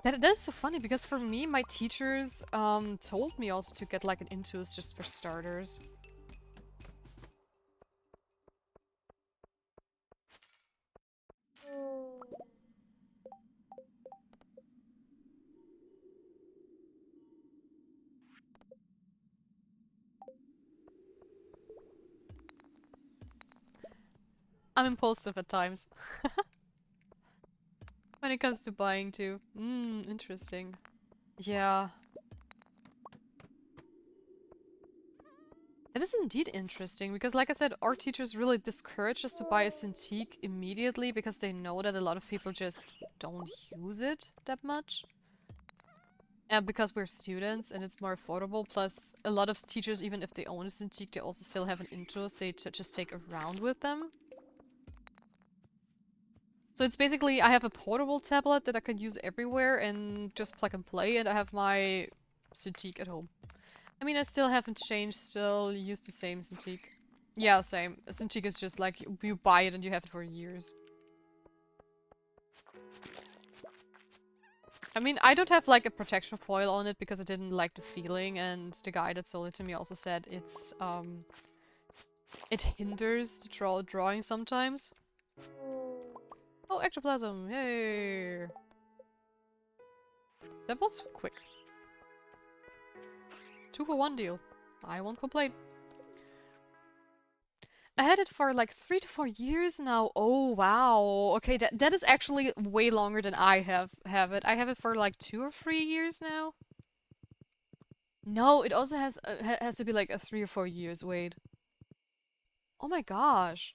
That is so funny, because for me, my teachers told me also to get like an Intuos just for starters. I'm impulsive at times. When it comes to buying too. Interesting. Yeah. That is indeed interesting, because like I said, our teachers really discourage us to buy a Cintiq immediately because they know that a lot of people just don't use it that much. And because we're students and it's more affordable, plus a lot of teachers, even if they own a Cintiq, they also still have an Intuos they just take around with them. So it's basically, I have a portable tablet that I can use everywhere and just plug and play, and I have my Cintiq at home. I mean, I still haven't changed, still use the same Cintiq. Yeah, same. A Cintiq is just like, you buy it and you have it for years. I mean, I don't have like a protection foil on it because I didn't like the feeling, and the guy that sold it to me also said it's, it hinders the drawing sometimes. Oh, ectoplasm! Yay! That was quick. 2-for-1 deal. I won't complain. I had it for like 3 to 4 years now. Oh, wow. Okay, that is actually way longer than I have it. I have it for like 2 or 3 years now. No, it also has to be like a 3 or 4 years. Wait. Oh my gosh.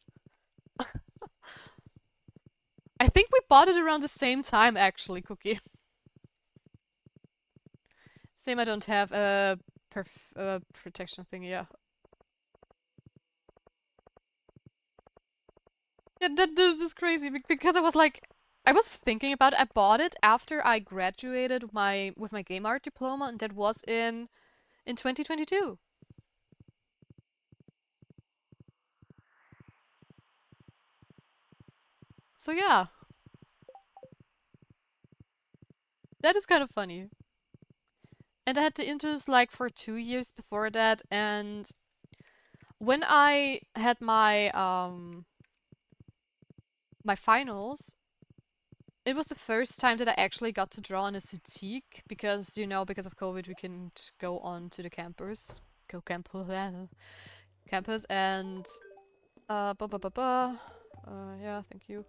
I think we bought it around the same time, actually, Cookie. Same, I don't have a protection thing, yeah. This is crazy because I was like, I was thinking about it. I bought it after I graduated with my game art diploma, and that was in 2022. So yeah, that is kind of funny. And I had the interest like for 2 years before that, and when I had my finals, it was the first time that I actually got to draw on a Sutique because because of COVID we couldn't go on to the campus and ba ba ba ba. Yeah, thank you.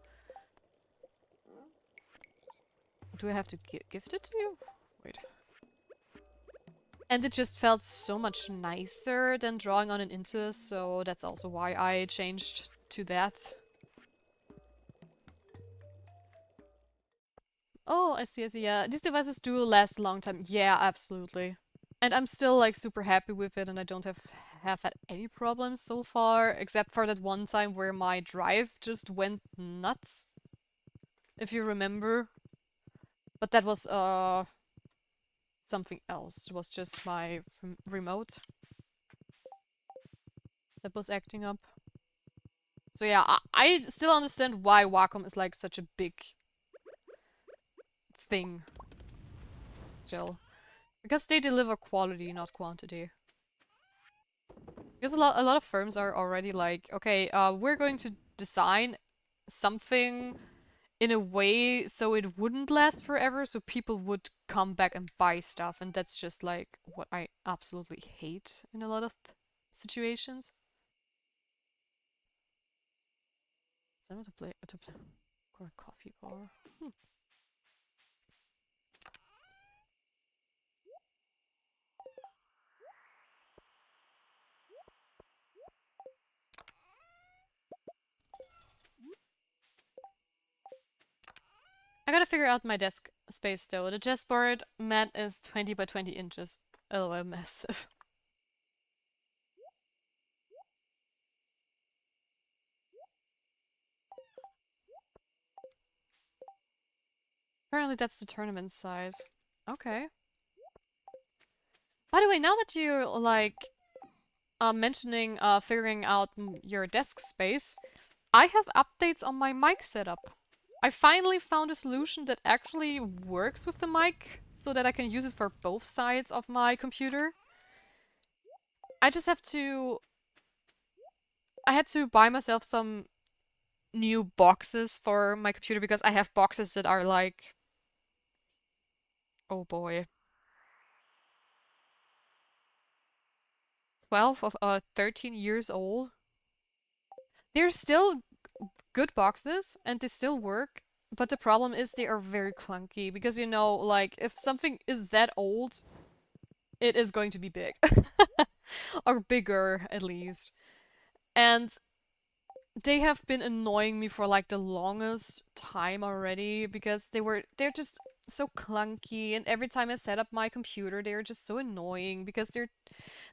Do I have to gift it to you? Wait. And it just felt so much nicer than drawing on an Intuos, so that's also why I changed to that. Oh, I see, yeah. These devices do last a long time. Yeah, absolutely. And I'm still like super happy with it and I don't have had any problems so far, except for that one time where my drive just went nuts, if you remember. But that was something else. It was just my remote that was acting up. So yeah, I still understand why Wacom is like such a big thing still. Because they deliver quality, not quantity. Because a lot of firms are already like, okay, we're going to design something in a way so it wouldn't last forever, so people would come back and buy stuff, and that's just like what I absolutely hate in a lot of situations. Someone to play or a coffee bar. I gotta figure out my desk space though. The chessboard mat is 20 by 20 inches. LOL, massive. Apparently that's the tournament size. Okay. By the way, now that you're like mentioning figuring out your desk space, I have updates on my mic setup. I finally found a solution that actually works with the mic so that I can use it for both sides of my computer. I just have to I had to buy myself some new boxes for my computer because I have boxes that are like, oh boy, 12 of 13 years old. They're still good boxes and they still work, but the problem is they are very clunky because like if something is that old, it is going to be big. Or bigger at least. And they have been annoying me for like the longest time already because they're just so clunky, and every time I set up my computer they're just so annoying because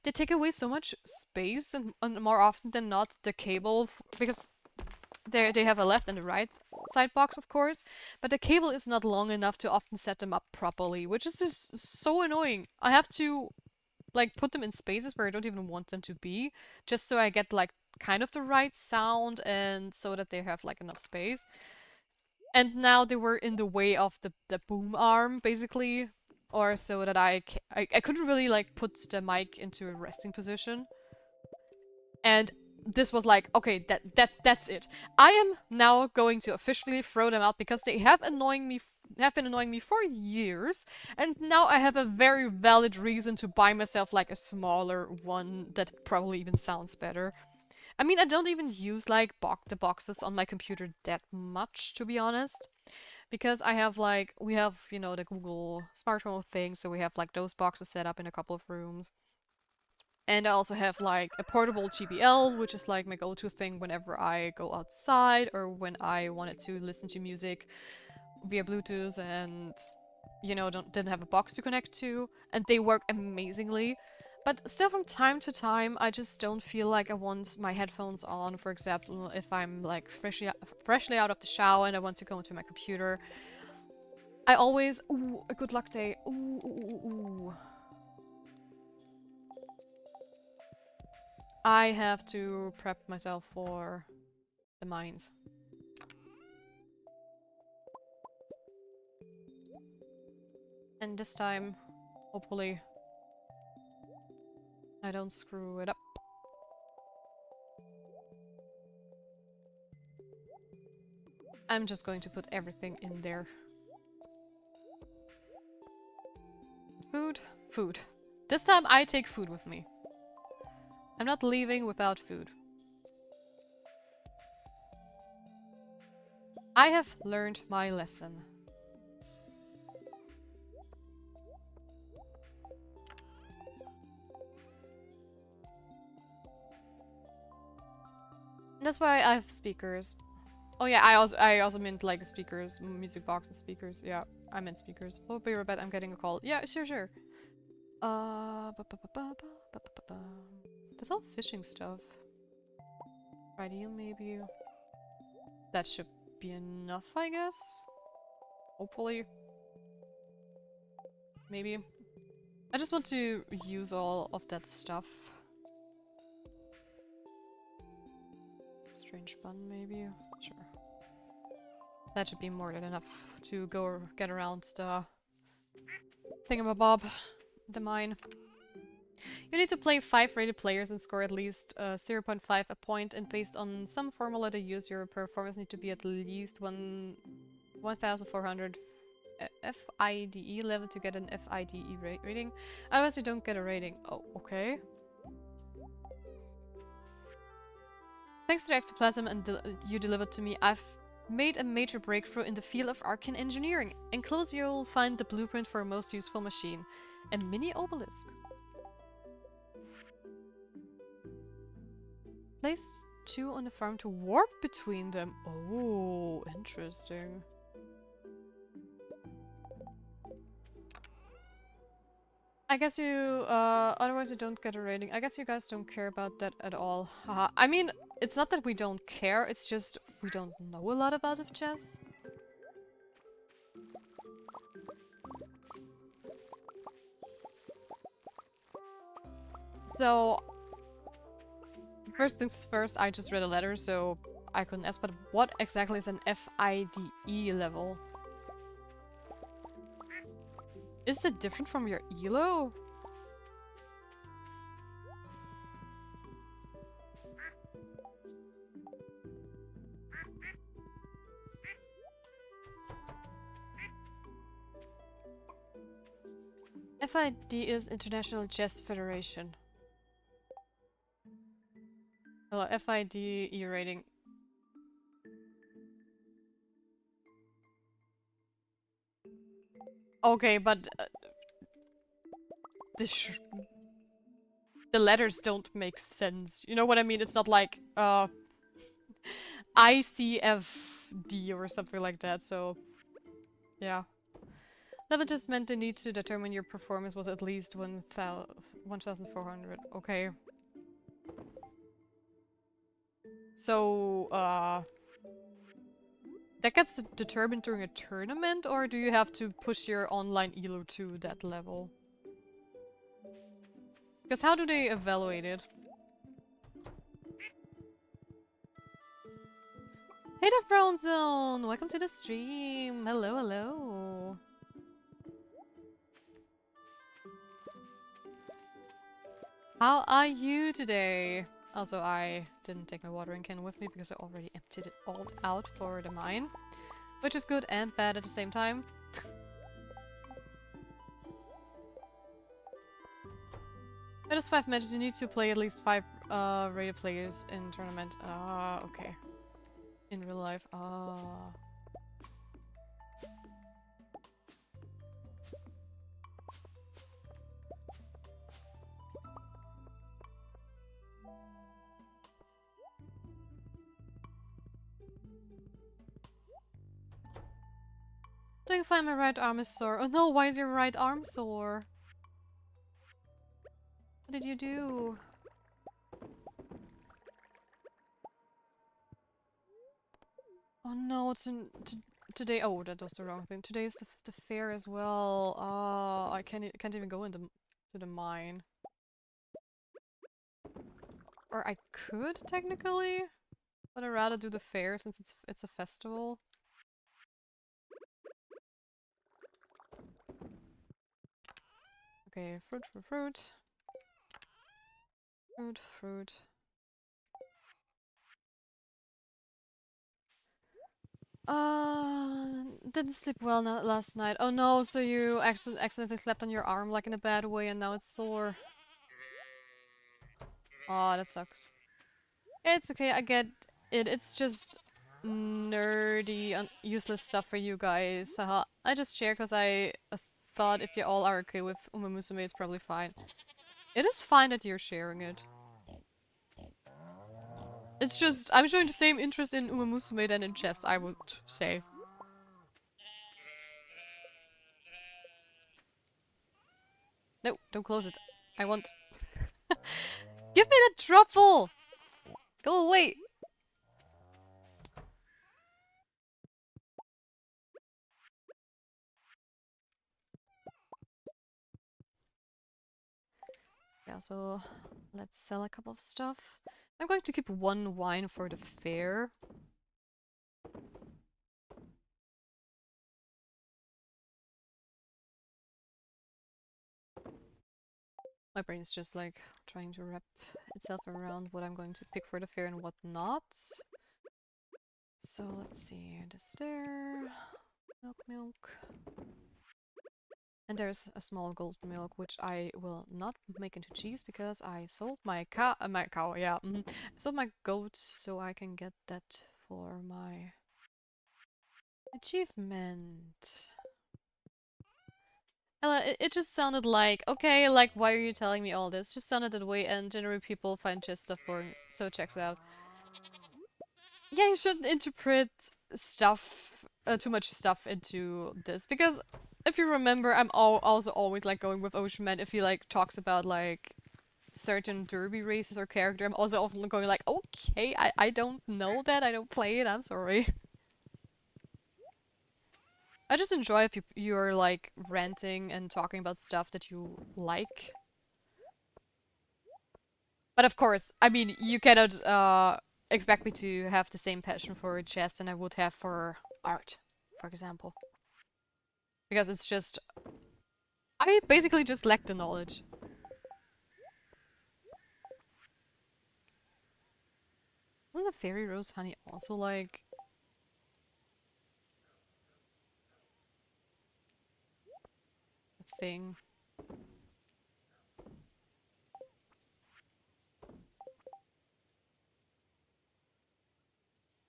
they take away so much space, and more often than not the cable because they have a left and a right side box, of course, but the cable is not long enough to often set them up properly, which is just so annoying. I have to like put them in spaces where I don't even want them to be, just so I get like kind of the right sound and so that they have like enough space. And now they were in the way of the boom arm, basically, or so that I couldn't really like put the mic into a resting position. And this was like, okay, that's it. I am now going to officially throw them out because they have been annoying me for years, and now I have a very valid reason to buy myself like a smaller one that probably even sounds better. I mean, I don't even use like the boxes on my computer that much, to be honest, because I have like we have the Google Smart Home thing, so we have like those boxes set up in a couple of rooms. And I also have like a portable GBL, which is like my go-to thing whenever I go outside or when I wanted to listen to music via Bluetooth and didn't have a box to connect to, and they work amazingly. But still, from time to time, I just don't feel like I want my headphones on. For example, if I'm like freshly out of the shower and I want to go into my computer, I always ooh, a good luck day. Ooh, ooh, ooh, ooh. I have to prep myself for the mines. And this time, hopefully, I don't screw it up. I'm just going to put everything in there. Food, food. This time I take food with me. I'm not leaving without food. I have learned my lesson. That's why I have speakers. Oh yeah, I also meant like speakers, music box and speakers. Yeah, I meant speakers. Oh, be right back. I'm getting a call. Yeah, sure, sure. That's all fishing stuff. Ideal, maybe. That should be enough, I guess. Hopefully. Maybe. I just want to use all of that stuff. Strange bun, maybe? Sure. That should be more than enough to go get around the thingamabob, the mine. You need to play 5 rated players and score at least 0.5 a point, and based on some formula they use, your performance need to be at least 1,400 FIDE level to get an FIDE rating. Otherwise you don't get a rating. Oh, okay. Thanks to the ectoplasm you delivered to me, I've made a major breakthrough in the field of arcane engineering. Enclosed you'll find the blueprint for a most useful machine. A mini obelisk. Place 2 on the farm to warp between them. Oh, interesting. I guess you, otherwise you don't get a rating. I guess you guys don't care about that at all. Haha. I mean, it's not that we don't care, it's just we don't know a lot about chess. So, first things first, I just read a letter, so I couldn't ask, but what exactly is an FIDE level? Is it different from your ELO? FID is International Chess Federation. Hello, FID E rating. Okay, but the letters don't make sense. You know what I mean? It's not like ICFD or something like that, so yeah. Level just meant the need to determine your performance was at least 1,400. Okay. So, that gets determined during a tournament, or do you have to push your online ELO to that level? Because how do they evaluate it? Hey there, Brown Zone! Welcome to the stream! Hello, hello! How are you today? Also, I didn't take my watering can with me because I already emptied it all out for the mine. Which is good and bad at the same time. Minus 5 matches, you need to play at least 5 rated players in tournament. Ah, okay. In real life, ah. Doing fine, my right arm is sore. Oh no, why is your right arm sore? What did you do? Oh no, it's in today. Oh, that was the wrong thing. Today is the fair as well. I can't even go into to the mine. Or I could technically, but I'd rather do the fair since it's a festival. Okay, fruit, fruit, fruit. Fruit, fruit. Didn't sleep well last night. Oh no, so you accidentally slept on your arm like in a bad way and now it's sore. Oh, that sucks. It's okay, I get it. It's just nerdy and useless stuff for you guys. Haha. I just share because I thought if you all are okay with Uma Musume, it's probably fine. It is fine that you're sharing it. It's just, I'm showing the same interest in Uma Musume than in chess, I would say. No, don't close it. I want... Give me the truffle! Go away! Yeah, so let's sell a couple of stuff. I'm going to keep one wine for the fair. My brain is just like trying to wrap itself around what I'm going to pick for the fair and what not. So let's see, this there, milk. And there's a small gold milk, which I will not make into cheese because I sold my cow, yeah. I sold my goat so I can get that for my achievement. Ella, it just sounded like, okay, like, why are you telling me all this? Just sounded that way, and generally people find chess stuff boring, so it checks out. Yeah, you shouldn't interpret stuff, too much stuff into this, because if you remember, I'm also always, like, going with Ocean Man if he, like, talks about, like, certain derby races or character. I'm also often going like, okay, I don't know that, I don't play it, I'm sorry. I just enjoy if you're, like, ranting and talking about stuff that you like. But of course, I mean, you cannot expect me to have the same passion for chess than I would have for art, for example. Because it's just... I basically just lack the knowledge. Isn't the fairy rose honey also, like... a thing?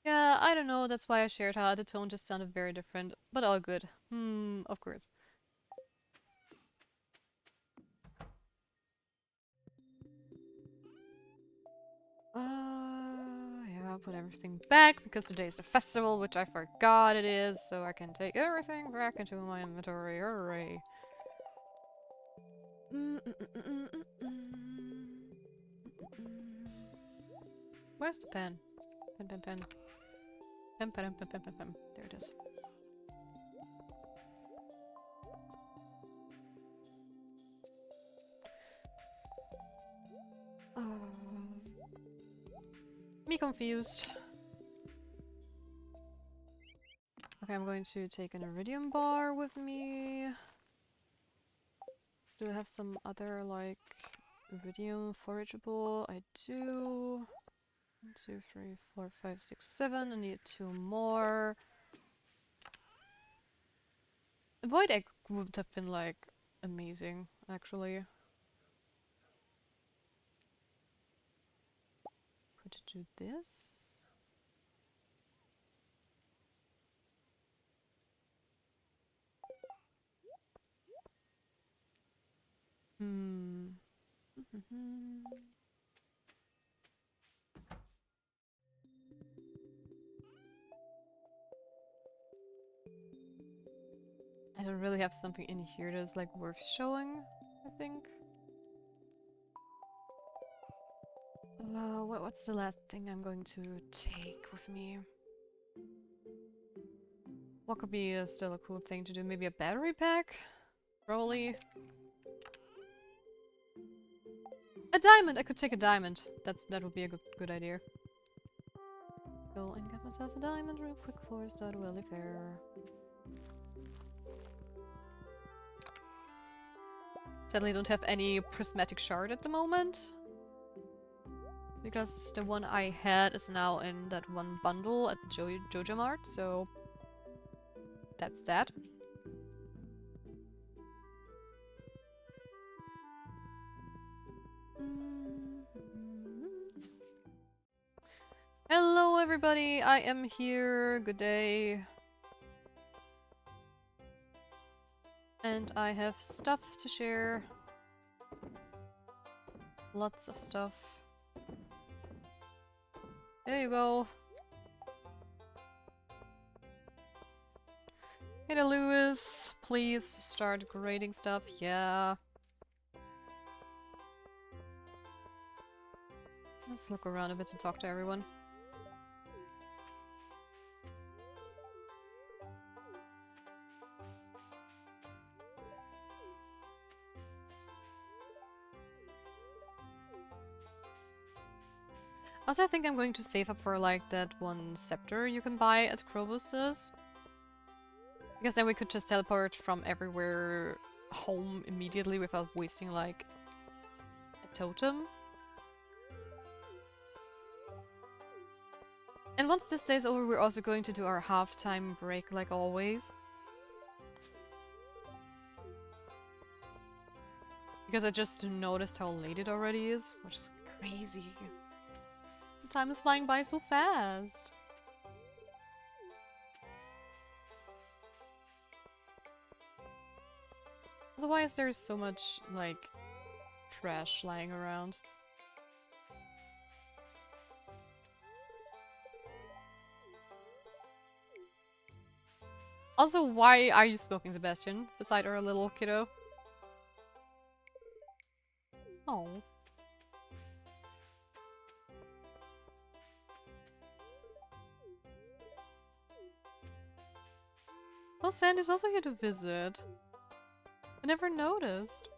Yeah, I don't know, that's why I shared how the tone just sounded very different, but all good. Of course. Yeah, put everything back because today's the festival, which I forgot it is, so I can take everything back into my inventory. Hooray. Where's the pen? Pen, pen, pen. Pen, pen, pen, pen, pen, pen. There it is. Me confused. Okay, I'm going to take an iridium bar with me. Do I have some other, like, iridium forageable? I do. 1, 2, 3, 4, 5, 6, 7. I need 2 more. The void egg would have been, like, amazing, actually. Could do this? Hmm. I don't really have something in here that's, like, worth showing, I think. What's the last thing I'm going to take with me? What could be still a cool thing to do? Maybe a battery pack? Probably. A diamond! I could take a diamond. That would be a good idea. Let's go and get myself a diamond real quick for Stardew Valley Fair. Sadly, I don't have any prismatic shard at the moment. Because the one I had is now in that one bundle at the Joja Mart, so that's that. Hello everybody, I am here, good day. And I have stuff to share. Lots of stuff. There you go. Hey there, Lewis. Please start grading stuff. Yeah. Let's look around a bit and talk to everyone. Also, I think I'm going to save up for like that one scepter you can buy at Krobus's. Because then we could just teleport from everywhere home immediately without wasting like a totem. And once this day's over, we're also going to do our halftime break like always. Because I just noticed how late it already is, which is crazy. Time is flying by so fast. So why is there so much, like, trash lying around? Also, why are you smoking, Sebastian, beside our little kiddo? Oh. Well, Sandy's also here to visit. I never noticed.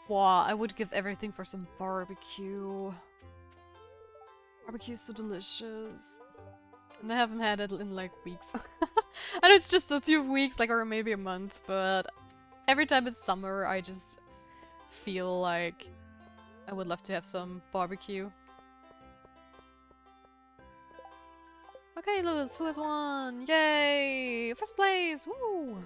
Wow, I would give everything for some barbecue. Barbecue is so delicious. And I haven't had it in like weeks. I know it's just a few weeks, like, or maybe a month, but every time it's summer, I just feel like I would love to have some barbecue. Okay, Lewis, who has won? Yay! First place! Woo!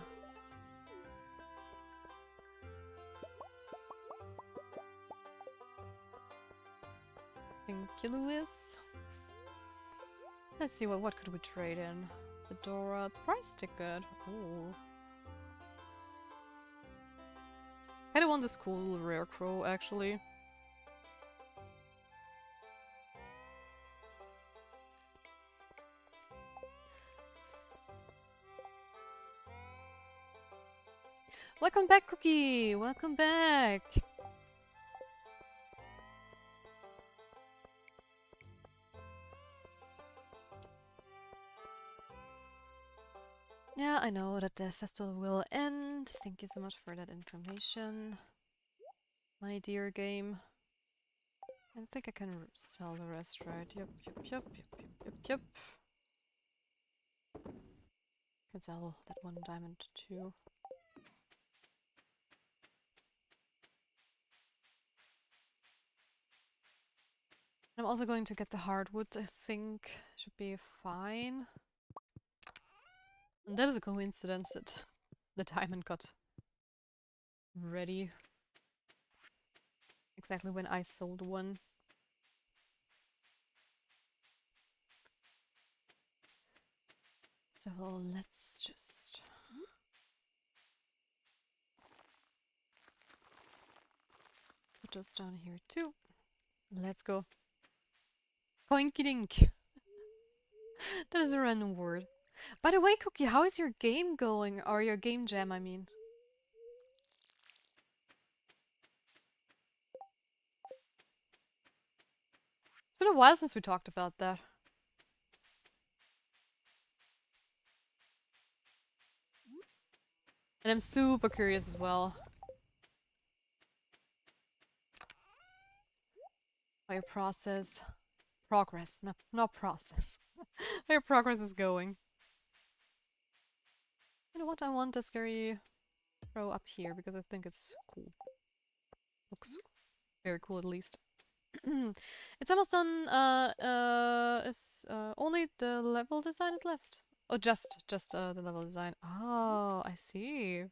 Thank you, Lewis. Let's see, what could we trade in? Fedora price ticket. Ooh. I don't want this cool rare crow, actually. Welcome back, Cookie! Welcome back! Yeah, I know that the festival will end. Thank you so much for that information, my dear game. I think I can sell the rest, right? Yep. Can sell that one diamond too. I'm also going to get the hardwood, I think. Should be fine. And that is a coincidence that the diamond got ready exactly when I sold one. So let's just... put those down here too. Let's go. Coinky dink. That is a random word. By the way, Cookie, how is your game going? Or your game jam, I mean. It's been a while since we talked about that. And I'm super curious as well. How your progress, no, not process. How your progress is going. You know what, I want the scary throw up here because I think it's cool. Looks very cool at least. It's almost done, only the level design is left. Oh, just the level design. Oh, I see.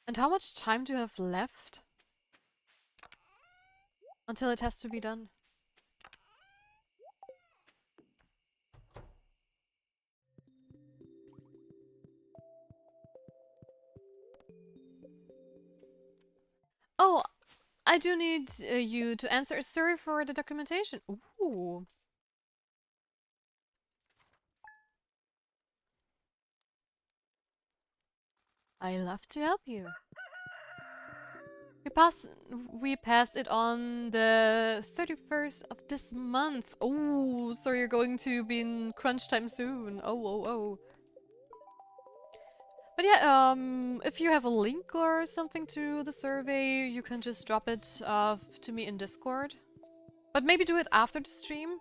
And how much time do you have left? Until it has to be done? Oh, I do need you to answer a survey for the documentation. Ooh. I love to help you. We passed it on the 31st of this month. Oh, so you're going to be in crunch time soon. Oh. But yeah, if you have a link or something to the survey, you can just drop it to me in Discord. But maybe do it after the stream.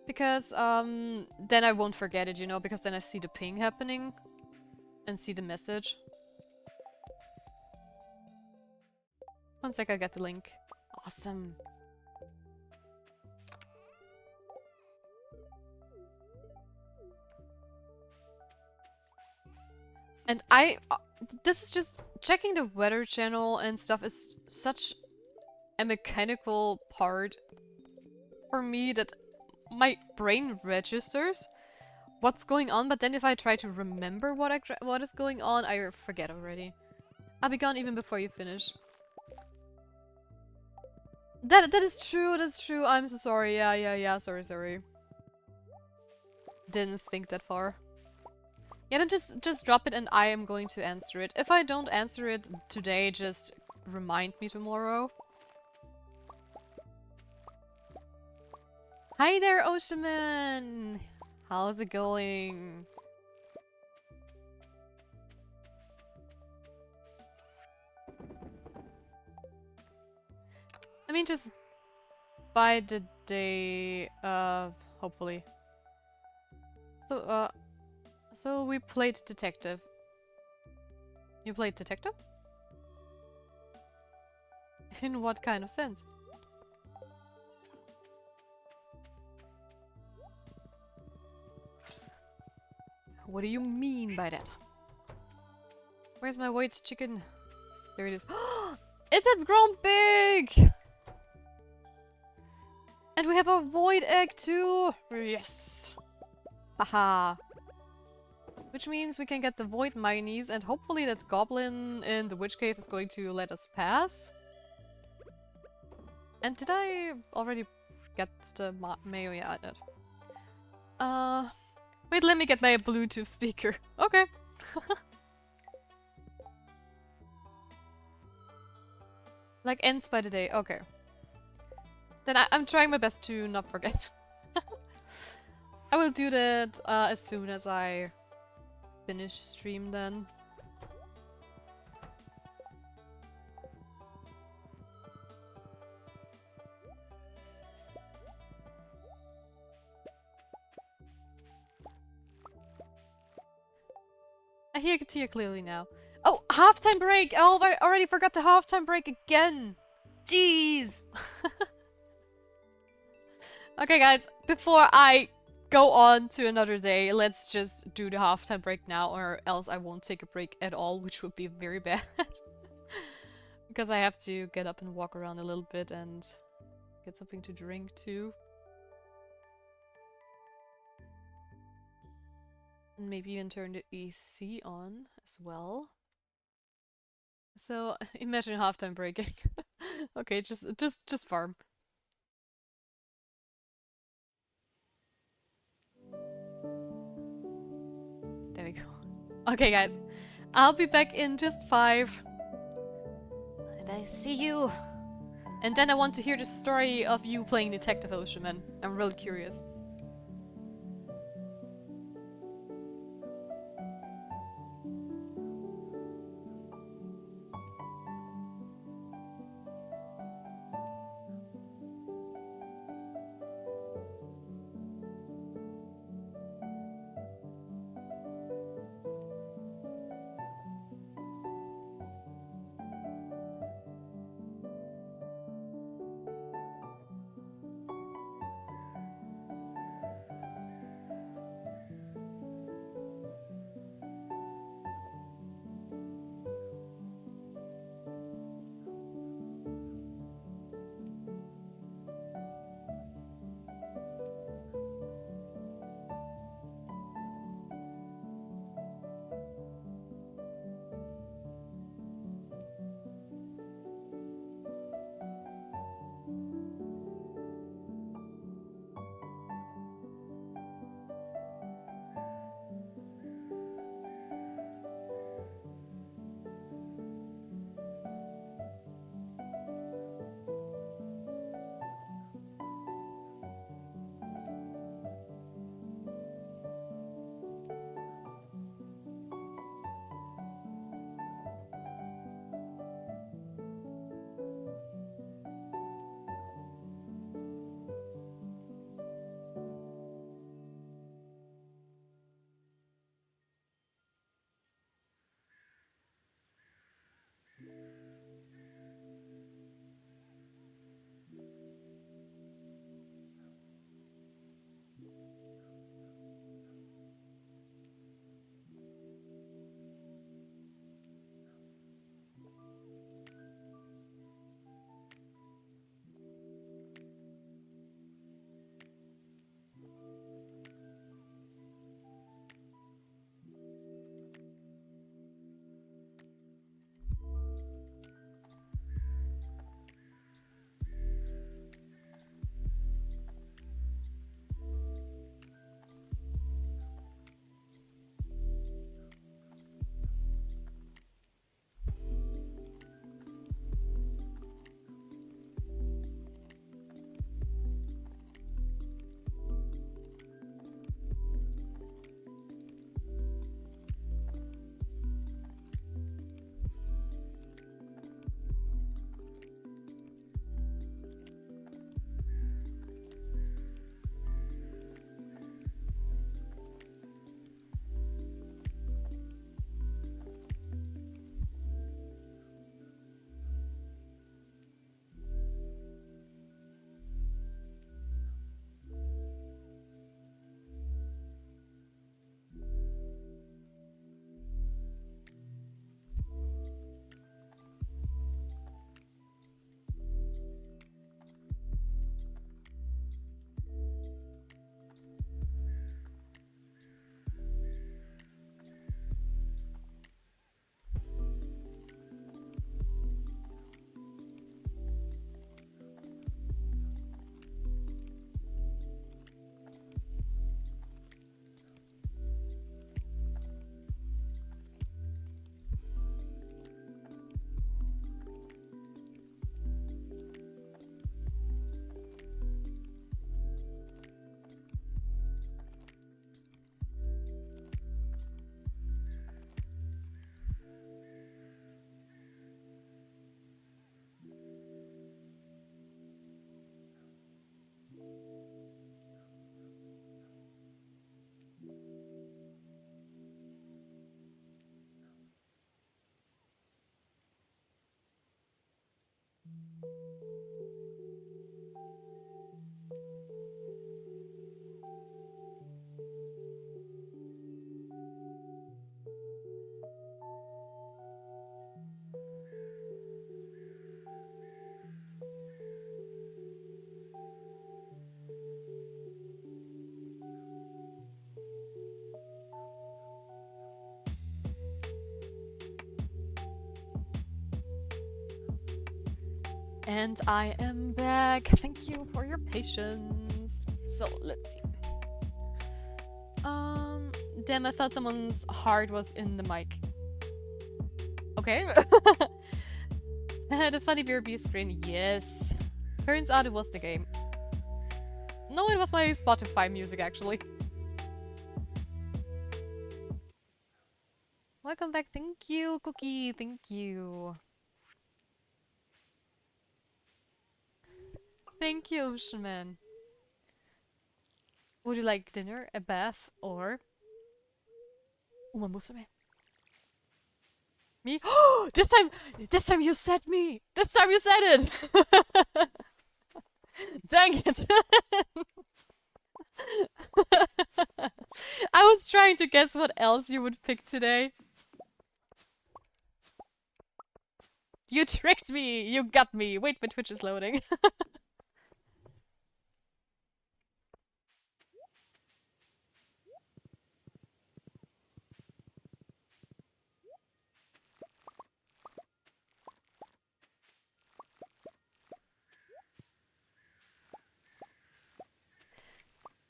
Because then I won't forget it, you know, because then I see the ping happening and see the message. One sec, I get the link. Awesome. And this is just checking the weather channel and stuff is such a mechanical part for me that my brain registers what's going on, but then if I try to remember what is going on, I forget already. I'll be gone even before you finish. That is true, that's true. I'm so sorry. Yeah. Sorry. Didn't think that far. Yeah, then just drop it and I am going to answer it. If I don't answer it today, just remind me tomorrow. Hi there, Oceanman! How's it going? I mean, just by the day of hopefully. So we played detective. You played detective? In what kind of sense? What do you mean by that? Where's my white chicken? There it is. It has grown big! And we have a void egg too! Yes! Haha. Which means we can get the void mayonnaise and hopefully that goblin in the witch cave is going to let us pass. And did I already get the mayo? Yeah, I did. Wait, let me get my Bluetooth speaker. Okay. Like ends by the day. Okay. Then I'm trying my best to not forget. I will do that as soon as I finish stream then. I hear it here clearly now. Oh, halftime break! Oh, I already forgot the halftime break again! Jeez! Okay guys, before I go on to another day, let's just do the halftime break now or else I won't take a break at all, which would be very bad. Because I have to get up and walk around a little bit and Get something to drink too. And maybe even turn the AC on as well. So imagine halftime breaking. Okay, just farm. There we go. Okay, guys. I'll be back in just 5. And I see you. And then I want to hear the story of you playing Detective Oceanman. I'm really curious. And I am back. Thank you for your patience. So, let's see. Damn, I thought someone's heart was in the mic. Okay. The funny BRB screen, yes. Turns out it was the game. No, it was my Spotify music, actually. Welcome back. Thank you, Cookie. Thank you. Thank you, Oceanman. Would you like dinner, a bath, or uma musume? Me? This time you said me! This time you said it! Dang it! I was trying to guess what else you would pick today. You tricked me! You got me! Wait, my Twitch is loading.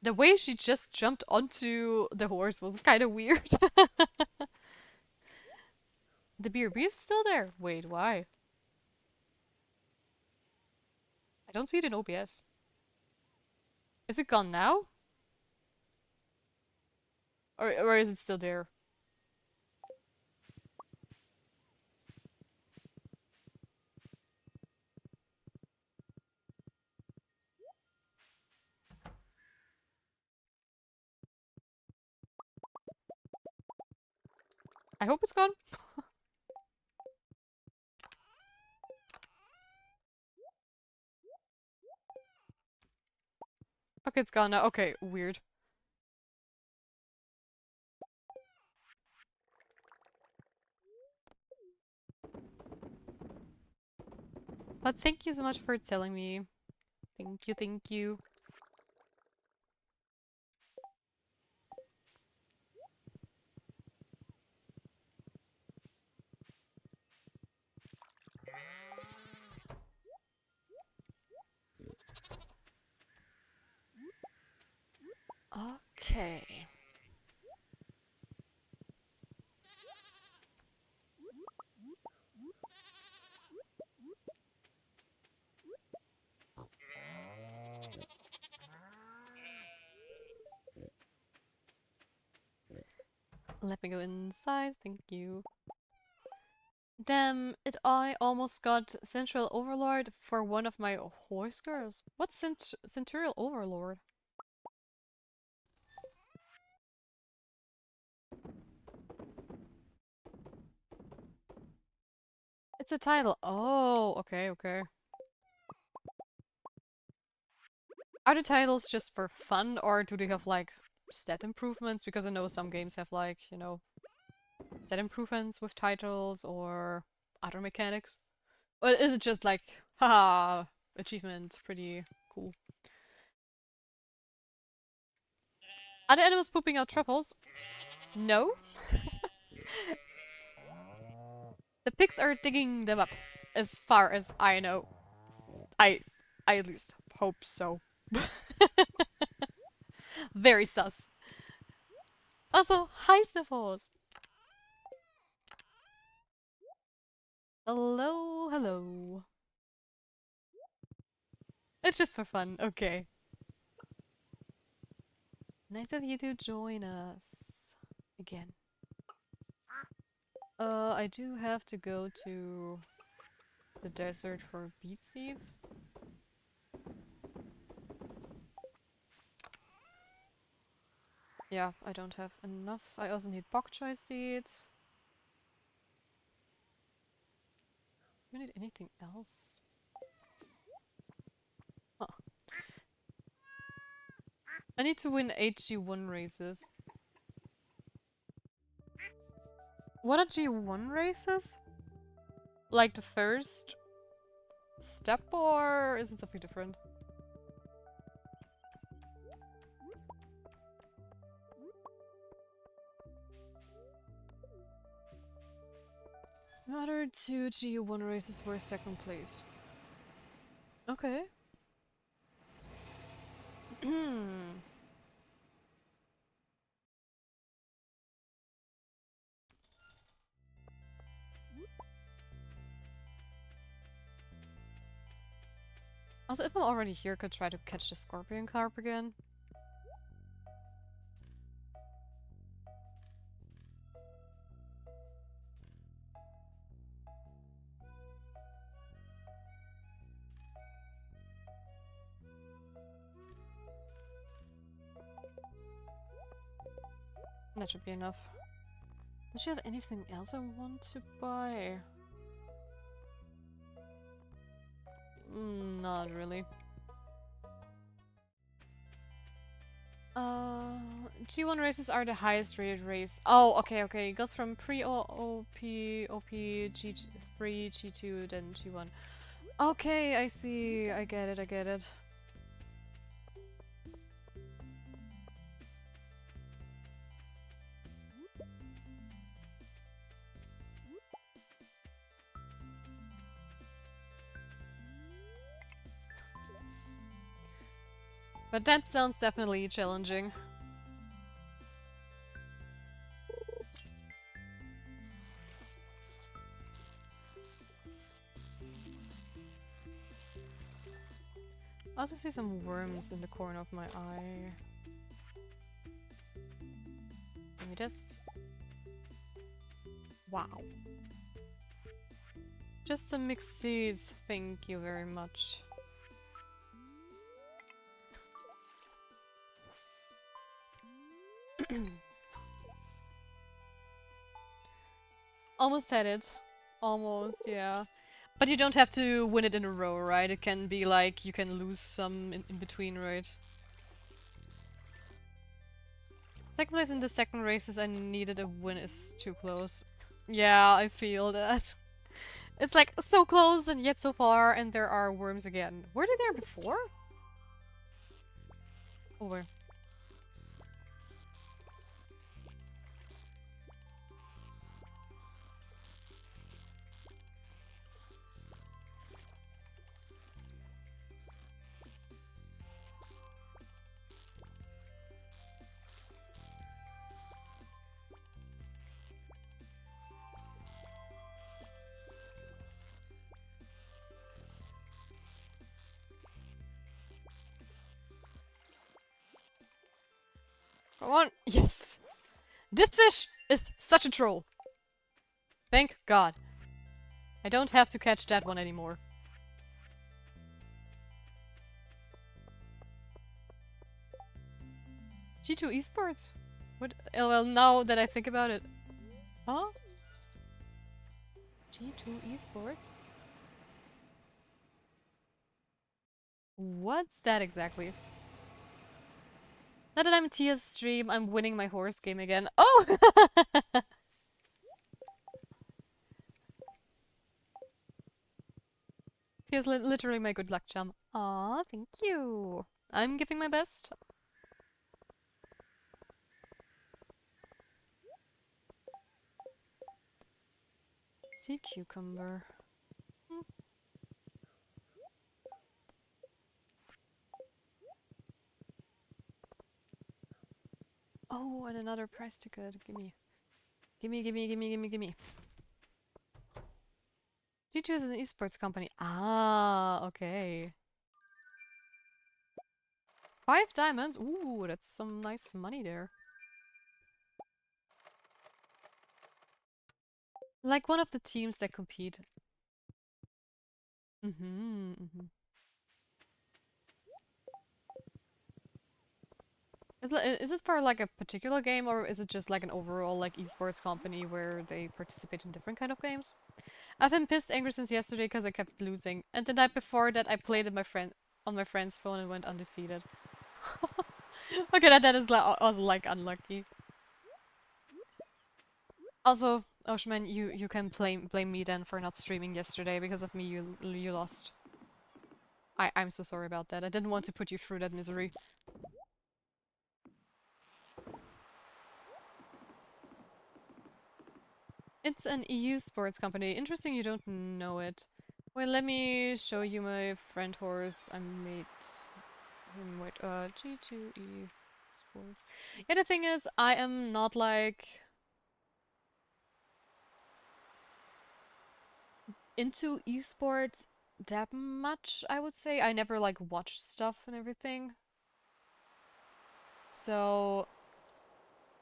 The way she just jumped onto the horse was kind of weird. The BRB is still there. Wait, why? I don't see it in OBS. Is it gone now? Or is it still there? I hope it's gone. Okay, it's gone now. Okay, weird. But thank you so much for telling me. Thank you, thank you. Okay. Let me go inside, thank you. Damn it, I almost got Central Overlord for one of my horse girls. What's Centurial Overlord? It's a title. Oh, okay, okay. Are the titles just for fun, or do they have, like, stat improvements? Because I know some games have, like, you know, stat improvements with titles, or other mechanics. Or is it just like, haha, achievement, pretty cool. Are the animals pooping out truffles? No. The pigs are digging them up, as far as I know. I at least hope so. Very sus. Also, hi Sniffles! Hello, hello. It's just for fun, okay. Nice of you to join us. Again. I do have to go to the desert for beet seeds. Yeah, I don't have enough. I also need bok choy seeds. Do you need anything else? Huh. I need to win HG1 races. What are G1 races? Like the first step, or is it something different? Other two G1 races were second place. Okay. Also, if I'm already here, could try to catch the scorpion carp again. That should be enough. Does she have anything else I want to buy? Not really. G1 races are the highest rated race. Oh, okay, okay. It goes from pre-OP, OP, G3, G2, then G1. Okay, I see. I get it, I get it. But that sounds definitely challenging. I also see some worms in the corner of my eye. Give me this. Wow. Just some mixed seeds, thank you very much. Almost had it. Almost, yeah. But you don't have to win it in a row, right? It can be like, you can lose some in between, right? Second place in the second races, I needed a win is too close. Yeah, I feel that. It's like so close and yet so far, and there are worms again. Were they there before? Oh, where? Come on! Yes! This fish is such a troll! Thank God. I don't have to catch that one anymore. G2 Esports? What? Well, now that I think about it. Huh? G2 Esports? What's that exactly? Now that I'm in Tia's stream, I'm winning my horse game again. Oh! Tia's literally my good luck charm. Aw, thank you. I'm giving my best. Sea cucumber. Oh, and another price ticket. Gimme. Gimme, gimme, gimme, gimme, gimme. G2 is an esports company. Ah, okay. 5 diamonds? Ooh, that's some nice money there. Like one of the teams that compete. Is this part like a particular game, or is it just like an overall like esports company where they participate in different kind of games? I've been pissed angry since yesterday because I kept losing. And the night before that I played on my friend's phone and went undefeated. Okay, that is also like unlucky. Also, Oshman, you can blame me then for not streaming yesterday. Because of me you lost. I'm so sorry about that. I didn't want to put you through that misery. It's an EU sports company. Interesting you don't know it. Wait, let me show you my friend horse. I made him wait, G2E sport. Yeah, the thing is, I am not like into esports that much, I would say. I never like watched stuff and everything. So,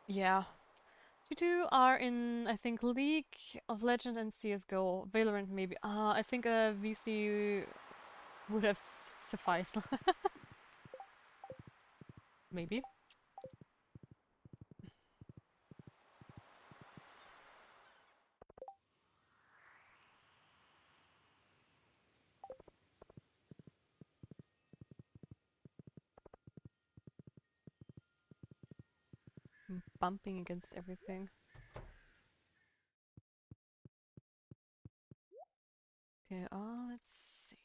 yeah. You two are in, I think, League of Legends and CSGO. Valorant maybe. I think a VC would have sufficed. Maybe. Bumping against everything. Okay, let's see.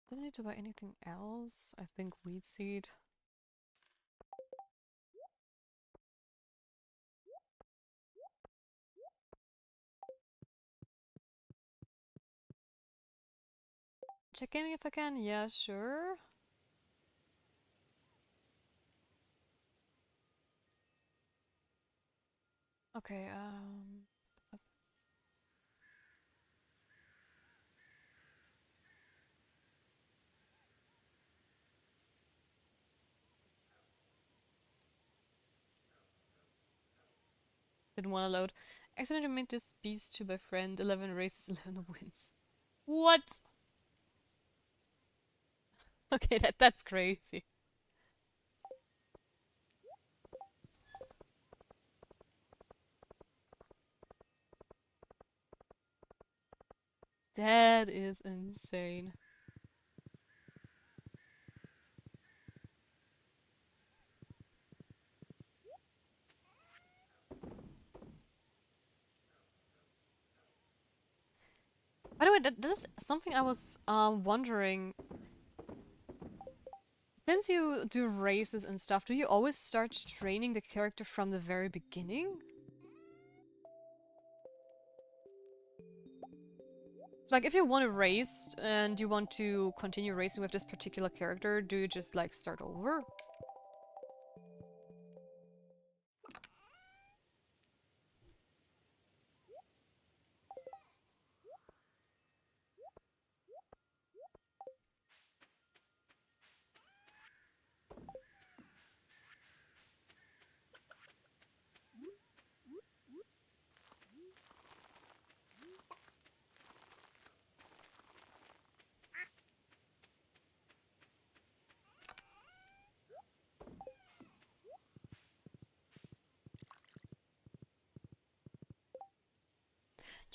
Don't need to buy anything else. I think wheat seed. Check gaming if I can. Yeah, sure. Okay, didn't want to load. Accidentally made this beast to my friend. 11 races, 11 wins. What? Okay, that's crazy. That is insane. By the way, that is something I was wondering. Since you do races and stuff, do you always start training the character from the very beginning? So, like, if you want to race and you want to continue racing with this particular character, do you just, like, start over?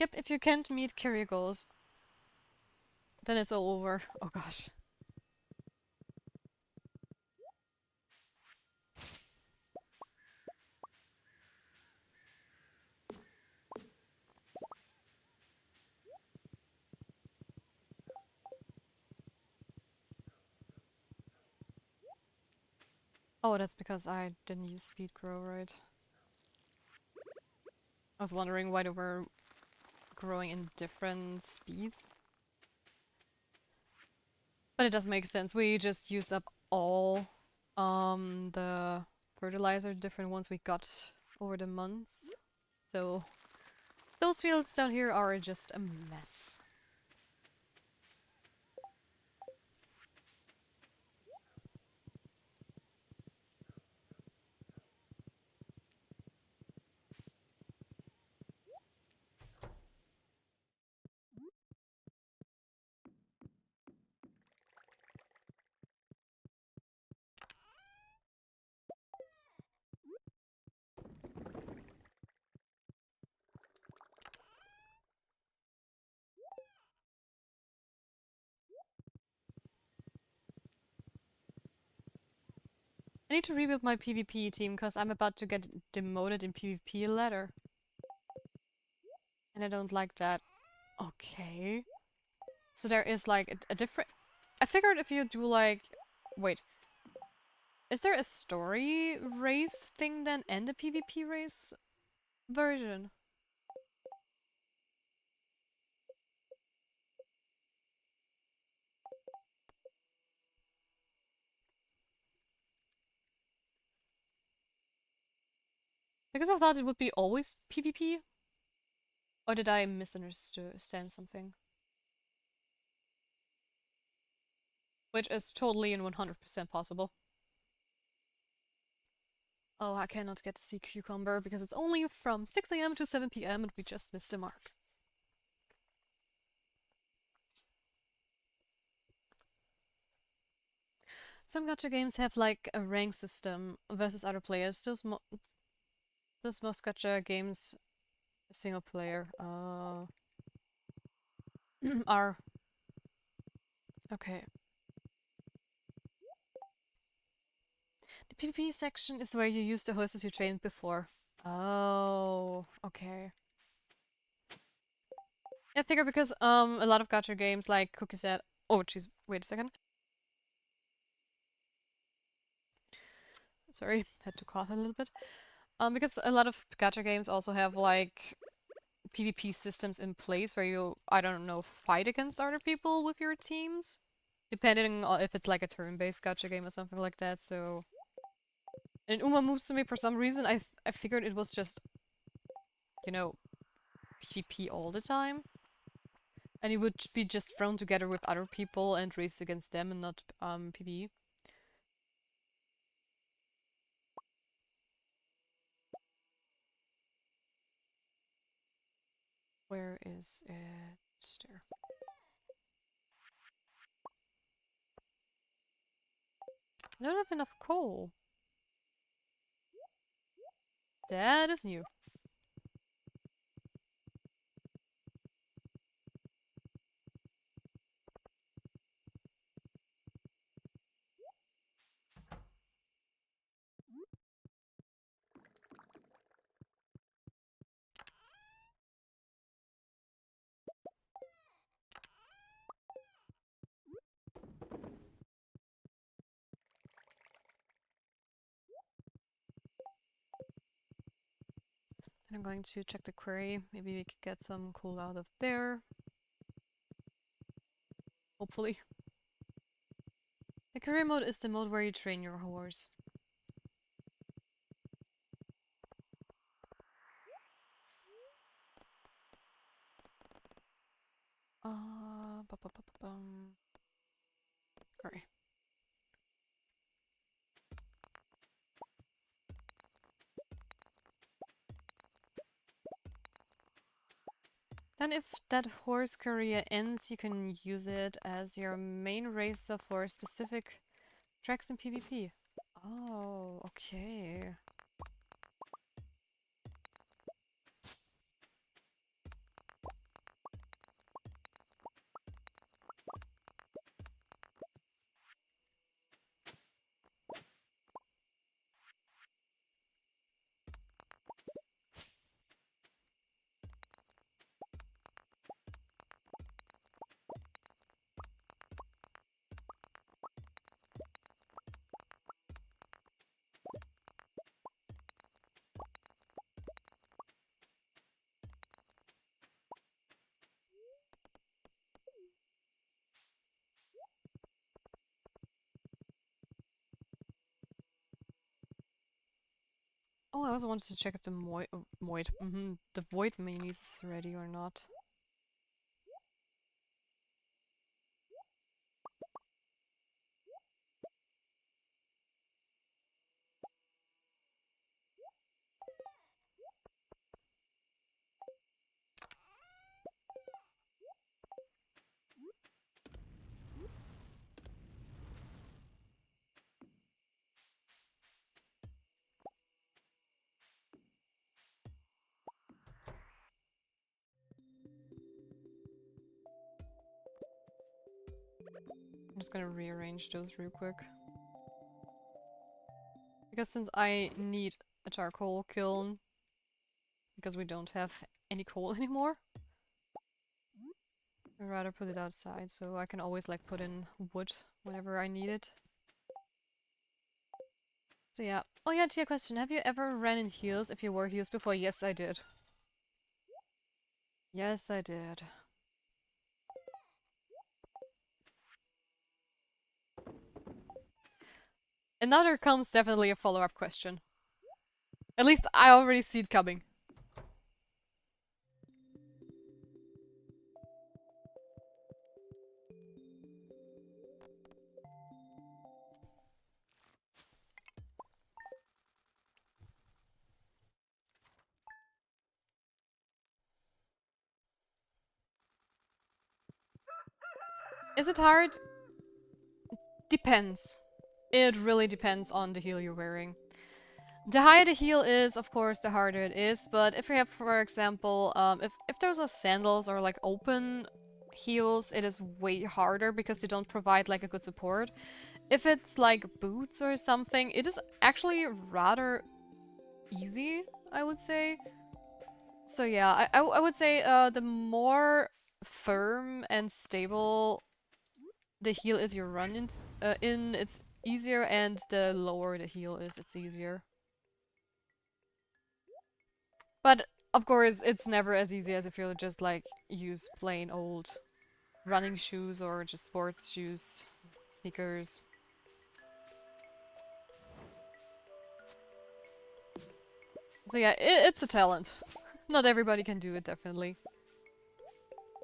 Yep, if you can't meet career goals, then it's all over. Oh gosh. Oh, that's because I didn't use speed grow, right? I was wondering why they were growing in different speeds. But it does make sense. We just use up all the fertilizer, different ones we got over the months. So those fields down here are just a mess. I need to rebuild my PvP team because I'm about to get demoted in PvP ladder. And I don't like that. Okay. So there is like a different... I figured if you do like... Wait. Is there a story race thing then and a PvP race version? Because I thought it would be always PvP. Or did I misunderstand something? Which is totally and 100% possible. Oh, I cannot get the sea cucumber because it's only from 6 AM to 7 PM and we just missed the mark. Some gacha games have like a rank system versus other players. Those most gacha games, single player, are okay. The PvP section is where you use the horses you trained before. Oh, okay. I figure because a lot of gacha games like Cookie said. Oh, jeez, wait a second. Sorry, had to cough a little bit. Because a lot of gacha games also have like PvP systems in place where you, I don't know, fight against other people with your teams, depending on if it's like a turn-based gacha game or something like that. So, and Uma Musume, for some reason, I figured it was just, you know, PvP all the time, and you would be just thrown together with other people and race against them and not PvE. Where is it? There. I don't have enough coal. That is new. And I'm going to check the query. Maybe we could get some coal out of there. Hopefully. The career mode is the mode where you train your horse. Sorry. Then if that horse career ends, you can use it as your main racer for specific tracks in PvP. Oh, okay. Oh, I also wanted to check if the the void minis is ready or not. I'm just gonna rearrange those real quick. Because since I need a charcoal kiln, because we don't have any coal anymore, I'd rather put it outside so I can always like put in wood whenever I need it. So yeah. Oh yeah, to your question, have you ever ran in heels if you wore heels before? Yes, I did. Yes, I did. And now there comes definitely a follow-up question. At least I already see it coming. Is it hard? Depends. It really depends on the heel you're wearing. The higher the heel is, of course, the harder it is. But if you have, for example, if those are sandals or like open heels, it is way harder because they don't provide like a good support. If it's like boots or something, it is actually rather easy, I would say. So yeah, I would say the more firm and stable the heel is you run in, it's easier, and the lower the heel is, it's easier. But of course, it's never as easy as if you just like use plain old running shoes or just sports shoes, sneakers. So yeah, it's a talent. Not everybody can do it, definitely.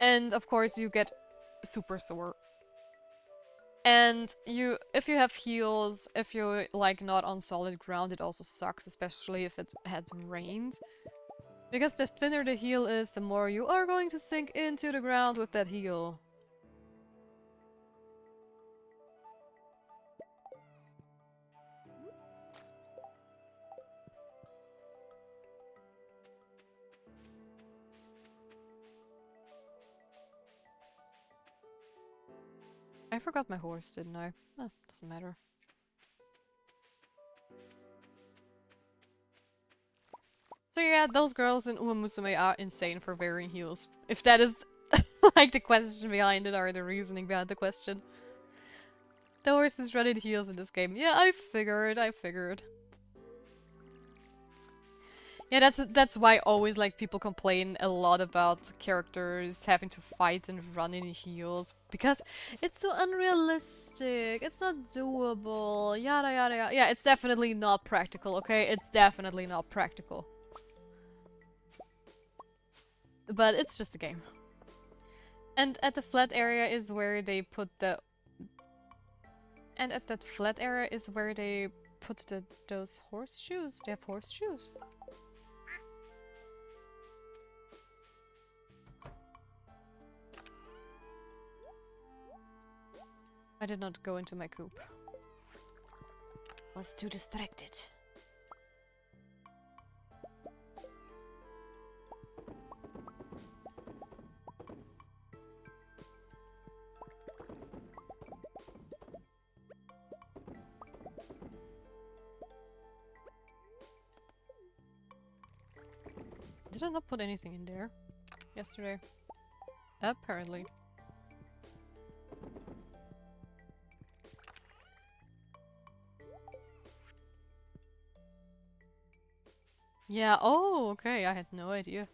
And of course, you get super sore. And if you have heels, if you're like not on solid ground, it also sucks, especially if it had rained. Because the thinner the heel is, the more you are going to sink into the ground with that heel. I forgot my horse, didn't I? Doesn't matter. So yeah, those girls in Uma Musume are insane for wearing heels. If that is like the question behind it or the reasoning behind the question. The horses run in heels in this game. Yeah, I figured. Yeah, that's why always like people complain a lot about characters having to fight and run in heels because it's so unrealistic. It's not doable. Yada yada yada. Yeah, it's definitely not practical, okay? It's definitely not practical. But it's just a game. And at the flat area is where they put the And at that flat area is where they put those horseshoes. They have horseshoes. I did not go into my coop. Was too distracted. Did I not put anything in there yesterday? Apparently. Yeah, oh, okay, I had no idea.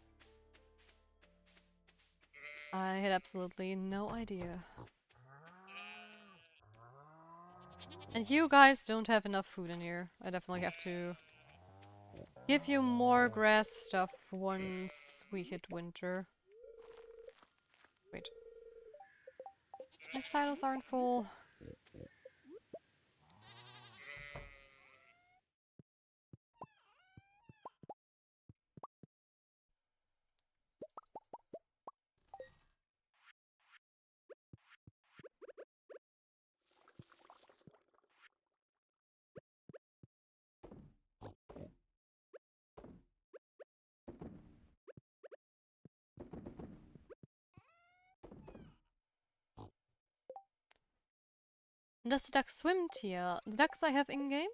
I had absolutely no idea. And you guys don't have enough food in here. I definitely have to give you more grass stuff once we hit winter. Wait. My silos aren't full. Does the duck swim, Tia? The ducks I have in-game?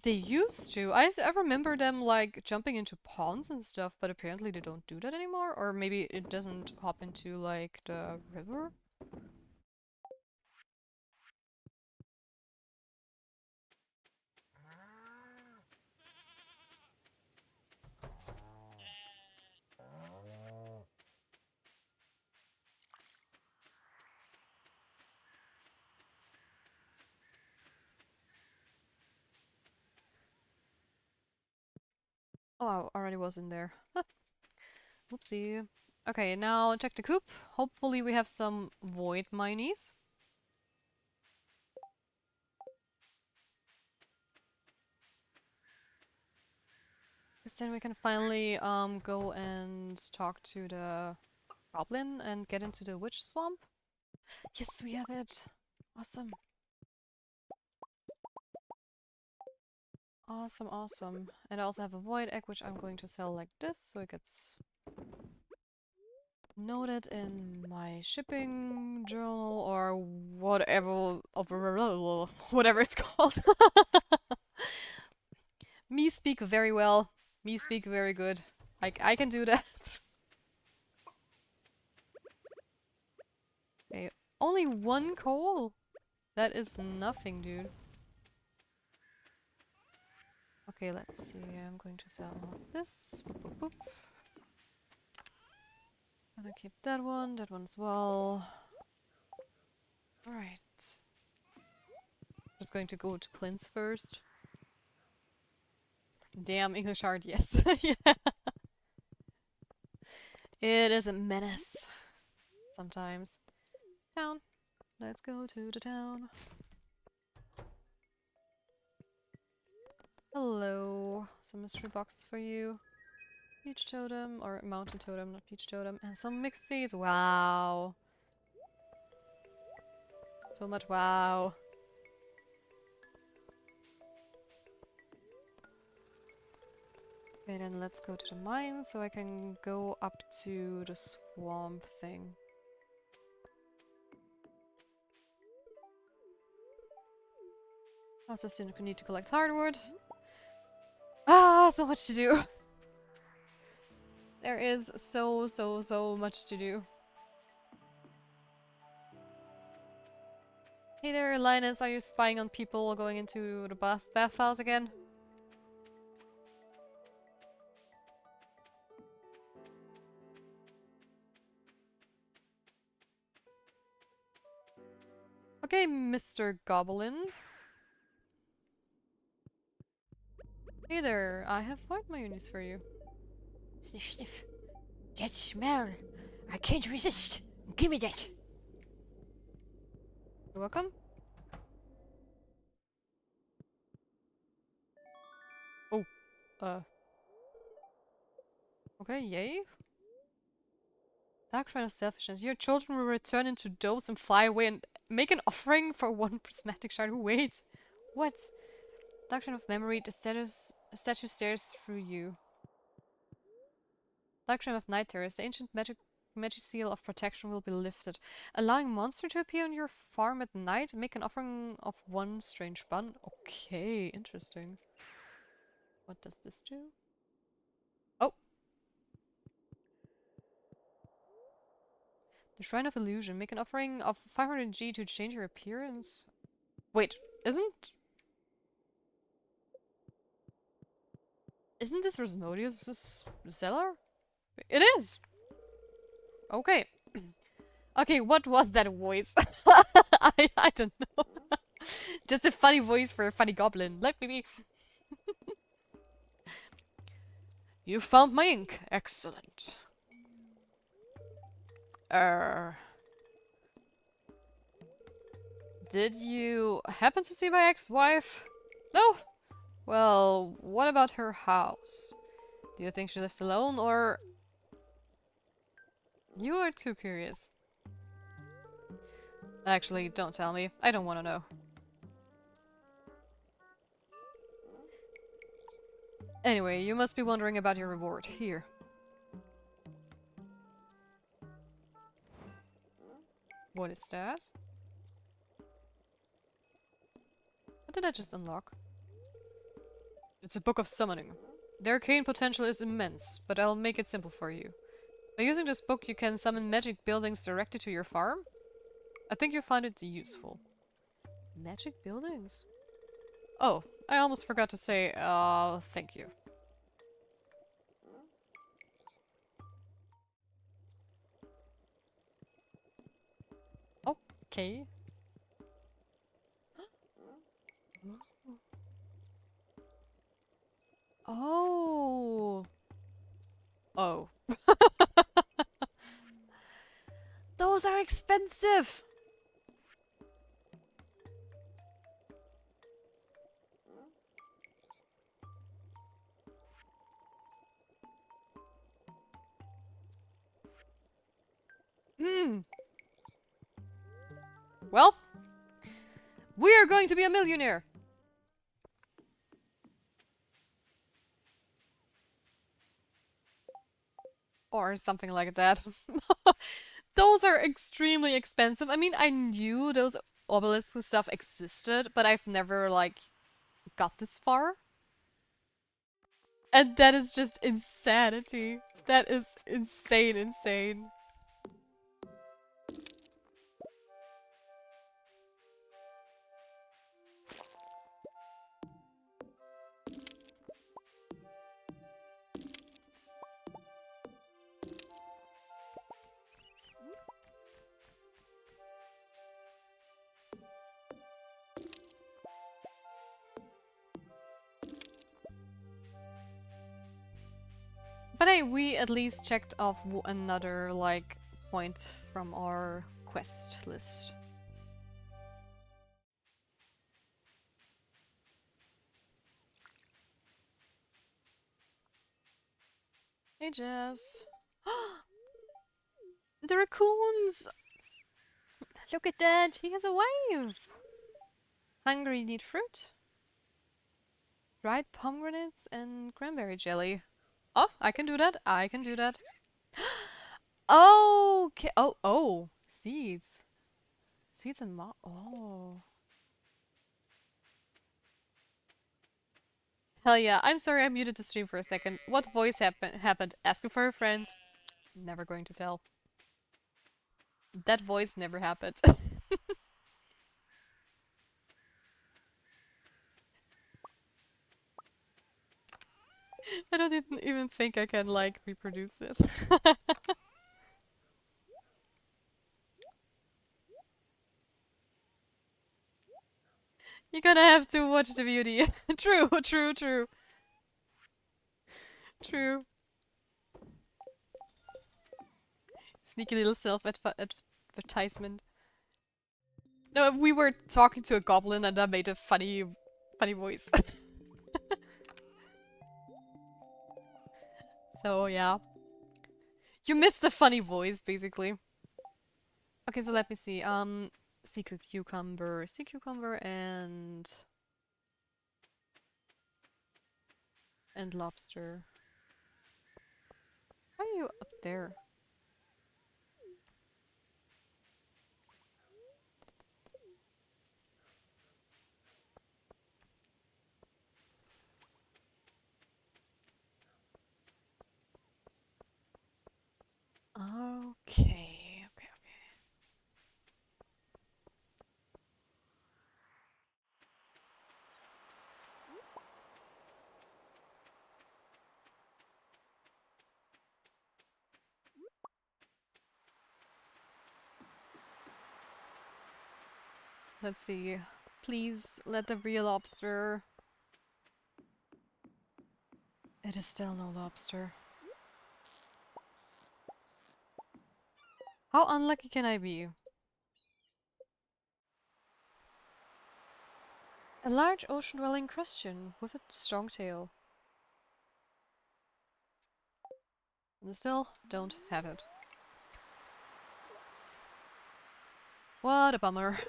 They used to. I remember them like jumping into ponds and stuff, but apparently they don't do that anymore. Or maybe it doesn't hop into like the river? Oh, I already was in there. Whoopsie. Okay, now check the coop. Hopefully we have some void minies. Because then we can finally go and talk to the goblin and get into the witch swamp. Yes, we have it. Awesome. Awesome, awesome. And I also have a void egg, which I'm going to sell like this, so it gets noted in my shipping journal or whatever, whatever it's called. Me speak very well. Me speak very good. I can do that. Okay, only one coal? That is nothing, dude. Okay, let's see. I'm going to sell this. Boop, boop, boop. Gonna keep that one as well. Alright. Just going to go to Clint's first. Damn, English art, yes. Yeah. It is a menace. Sometimes. Town. Let's go to the town. Hello. Some mystery boxes for you. Peach totem, or mountain totem, not peach totem. And some mixed seeds. Wow. So much wow. Okay, then let's go to the mine so I can go up to the swamp thing. Also still need to collect hardwood. Ah, so much to do. There is so much to do. Hey there, Linus, are you spying on people going into the bathhouse again? Okay, Mr. Goblin. Hey there, I have white mayonnaise for you. Sniff, sniff. That smell. I can't resist. Give me that. You're welcome. Oh, okay, yay. Dark Shrine of Selfishness. Your children will return into doves and fly away and make an offering for one prismatic shard. Wait, what? Dark Shrine of Memory. The statue stares through you. Dark Shrine of Night Terrors. The ancient magic seal of protection will be lifted. Allowing monster to appear on your farm at night. Make an offering of one strange bun. Okay, interesting. What does this do? Oh! The Shrine of Illusion. Make an offering of 500 G to change your appearance. Wait, isn't this Rasmodius' cellar? It is! Okay. Okay, what was that voice? I don't know. Just a funny voice for a funny goblin. Let me be. You found my ink. Excellent. Did you happen to see my ex-wife? No? Well, what about her house? Do you think she lives alone, or... You are too curious. Actually, don't tell me. I don't want to know. Anyway, you must be wondering about your reward. Here. What is that? What did I just unlock? It's a book of summoning. The arcane potential is immense, but I'll make it simple for you. By using this book, you can summon magic buildings directly to your farm. I think you'll find it useful. Magic buildings? Oh, I almost forgot to say, thank you. Okay. Oh, Those are expensive! Hmm. Well, we are going to be a millionaire! Or something like that. Those are extremely expensive. I mean, I knew those obelisks and stuff existed, but I've never, like, got this far. And that is just insanity. That is insane, insane. But hey, we at least checked off another, like, point from our quest list. Hey, Jess. The raccoons! Look at that, he has a wife! Hungry, need fruit? Dried pomegranates and cranberry jelly. Oh, I can do that. I can do that. Okay. Oh. Seeds. Seeds and oh. Hell yeah. I'm sorry I muted the stream for a second. What voice happened? Asking for a friend? Never going to tell. That voice never happened. I don't even think I can, like, reproduce it. You're gonna have to watch the beauty. True, true, true. True. Sneaky little self-advertisement. No, we were talking to a goblin and I made a funny voice. So, yeah. You missed the funny voice, basically. Okay, so let me see. Sea cucumber, and lobster. Why are you up there? Okay. Let's see. Please let there be a lobster. It is still no lobster. How unlucky can I be? A large ocean-dwelling crustacean with a strong tail. And still don't have it. What a bummer.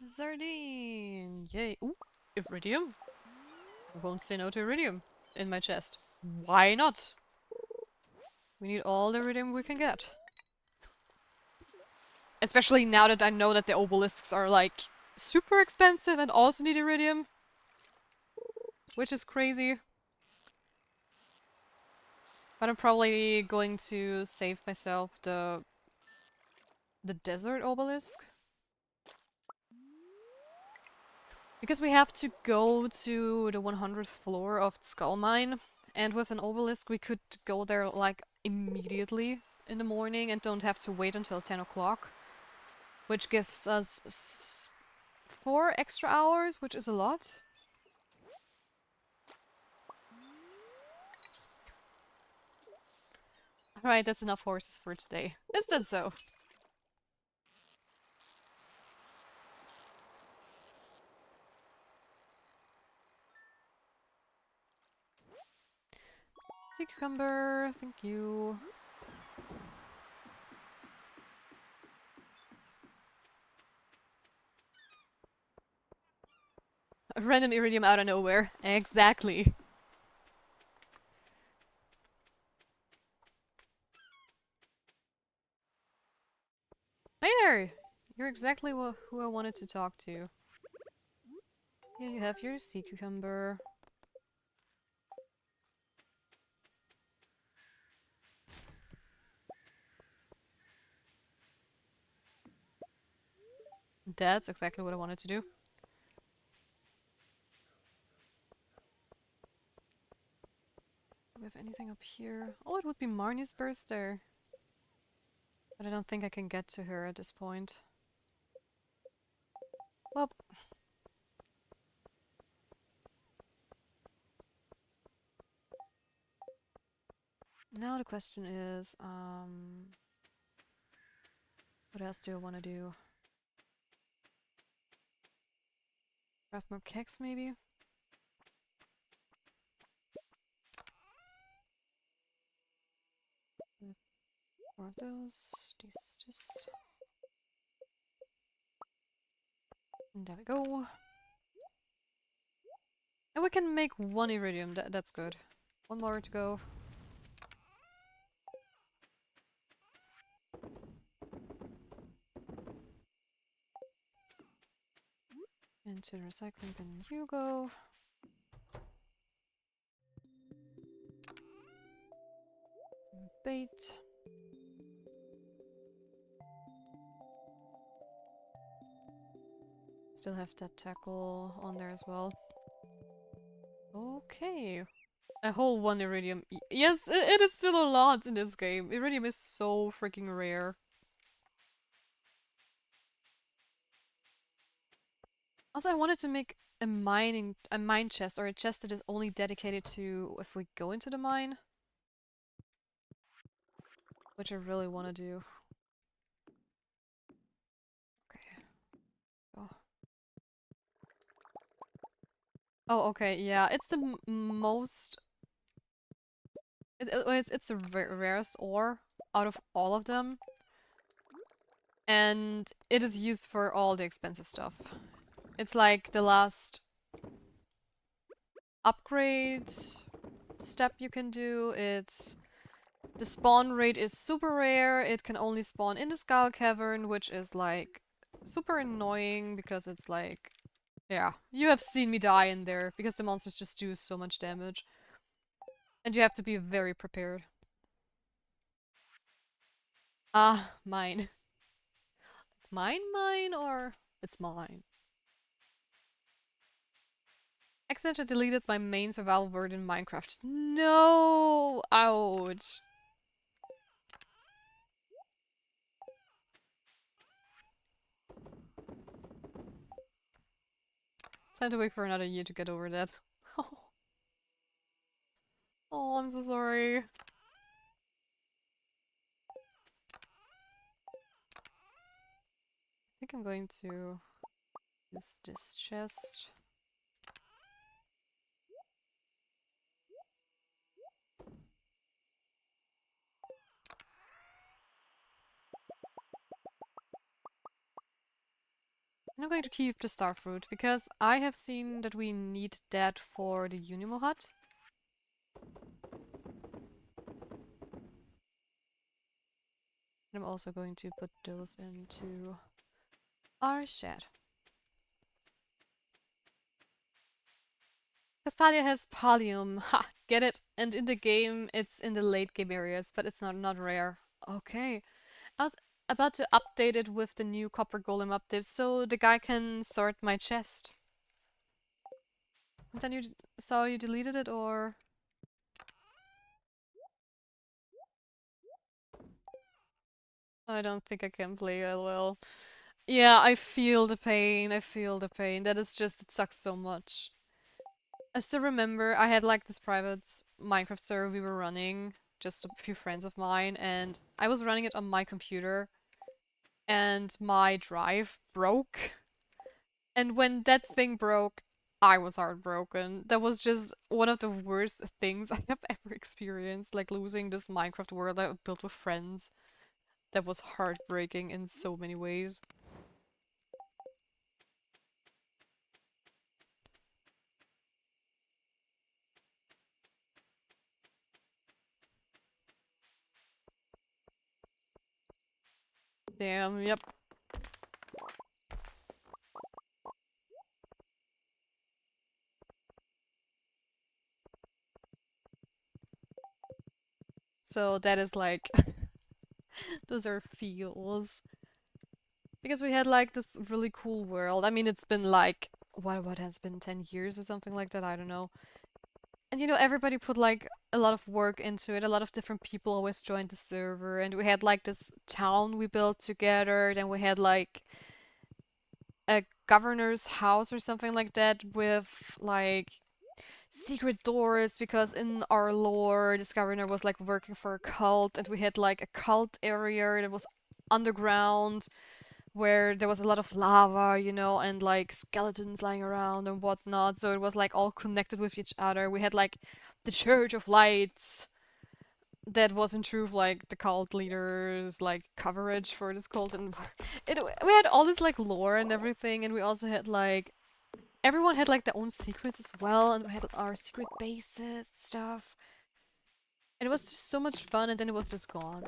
Sardine! Yay! Ooh! Iridium! I won't say no to iridium in my chest. Why not? We need all the iridium we can get. Especially now that I know that the obelisks are, like, super expensive and also need iridium. Which is crazy. But I'm probably going to save myself the desert obelisk. Because we have to go to the 100th floor of the Skull Mine, and with an obelisk we could go there, like, immediately in the morning and don't have to wait until 10 o'clock. Which gives us 4 extra hours, which is a lot. Alright, that's enough horses for today. Is that so? Sea cucumber, thank you. A random iridium out of nowhere. Exactly. Hey there! You're exactly who I wanted to talk to. Here you have your sea cucumber. That's exactly what I wanted to do. Do we have anything up here? Oh, it would be Marnie's birthday. But I don't think I can get to her at this point. Well, now the question is, what else do I want to do? Craft more kegs, maybe? More of those. This. And there we go. And we can make 1 iridium, that's good. 1 more to go. Into the recycling bin you go. Some bait. Still have that tackle on there as well. Okay. A whole 1 iridium. Yes, it is still a lot in this game. Iridium is so freaking rare. Also, I wanted to make a mine chest, or a chest that is only dedicated to if we go into the mine. Which I really want to do. Okay. Oh. Oh, okay, yeah, it's the most... It's the rarest ore out of all of them. And it is used for all the expensive stuff. It's like the last upgrade step you can do. It's... The spawn rate is super rare. It can only spawn in the Skull Cavern, which is like super annoying because it's like... Yeah, you have seen me die in there because the monsters just do so much damage. And you have to be very prepared. Ah, mine. Mine, or it's mine? Accidentally deleted my main survival word in Minecraft. No! Ouch. Time to wait for another year to get over that. Oh, I'm so sorry. I think I'm going to use this chest. And I'm going to keep the starfruit because I have seen that we need that for the Unimo hut. And I'm also going to put those into our shed. Caspalia has Pallium. Ha! Get it? And in the game, it's in the late game areas, but it's not rare. Okay. I was about to update it with the new Copper Golem update, so the guy can sort my chest. And then you saw you deleted it, or... I don't think I can play LOL. Yeah, I feel the pain. I feel the pain. That is just, it sucks so much. I still remember I had like this private Minecraft server we were running, just a few friends of mine, and I was running it on my computer, and my drive broke. And when that thing broke, I was heartbroken. That was just one of the worst things I have ever experienced, like losing this Minecraft world I built with friends. That was heartbreaking in so many ways. Damn, yep. So that is like, those are feels. Because we had like this really cool world. I mean, it's been like, what has been 10 years or something like that? I don't know. And you know, everybody put like a lot of work into it. A lot of different people always joined the server, and we had like this town we built together. Then we had like a governor's house or something like that with like secret doors, because in our lore this governor was like working for a cult, and we had like a cult area that was underground where there was a lot of lava, you know, and like skeletons lying around and whatnot. So it was like all connected with each other. We had like the Church of Lights that was in truth like the cult leaders like coverage for this cult, and we had all this like lore and everything, and we also had like everyone had like their own secrets as well, and we had our secret bases and stuff. And it was just so much fun, and then it was just gone.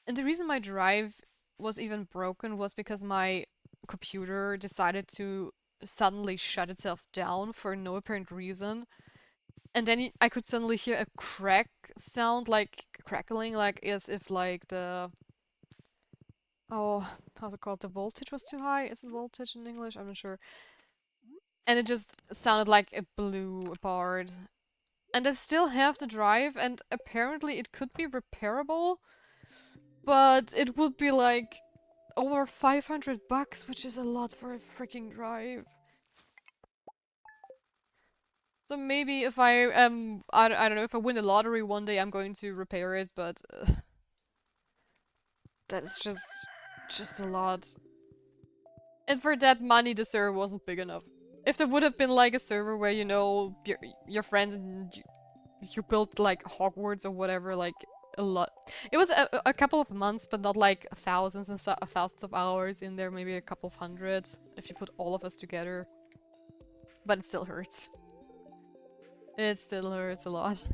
And the reason my drive was even broken was because my computer decided to suddenly shut itself down for no apparent reason. And then I could suddenly hear a crack sound, like crackling, like as if like the... Oh, how's it called? The voltage was too high? Is it voltage in English? I'm not sure. And it just sounded like it blew apart. And I still have the drive, and apparently it could be repairable, but it would be like over 500 bucks, which is a lot for a freaking drive. So maybe if I don't know, if I win the lottery one day, I'm going to repair it, but that is just a lot. And for that money, the server wasn't big enough. If there would have been like a server where, you know, your friends and you built like Hogwarts or whatever, like a lot. It was a couple of months, but not like thousands and thousands of hours in there, maybe a couple of hundred if you put all of us together. But it still hurts. It still hurts a lot.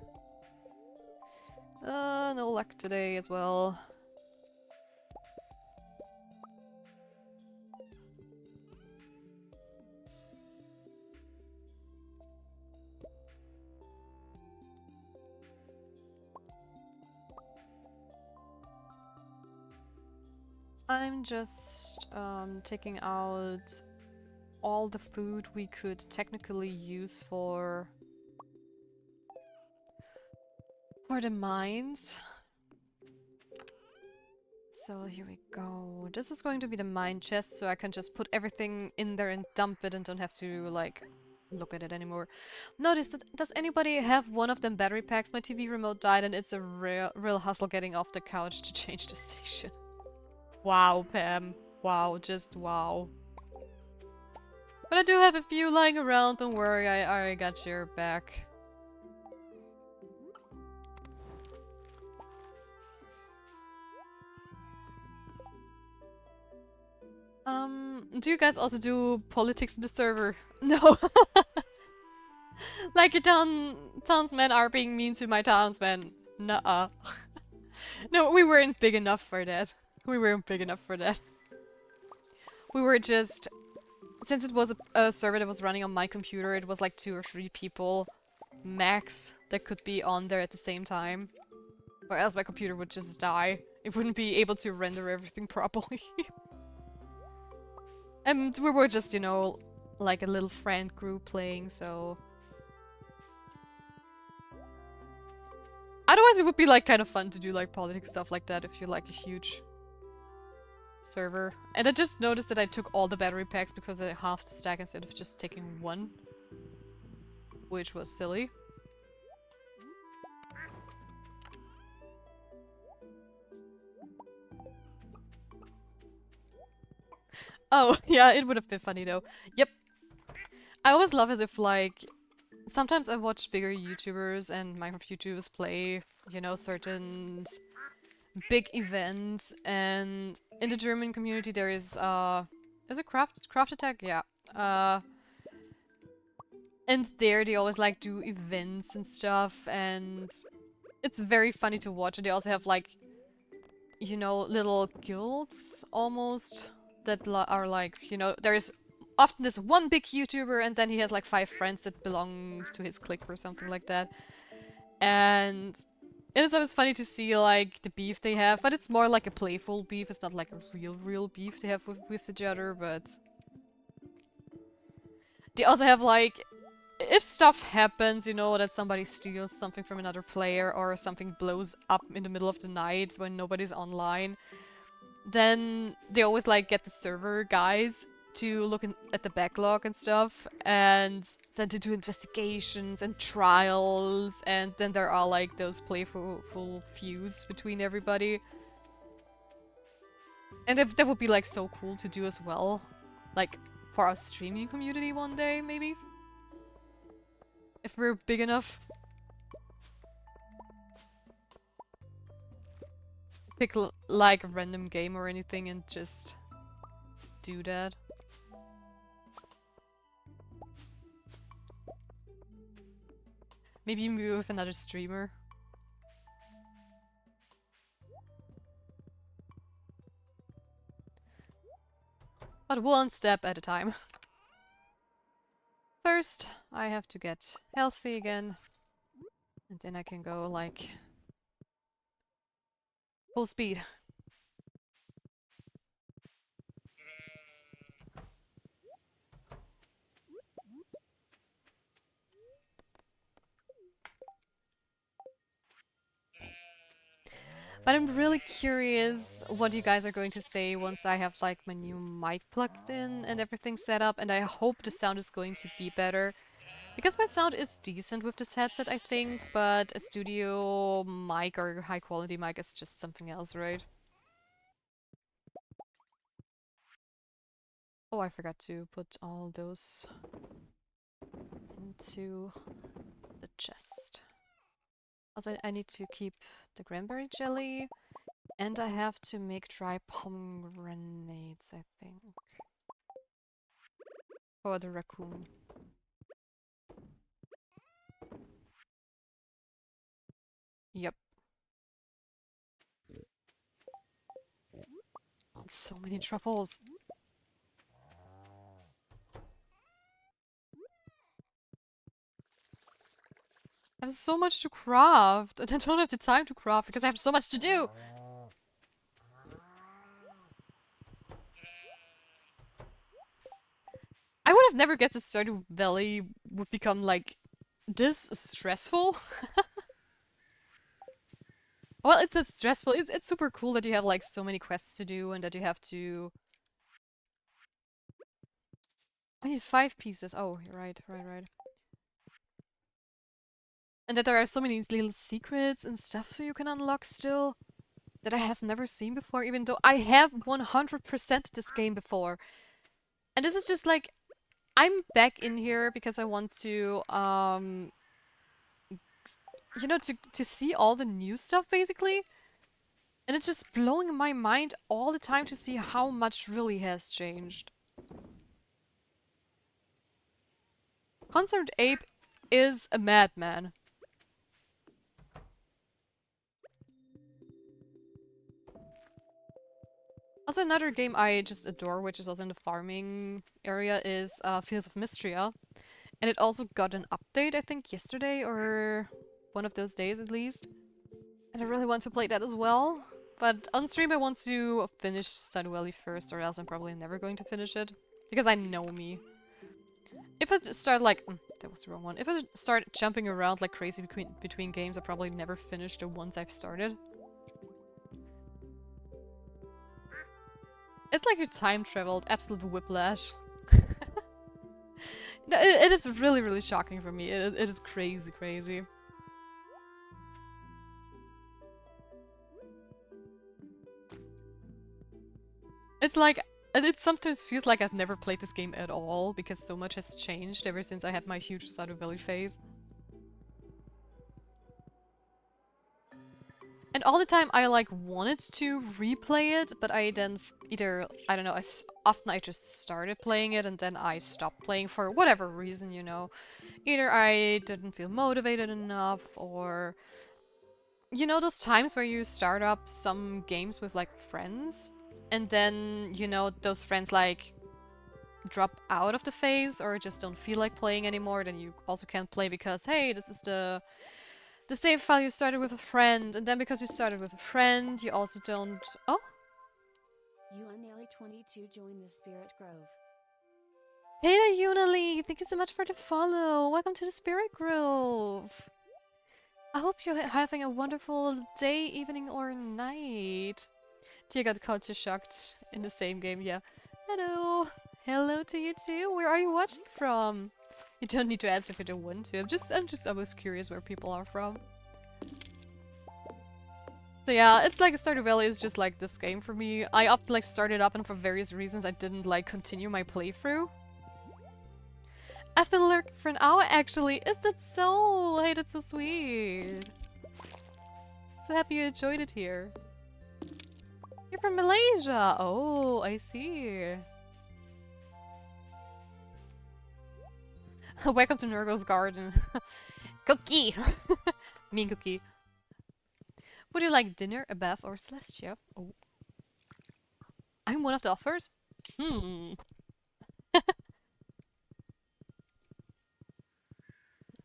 No luck today as well. I'm just taking out all the food we could technically use for the mines. So here we go. This is going to be the mine chest, so I can just put everything in there and dump it and don't have to, like, look at it anymore. Notice, does anybody have one of them battery packs? My TV remote died and it's a real hustle getting off the couch to change the station. Wow, Pam. Wow, just wow. But I do have a few lying around, don't worry, I got your back. Do you guys also do politics in the server? No. Like your townsmen are being mean to my townsmen. Nuh-uh. No, we weren't big enough for that. We weren't big enough for that. We were just... Since it was a server that was running on my computer, it was like 2 or 3 people max that could be on there at the same time. Or else my computer would just die. It wouldn't be able to render everything properly. And we were just, you know, like a little friend group playing, so... Otherwise it would be like kind of fun to do like politics stuff like that if you're like a huge server. And I just noticed that I took all the battery packs because I halved the stack instead of just taking one. Which was silly. Oh, yeah, it would have been funny though. Yep. I always love it if, like, sometimes I watch bigger YouTubers and Minecraft YouTubers play, you know, certain big events, and in the German community there is a craft attack? Yeah. And there they always like do events and stuff, and it's very funny to watch. And they also have like, you know, little guilds almost that are like, you know, there is often this one big YouTuber and then he has like 5 friends that belong to his clique or something like that. And it is always funny to see like the beef they have, but it's more like a playful beef. It's not like a real beef they have with each other, but they also have like, if stuff happens, you know, that somebody steals something from another player or something blows up in the middle of the night when nobody's online, then they always like get the server guys to look at the backlog and stuff, and then to do investigations and trials, and then there are like those playful feuds between everybody. And that would be like so cool to do as well. Like for our streaming community one day, maybe? If we're big enough. Pick like a random game or anything and just do that. Maybe with another streamer. But one step at a time. First, I have to get healthy again. And then I can go like full speed. But I'm really curious what you guys are going to say once I have like my new mic plugged in and everything set up, and I hope the sound is going to be better. Because my sound is decent with this headset, I think, but a studio mic or high quality mic is just something else, right? Oh, I forgot to put all those into the chest. Also, I need to keep the cranberry jelly, and I have to make dry pomegranates, I think. For the raccoon. Yep. So many truffles. I have so much to craft, and I don't have the time to craft because I have so much to do. I would have never guessed that Stardew Valley would become like this stressful. Well, it's not stressful. It's super cool that you have like so many quests to do and that you have to. I need 5 pieces. Oh, you're right. And that there are so many little secrets and stuff so you can unlock still that I have never seen before, even though I have 100% this game before. And this is just like, I'm back in here because I want to, you know, to see all the new stuff, basically. And it's just blowing my mind all the time to see how much really has changed. Concerned Ape is a madman. Also, another game I just adore, which is also in the farming area, is Fields of Mystria. And it also got an update, I think, yesterday or one of those days at least. And I really want to play that as well. But on stream I want to finish Stardew Valley first, or else I'm probably never going to finish it. Because I know me. If I start like... that was the wrong one. If I start jumping around like crazy between games, I probably never finish the ones I've started. It's like you time traveled. Absolute whiplash. No, it is really, really shocking for me. It is crazy, crazy. It's like, and it sometimes feels like I've never played this game at all because so much has changed ever since I had my huge Stardew Valley phase. And all the time I like wanted to replay it, but I then either, I don't know, often I just started playing it and then I stopped playing for whatever reason, you know. Either I didn't feel motivated enough or... You know those times where you start up some games with like friends and then, you know, those friends like drop out of the phase or just don't feel like playing anymore, then you also can't play because, hey, this is the save file you started with a friend, and then because you started with a friend, you also don't... Oh? Unelly22 joined the Spirit Grove. Hey there, Unali! Thank you so much for the follow! Welcome to the Spirit Grove! I hope you're having a wonderful day, evening, or night. Tia got culture shocked in the same game, yeah. Hello! Hello to you too! Where are you watching from? You don't need to answer if you don't want to. I'm just always curious where people are from. So yeah, it's like Stardew Valley is just like this game for me. I often like started up and for various reasons I didn't like continue my playthrough. I've been lurking for an hour actually. Is that so? Hey, that's so sweet. So happy you enjoyed it here. You're from Malaysia. Oh, I see. Welcome to Nurgle's garden. Cookie! Mean cookie. Would you like dinner, a bath, or Celestia? Oh. I'm one of the offers? Hmm.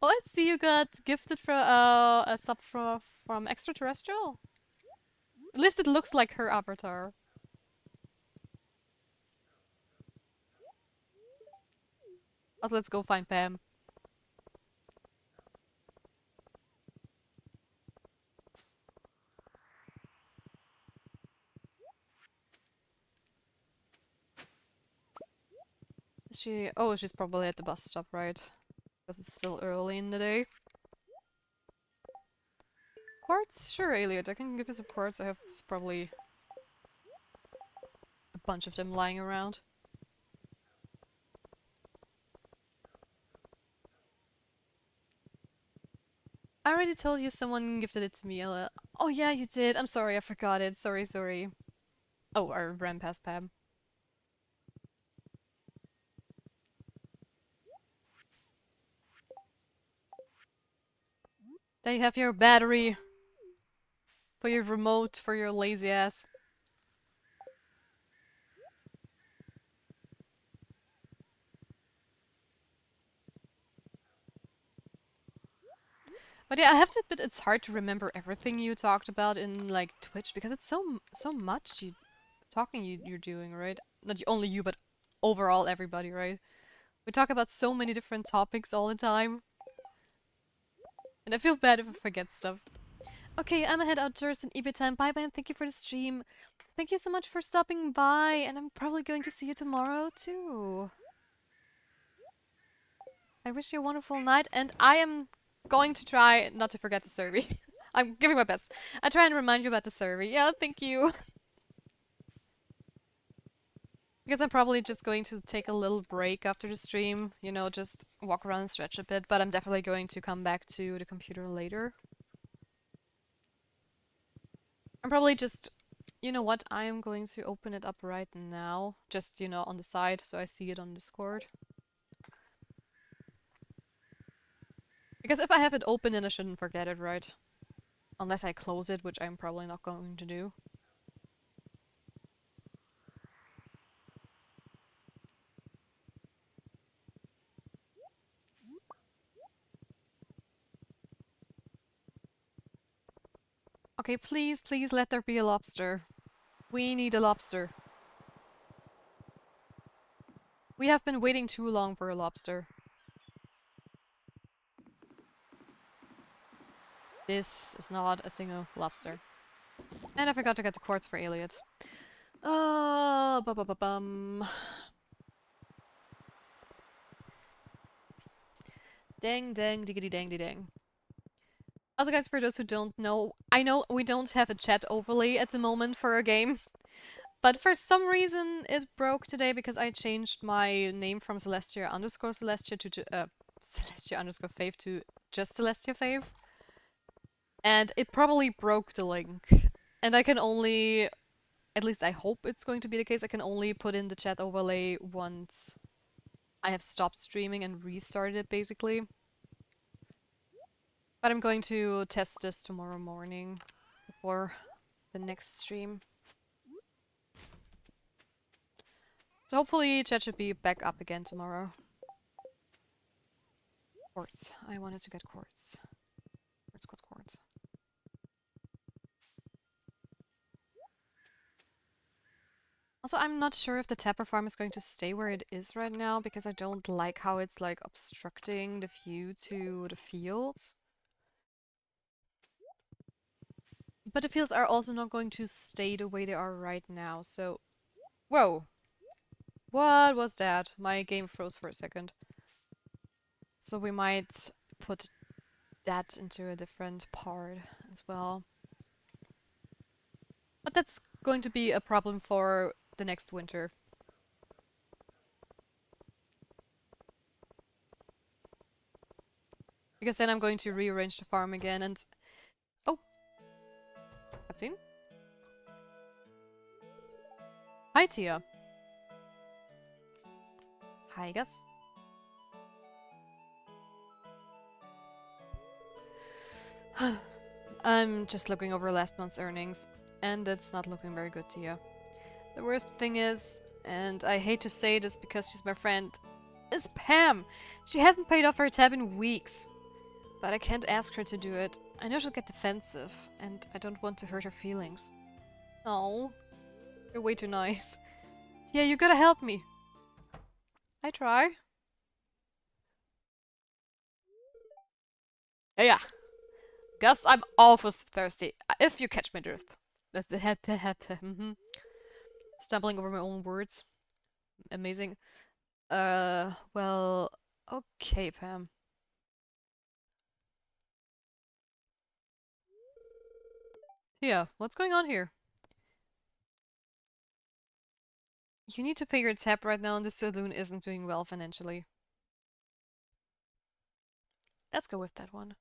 Oh, I see you got gifted for a sub from Extraterrestrial. At least it looks like her avatar. Also, let's go find Pam. Is she... Oh, she's probably at the bus stop, right? Because it's still early in the day. Quartz? Sure, Elliot. I can give you some quartz. I have probably a bunch of them lying around. I already told you someone gifted it to me, Ella. Oh yeah, you did. I'm sorry, I forgot it. Sorry, sorry. Oh, I ran past Pam. There you have your battery. For your remote, for your lazy ass. But yeah, I have to admit it's hard to remember everything you talked about in like Twitch because it's so much you're doing, right? Not only you, but overall everybody, right? We talk about so many different topics all the time. And I feel bad if I forget stuff. Okay, I'm head outdoors in EB time. Bye bye and thank you for the stream. Thank you so much for stopping by, and I'm probably going to see you tomorrow too. I wish you a wonderful night, and I am going to try not to forget the survey. I'm giving my best. I try and remind you about the survey. Yeah, thank you. Because I'm probably just going to take a little break after the stream, you know, just walk around and stretch a bit, but I'm definitely going to come back to the computer later. I'm probably just, you know what, I'm going to open it up right now, just, you know, on the side, so I see it on Discord. Because if I have it open, then I shouldn't forget it, right? Unless I close it, which I'm probably not going to do. Okay, please, please let there be a lobster. We need a lobster. We have been waiting too long for a lobster. This is not a single lobster. And I forgot to get the quartz for Elliot. Bum. Dang, dang, diggity, dang, dang. Also, guys, for those who don't know, I know we don't have a chat overlay at the moment for a game, but for some reason it broke today because I changed my name from Celestia underscore Celestia to Celestia underscore Fave to just Celestia Fave. And it probably broke the link. And I can only, at least I hope it's going to be the case, I can only put in the chat overlay once I have stopped streaming and restarted it, basically. But I'm going to test this tomorrow morning before the next stream. So hopefully chat should be back up again tomorrow. Quartz. I wanted to get quartz. Quartz, quartz, quartz. Also, I'm not sure if the tapper farm is going to stay where it is right now because I don't like how it's like obstructing the view to the fields. But the fields are also not going to stay the way they are right now, so... Whoa! What was that? My game froze for a second. So we might put that into a different part as well. But that's going to be a problem for the next winter. Because then I'm going to rearrange the farm again and... Oh! Cutscene? Hi, Tia. Hi, Gus. I'm just looking over last month's earnings, and it's not looking very good, Tia. The worst thing is, and I hate to say this because she's my friend, is Pam! She hasn't paid off her tab in weeks. But I can't ask her to do it. I know she'll get defensive, and I don't want to hurt her feelings. Oh, you're way too nice. Tia, you gotta help me. I try. Yeah. Gus, I'm awful thirsty, if you catch my drift. Stumbling over my own words. Amazing. Well, okay, Pam. Yeah, what's going on here? You need to pay your tab right now and the saloon isn't doing well financially. Let's go with that one.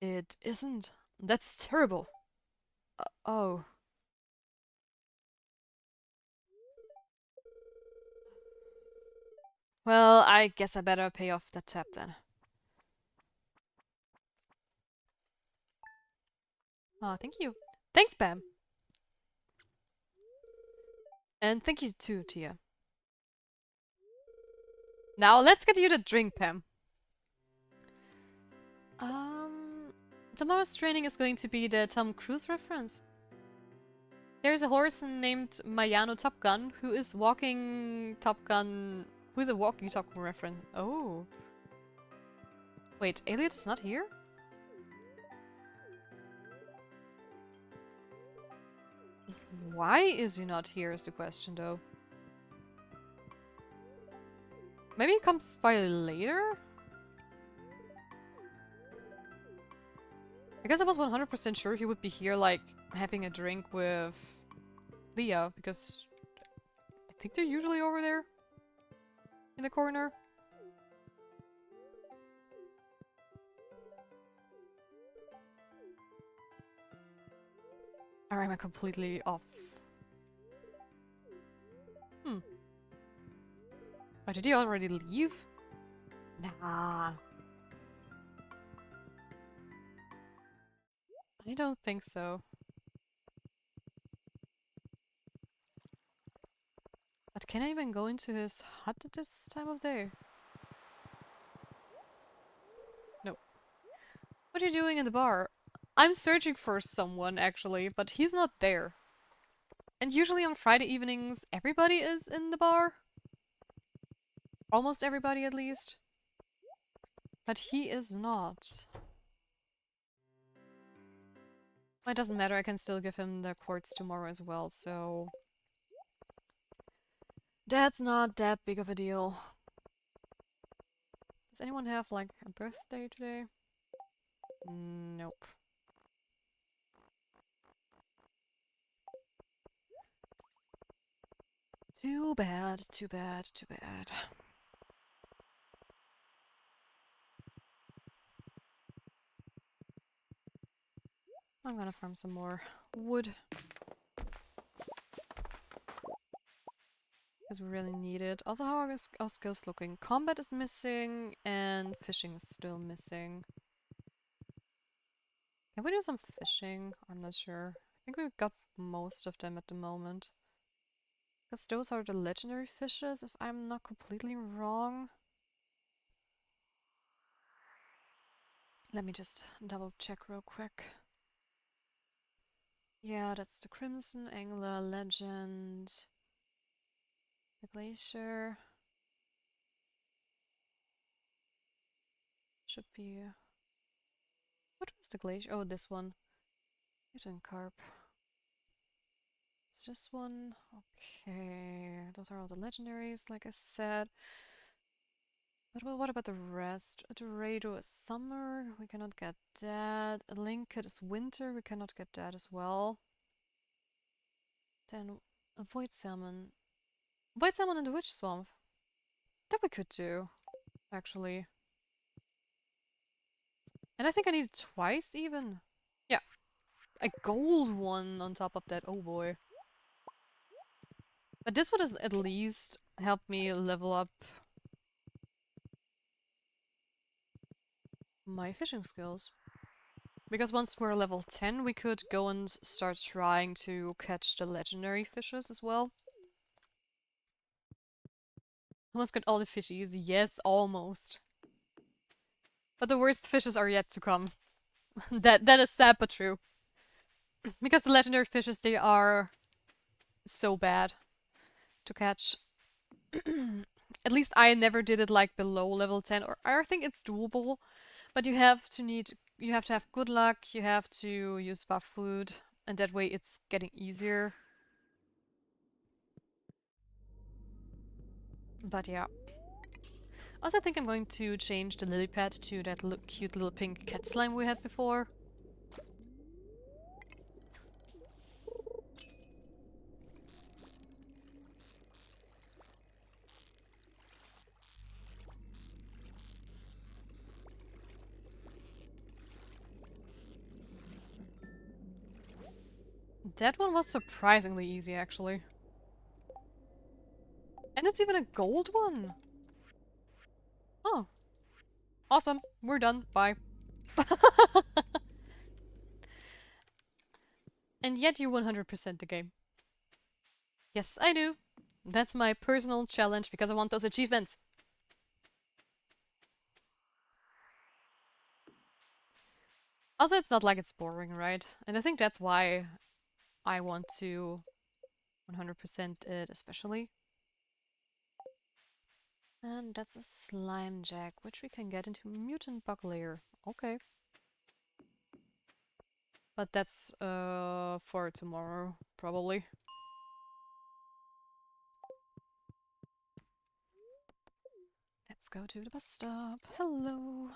It isn't. That's terrible. Oh. Well, I guess I better pay off that tab then. Oh, thank you. Thanks, Pam. And thank you too, Tia. Now let's get you the drink, Pam. Tomorrow's training is going to be the Tom Cruise reference. There's a horse named Mayano Top Gun who is walking Top Gun... Who is a walking Top Gun reference? Oh. Wait, Elliot is not here? Why is he not here is the question, though. Maybe he comes by later? I guess I was 100% sure he would be here, like, having a drink with Leah, because I think they're usually over there in the corner. Or am I completely off? Oh, did he already leave? Nah. I don't think so. But can I even go into his hut at this time of day? No. What are you doing in the bar? I'm searching for someone, actually, but he's not there. And usually on Friday evenings, everybody is in the bar. Almost everybody, at least. But he is not. It doesn't matter, I can still give him the quartz tomorrow as well, so... That's not that big of a deal. Does anyone have, like, a birthday today? Nope. Too bad, too bad, too bad. I'm gonna farm some more wood. Because we really need it. Also, how are our skills looking? Combat is missing, and fishing is still missing. Can we do some fishing? I'm not sure. I think we've got most of them at the moment. Because those are the legendary fishes, if I'm not completely wrong. Let me just double check real quick. Yeah, that's the Crimson Angler Legend. The Glacier. Should be... What was the Glacier? Oh, this one. Mutant Carp. It's this one. Okay. Those are all the legendaries, like I said. But well, what about the rest? A Dorado is summer. We cannot get that. A Linkit is winter. We cannot get that as well. Then a Void Salmon. Void Salmon in the Witch Swamp. That we could do, actually. And I think I need it twice, even. Yeah. A gold one on top of that. Oh boy. But this would at least help me level up my fishing skills. Because once we're level 10, we could go and start trying to catch the legendary fishes as well. Almost got all the fishies. Yes, almost. But the worst fishes are yet to come. That is sad but true. Because the legendary fishes, they are so bad to catch. At least I never did it like below level 10, or I think it's doable, but you have to have good luck, you have to use buff food, and that way it's getting easier. But yeah. Also, I think I'm going to change the lily pad to that cute little pink cat slime we had before. That one was surprisingly easy, actually. And it's even a gold one! Oh. Awesome. We're done. Bye. And yet you 100% the game. Yes, I do. That's my personal challenge because I want those achievements. Also, it's not like it's boring, right? And I think that's why I want to 100% it especially. And that's a slime jack, which we can get into mutant bug layer. Okay. But that's for tomorrow, probably. Let's go to the bus stop. Hello.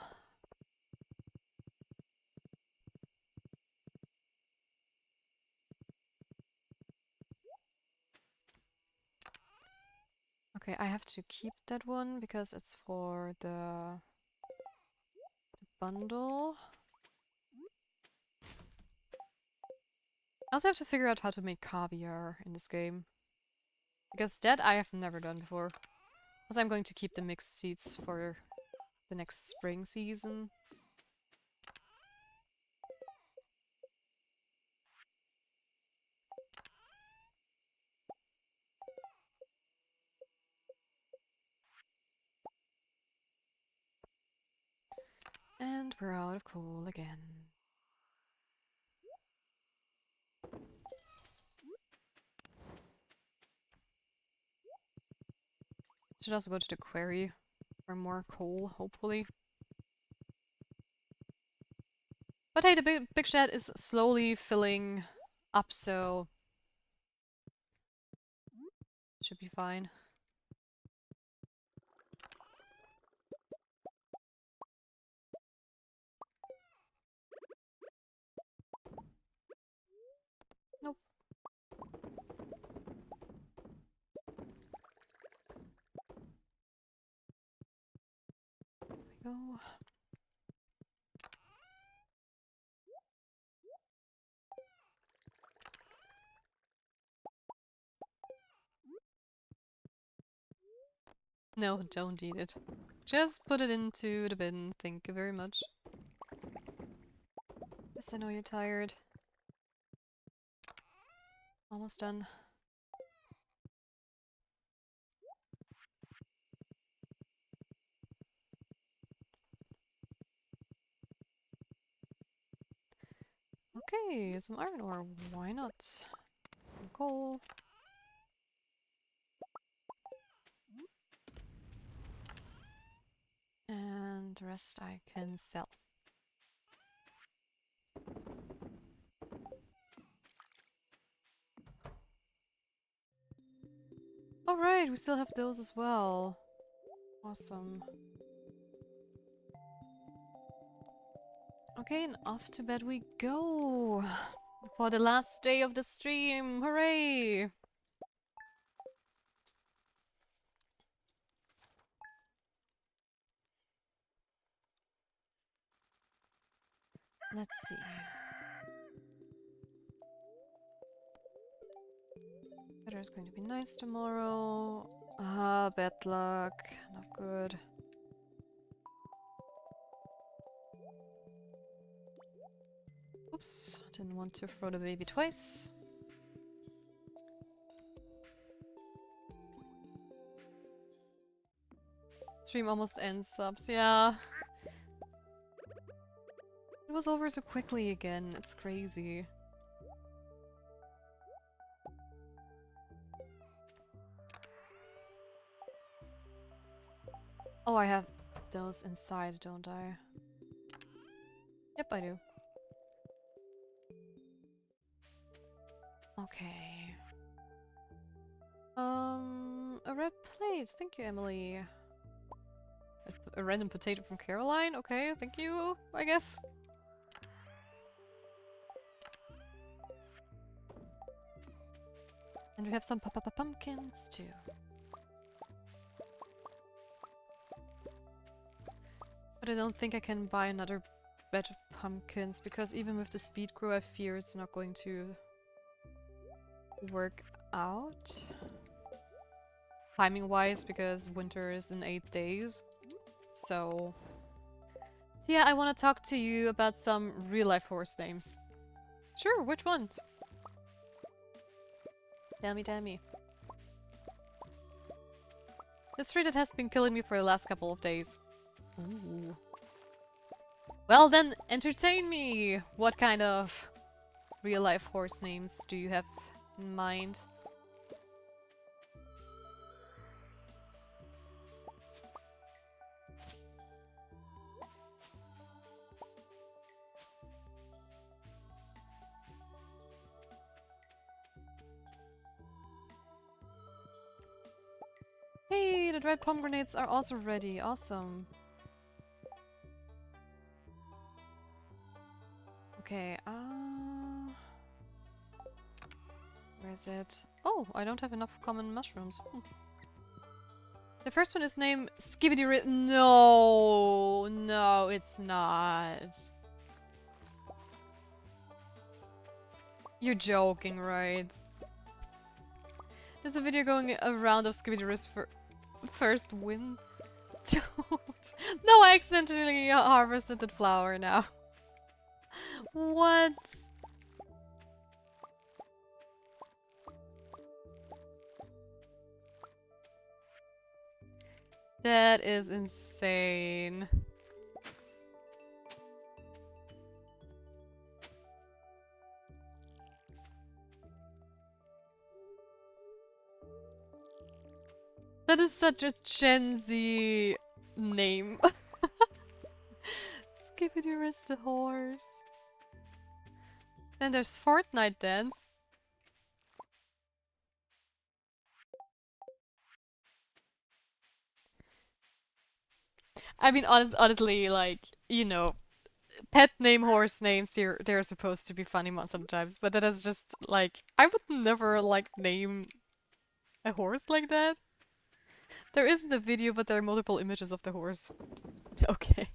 Okay, I have to keep that one because it's for the bundle. I also have to figure out how to make caviar in this game. Because that I have never done before. Also, I'm going to keep the mixed seeds for the next spring season. And we're out of coal again. Should also go to the quarry for more coal, hopefully. But hey, the big shed is slowly filling up, so should be fine. Nope. There we go. No, don't eat it. Just put it into the bin. Thank you very much. Yes, I know you're tired. Almost done. Okay, some iron ore. Why not? Some coal. And the rest I can sell. Alright, we still have those as well. Awesome. Okay, and off to bed we go! For the last day of the stream! Hooray! Let's see. Weather's going to be nice tomorrow. Ah, bad luck. Not good. Oops, didn't want to throw the baby twice. Stream almost ends, subs, yeah. It was over so quickly again, it's crazy. Oh, I have those inside, don't I? Yep, I do. Okay. A red plate. Thank you, Emily. A random potato from Caroline? Okay, thank you, I guess. And we have some pumpkins too. But I don't think I can buy another batch of pumpkins, because even with the speed grow I fear it's not going to work out. Timing wise, because winter is in 8 days. So yeah, I want to talk to you about some real life horse names. Sure, which ones? Tell me. This tree that has been killing me for the last couple of days. Ooh. Well then, entertain me! What kind of real life horse names do you have in mind? Hey, the dried pomegranates are also ready. Awesome. Okay, where is it? Oh, I don't have enough common mushrooms. The first one is named Skibidi Ri- No, no, it's not. You're joking, right? There's a video going around of Skibidi Riz for first win. No, I accidentally harvested that flower now. What? That is insane. That is such a Gen Z name. Skibidi Riz the horse. Then there's Fortnite Dance. I mean, honestly, like, you know, pet name, horse names, they're supposed to be funny sometimes, but that is just, like, I would never, like, name a horse like that. There isn't a video, but there are multiple images of the horse. Okay.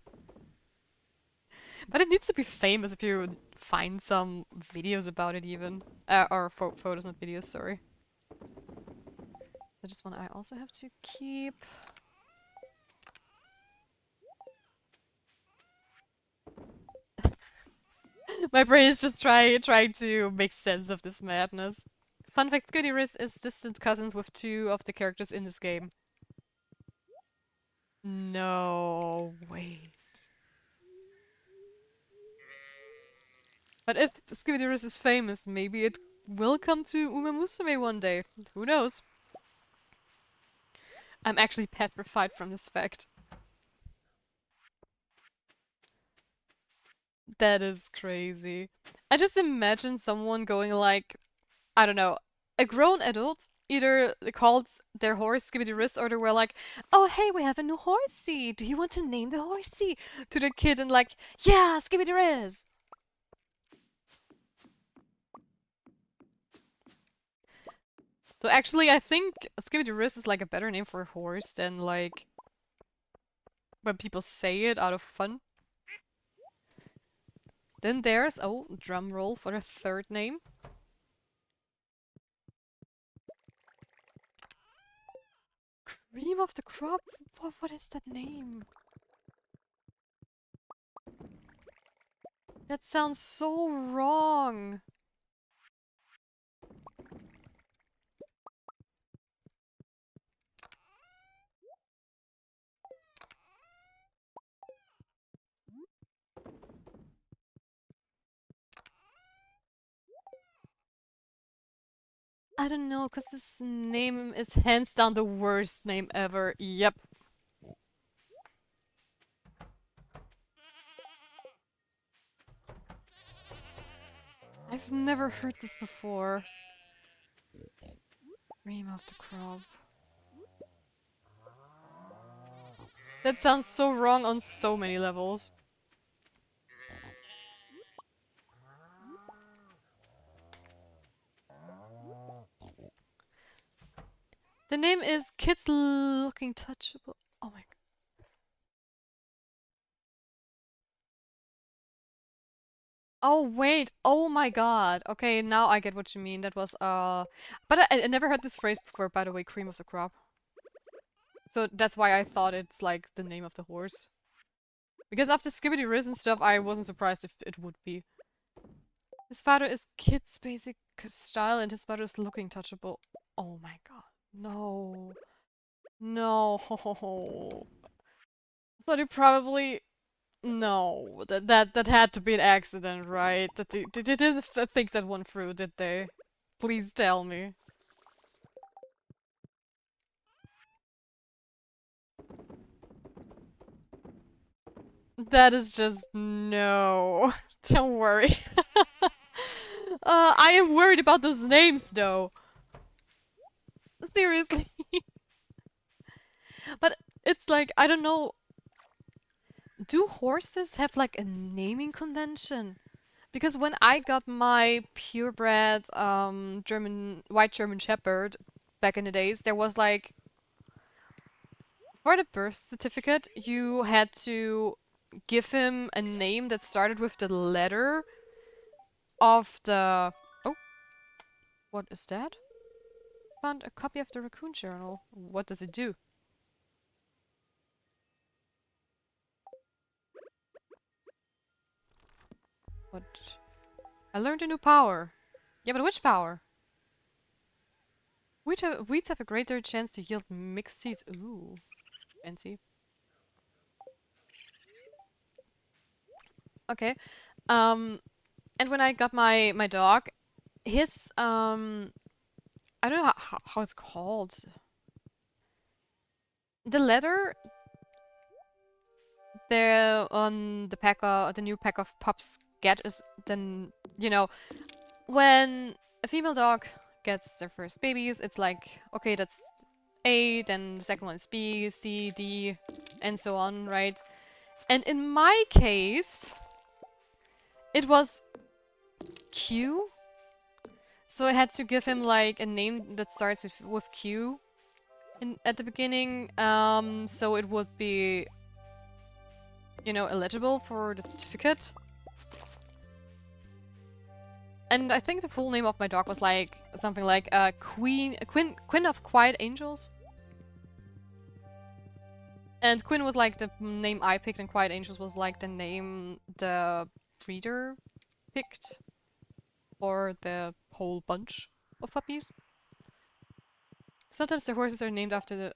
But it needs to be famous if you find some videos about it even. Or photos, not videos, sorry. So this one I also have to keep. My brain is just trying to make sense of this madness. Fun fact, Skitty Riz is distant cousins with two of the characters in this game. No, wait. But if Skibidi Riz is famous, maybe it will come to Uma Musume one day. Who knows? I'm actually petrified from this fact. That is crazy. I just imagine someone going like, I don't know, a grown adult either called their horse Skibidi Riz or they were like, oh hey, we have a new horsey. Do you want to name the horsey? To the kid and like, yeah, Skibidi Riz. So actually, I think Skibidi Riz is like a better name for a horse than like when people say it out of fun. Then there's, oh, drum roll for the third name. Cream of the crop? What is that name? That sounds so wrong. I don't know, because this name is hands down the worst name ever. Yep. I've never heard this before. Cream of the crop. That sounds so wrong on so many levels. The name is Kids Looking Touchable. Oh my god. Oh wait, oh my god. Okay, now I get what you mean. That was but I never heard this phrase before, by the way, cream of the crop. So that's why I thought it's like the name of the horse. Because after Skibidi Riz and stuff, I wasn't surprised if it would be. His father is Kid's basic style and his mother is looking touchable. Oh my god. No. No. So they probably no, that had to be an accident, right? That they didn't think that one through, did they? Please tell me. That is just no. Don't worry. I am worried about those names though. Seriously. But it's like, I don't know. Do horses have like a naming convention? Because when I got my purebred white German Shepherd back in the days, there was like for the birth certificate you had to give him a name that started with the letter of the oh, what is that? Found a copy of the Raccoon Journal. What does it do? What? I learned a new power. Yeah, but which power? Weeds have a greater chance to yield mixed seeds. Ooh, fancy. Okay. And when I got my dog, his I don't know how it's called. The letter there on the pack the new pack of pups get is then, you know, when a female dog gets their first babies, it's like, okay, that's A, then the second one is B, C, D, and so on, right? And in my case, it was Q. So I had to give him like a name that starts with Q at the beginning, so it would be, you know, eligible for the certificate. And I think the full name of my dog was like something like Queen of Quiet Angels. And Quinn was like the name I picked, and Quiet Angels was like the name the breeder picked for the whole bunch of puppies. Sometimes the horses are named after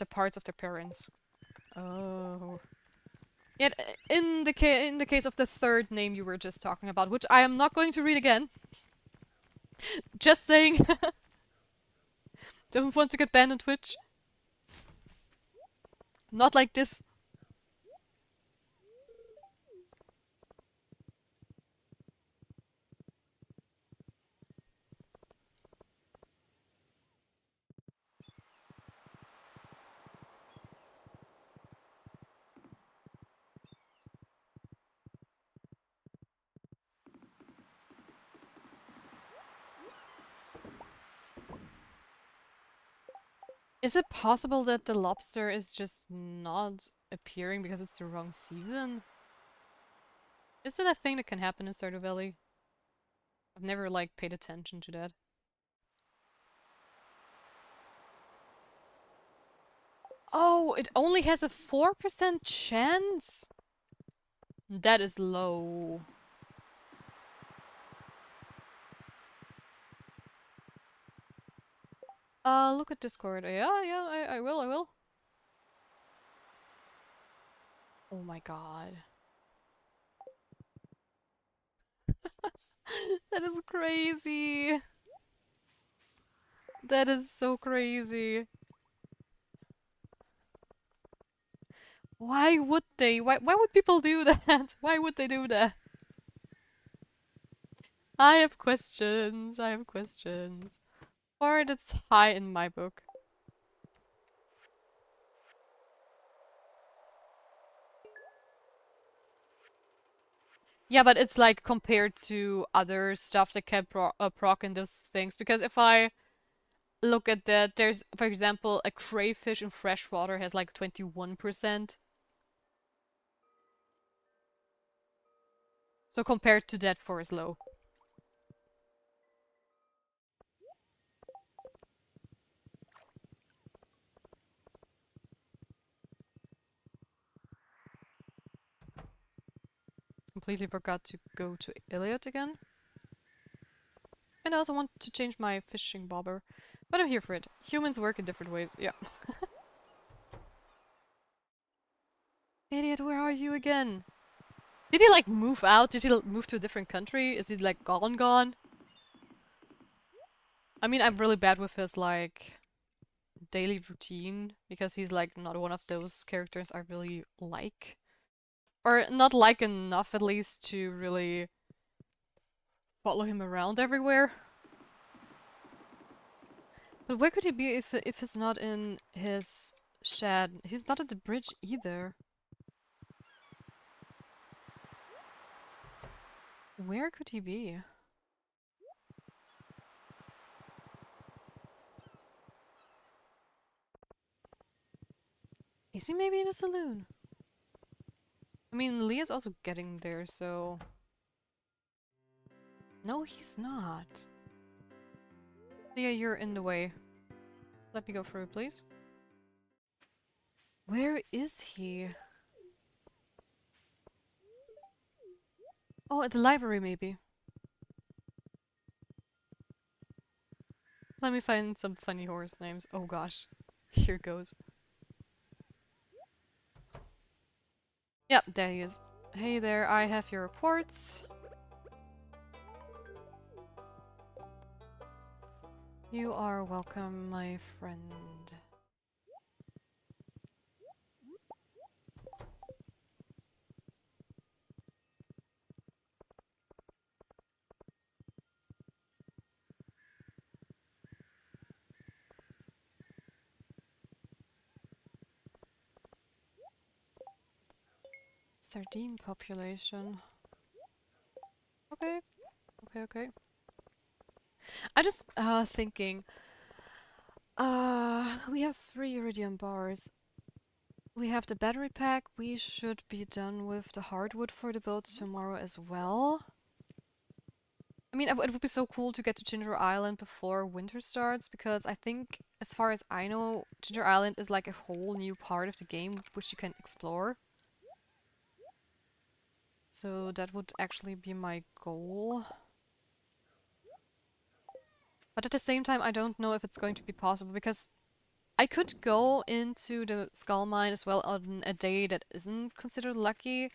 parts of their parents. Oh. Yet in the case of the third name you were just talking about, which I am not going to read again. Just saying. Don't want to get banned on Twitch. Not like this. Is it possible that the lobster is just not appearing because it's the wrong season? Is that a thing that can happen in Stardew Valley? I've never, like, paid attention to that. Oh, it only has a 4% chance? That is low. Look at Discord. Yeah, I will. Oh my god. That is crazy. That is so crazy. Why would they? Why would people do that? Why would they do that? I have questions. I have questions. Or that's high in my book. Yeah, but it's like compared to other stuff that can proc in those things. Because if I look at that, there's, for example, a crayfish in freshwater has like 21%. So compared to that, 4 is low. Completely forgot to go to Iliad again. And I also want to change my fishing bobber. But I'm here for it. Humans work in different ways. Yeah. Idiot, where are you again? Did he like move out? Did he move to a different country? Is he like gone? I mean, I'm really bad with his like daily routine because he's like not one of those characters I really like. Or not like enough at least to really follow him around everywhere. But where could he be if he's not in his shed? He's not at the bridge either. Where could he be? Is he maybe in a saloon? I mean, Leah's also getting there, so... No, he's not. Leah, you're in the way. Let me go through, please. Where is he? Oh, at the library, maybe. Let me find some funny horse names. Oh gosh. Here goes. Yep, there he is. Hey there, I have your reports. You are welcome, my friend. Sardine population. Okay, okay. I just thinking. We have 3 iridium bars. We have the battery pack. We should be done with the hardwood for the boat tomorrow as well. I mean, it would be so cool to get to Ginger Island before winter starts, because I think, as far as I know, Ginger Island is like a whole new part of the game which you can explore. So that would actually be my goal. But at the same time, I don't know if it's going to be possible, because I could go into the Skull Mine as well on a day that isn't considered lucky,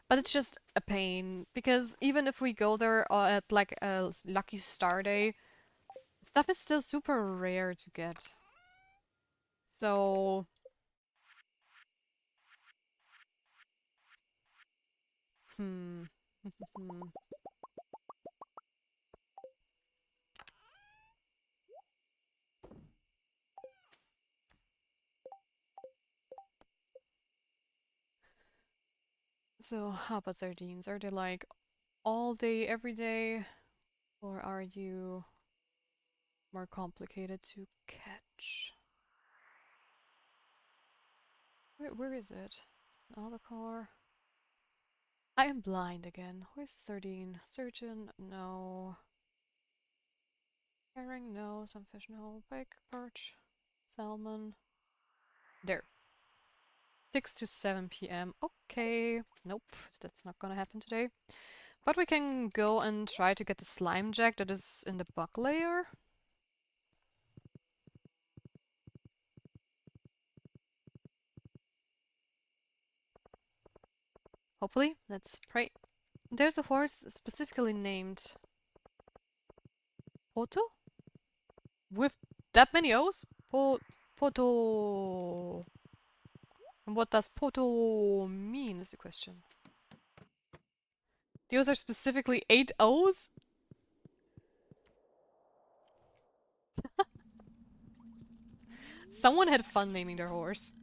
but it's just a pain, because even if we go there at like a lucky star day, stuff is still super rare to get. So... Hmm. So how about sardines? Are they like all day, every day? Or are you more complicated to catch? Where is it? Albacore? I am blind again. Where's the sardine? Sturgeon? No. Herring? No. Some fish? No. Pike? Perch? Salmon? There. 6 to 7 p.m. Okay. Nope, that's not gonna happen today. But we can go and try to get the slime jack that is in the bug layer. Hopefully. Let's pray. There's a horse specifically named Poto? With that many O's? Poto. And what does Poto mean is the question. The O's are specifically 8 O's? Someone had fun naming their horse.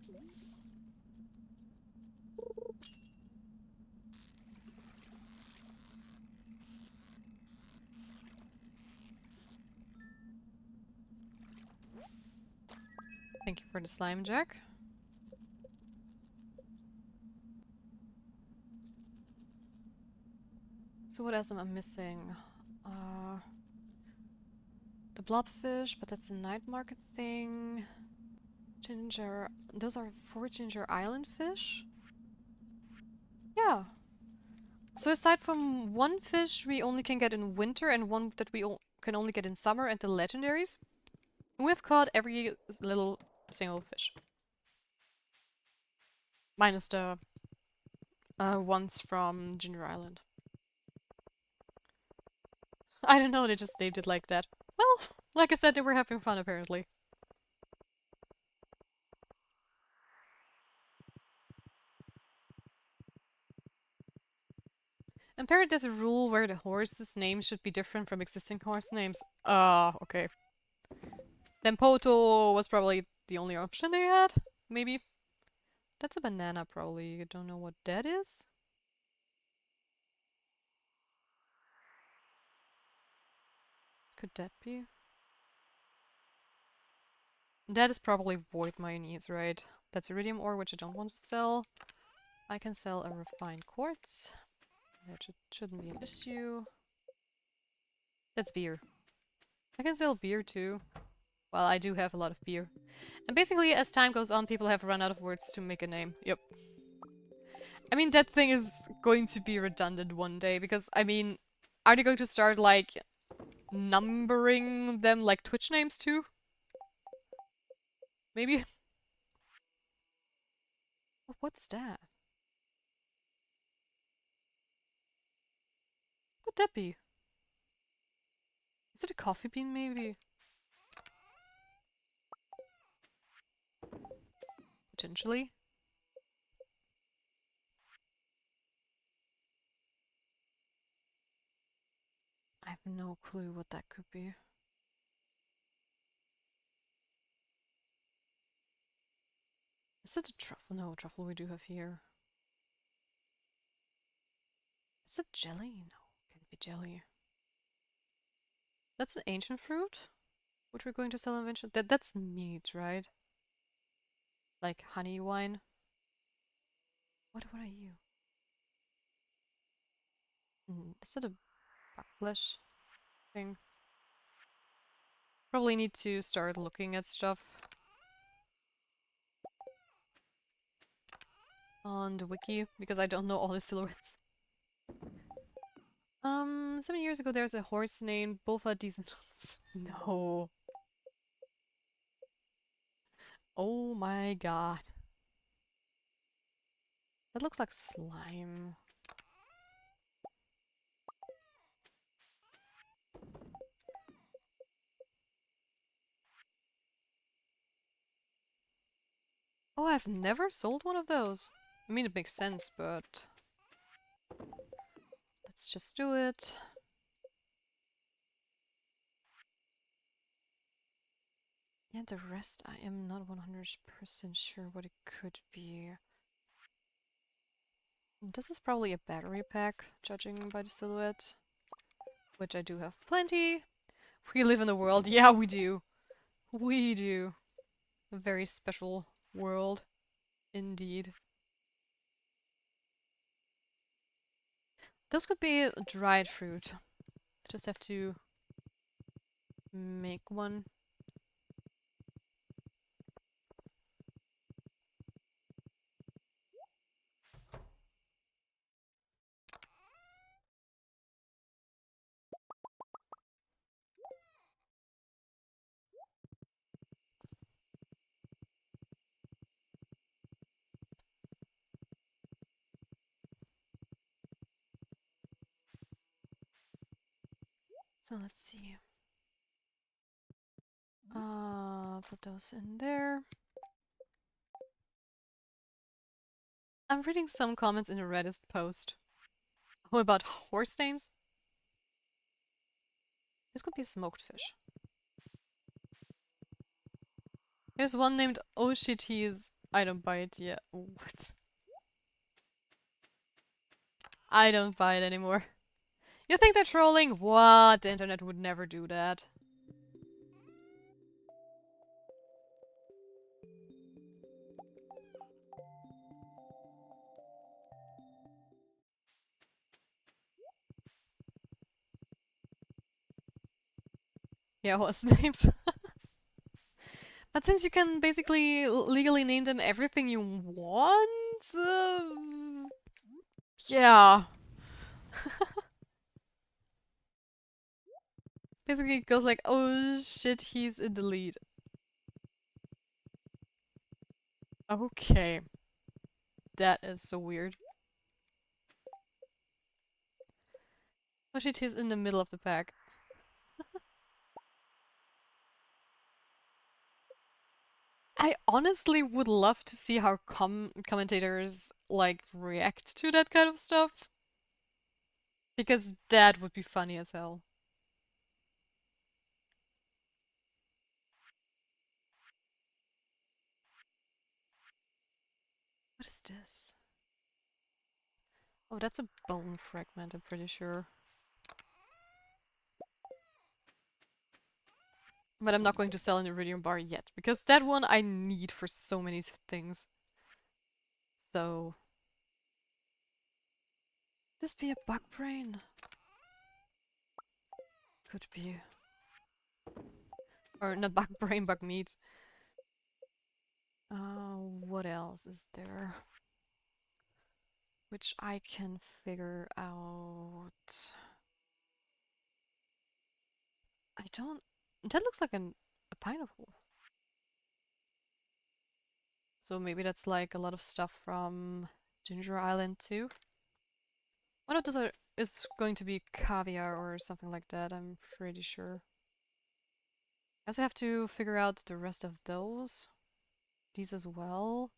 Thank you for the slime jack. So what else am I missing? The blobfish, but that's a night market thing. Ginger... Those are 4 Ginger Island fish? Yeah. So aside from 1 fish we only can get in winter and 1 that we can only get in summer and the legendaries, we've caught every little single fish. Minus the ones from Ginger Island. I don't know, they just named it like that. Well, like I said, they were having fun apparently. Apparently there's a rule where the horse's name should be different from existing horse names. Okay. Then Poto was probably the only option they had? Maybe? That's a banana probably, you don't know what that is? Could that be? That is probably void mayonnaise, right? That's iridium ore, which I don't want to sell. I can sell a refined quartz. That shouldn't be an issue. That's beer. I can sell beer too. Well, I do have a lot of beer. And basically, as time goes on, people have run out of words to make a name. Yep. I mean, that thing is going to be redundant one day, because, I mean, are they going to start, like, numbering them like Twitch names too? Maybe? What's that? What would that be? Is it a coffee bean, maybe? Potentially? I have no clue what that could be. Is it a truffle? No, truffle we do have here. Is it jelly? No, can't be jelly. That's an ancient fruit, which we're going to sell eventually. That's meat, right? Like honey wine. What are you? Is it a backlash thing? Probably need to start looking at stuff on the wiki because I don't know all the silhouettes. 7 years ago there's a horse named Bofa Diesenons. No. Oh my god. That looks like slime. Oh, I've never sold one of those. I mean, it makes sense, but let's just do it. Yeah, the rest I am not 100% sure what it could be. This is probably a battery pack, judging by the silhouette. Which I do have plenty. We live in a world. Yeah, we do. We do. A very special world. Indeed. Those could be dried fruit. Just have to make one. So let's see. Put those in there. I'm reading some comments in a Reddit post. Oh, about horse names? This could be smoked fish. There's one named Oshit's. I don't buy it yet. What? I don't buy it anymore. You think they're trolling? What? The internet would never do that. Yeah, horse names. But since you can basically legally name them everything you want, yeah. Basically, it goes like, oh shit, he's a delete. Okay. That is so weird. Oh shit, he's in the middle of the pack. I honestly would love to see how commentators, like, react to that kind of stuff. Because that would be funny as hell. What is this? Oh, that's a bone fragment, I'm pretty sure. But I'm not going to sell an Iridium bar yet, because that one I need for so many things. So... This be a bug brain? Could be. Or not bug brain, bug meat. What else is there? Which I can figure out. I don't... That looks like a pineapple. So maybe that's like a lot of stuff from Ginger Island too. One of those is going to be caviar or something like that, I'm pretty sure. I also have to figure out the rest of those. These as well.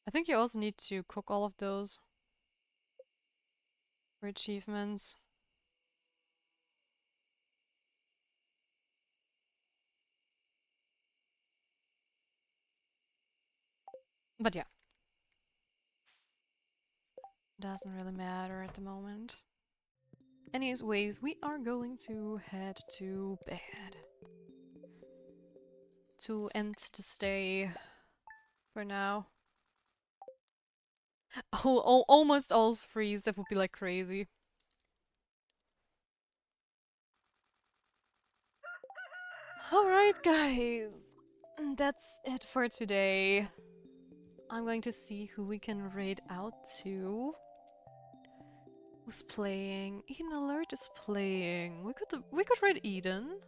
I think you also need to cook all of those for achievements. But yeah. doesn't really matter at the moment. Anyways, we are going to head to bed. To end the stay for now. Oh, almost all freeze, that would be like crazy. Alright guys, that's it for today. I'm going to see who we can raid out to. Who's playing? Eden Alert is playing. We could raid Eden.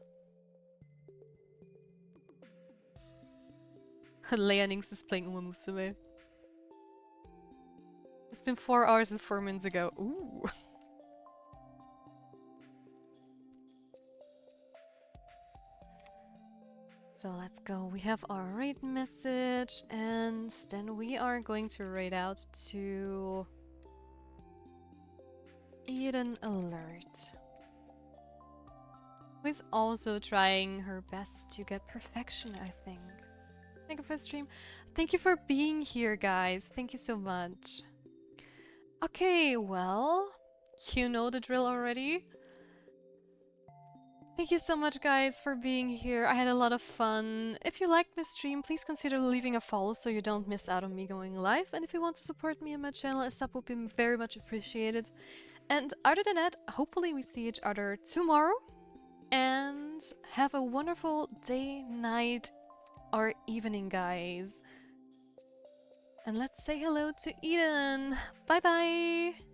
Leonings is playing Uma Musume. It's been 4 hours and 4 minutes ago. Ooh. So let's go. We have our raid message, and then we are going to raid out to Eden Alert, who is also trying her best to get perfection, I think. Thank you for stream. Thank you for being here, guys. Thank you so much. Okay, well, you know the drill already. Thank you so much, guys, for being here. I had a lot of fun. If you liked my stream, please consider leaving a follow so you don't miss out on me going live. And if you want to support me and my channel, a sub would be very much appreciated. And other than that, hopefully we see each other tomorrow. And have a wonderful day, night, or evening, guys. And let's say hello to Eden. Bye-bye!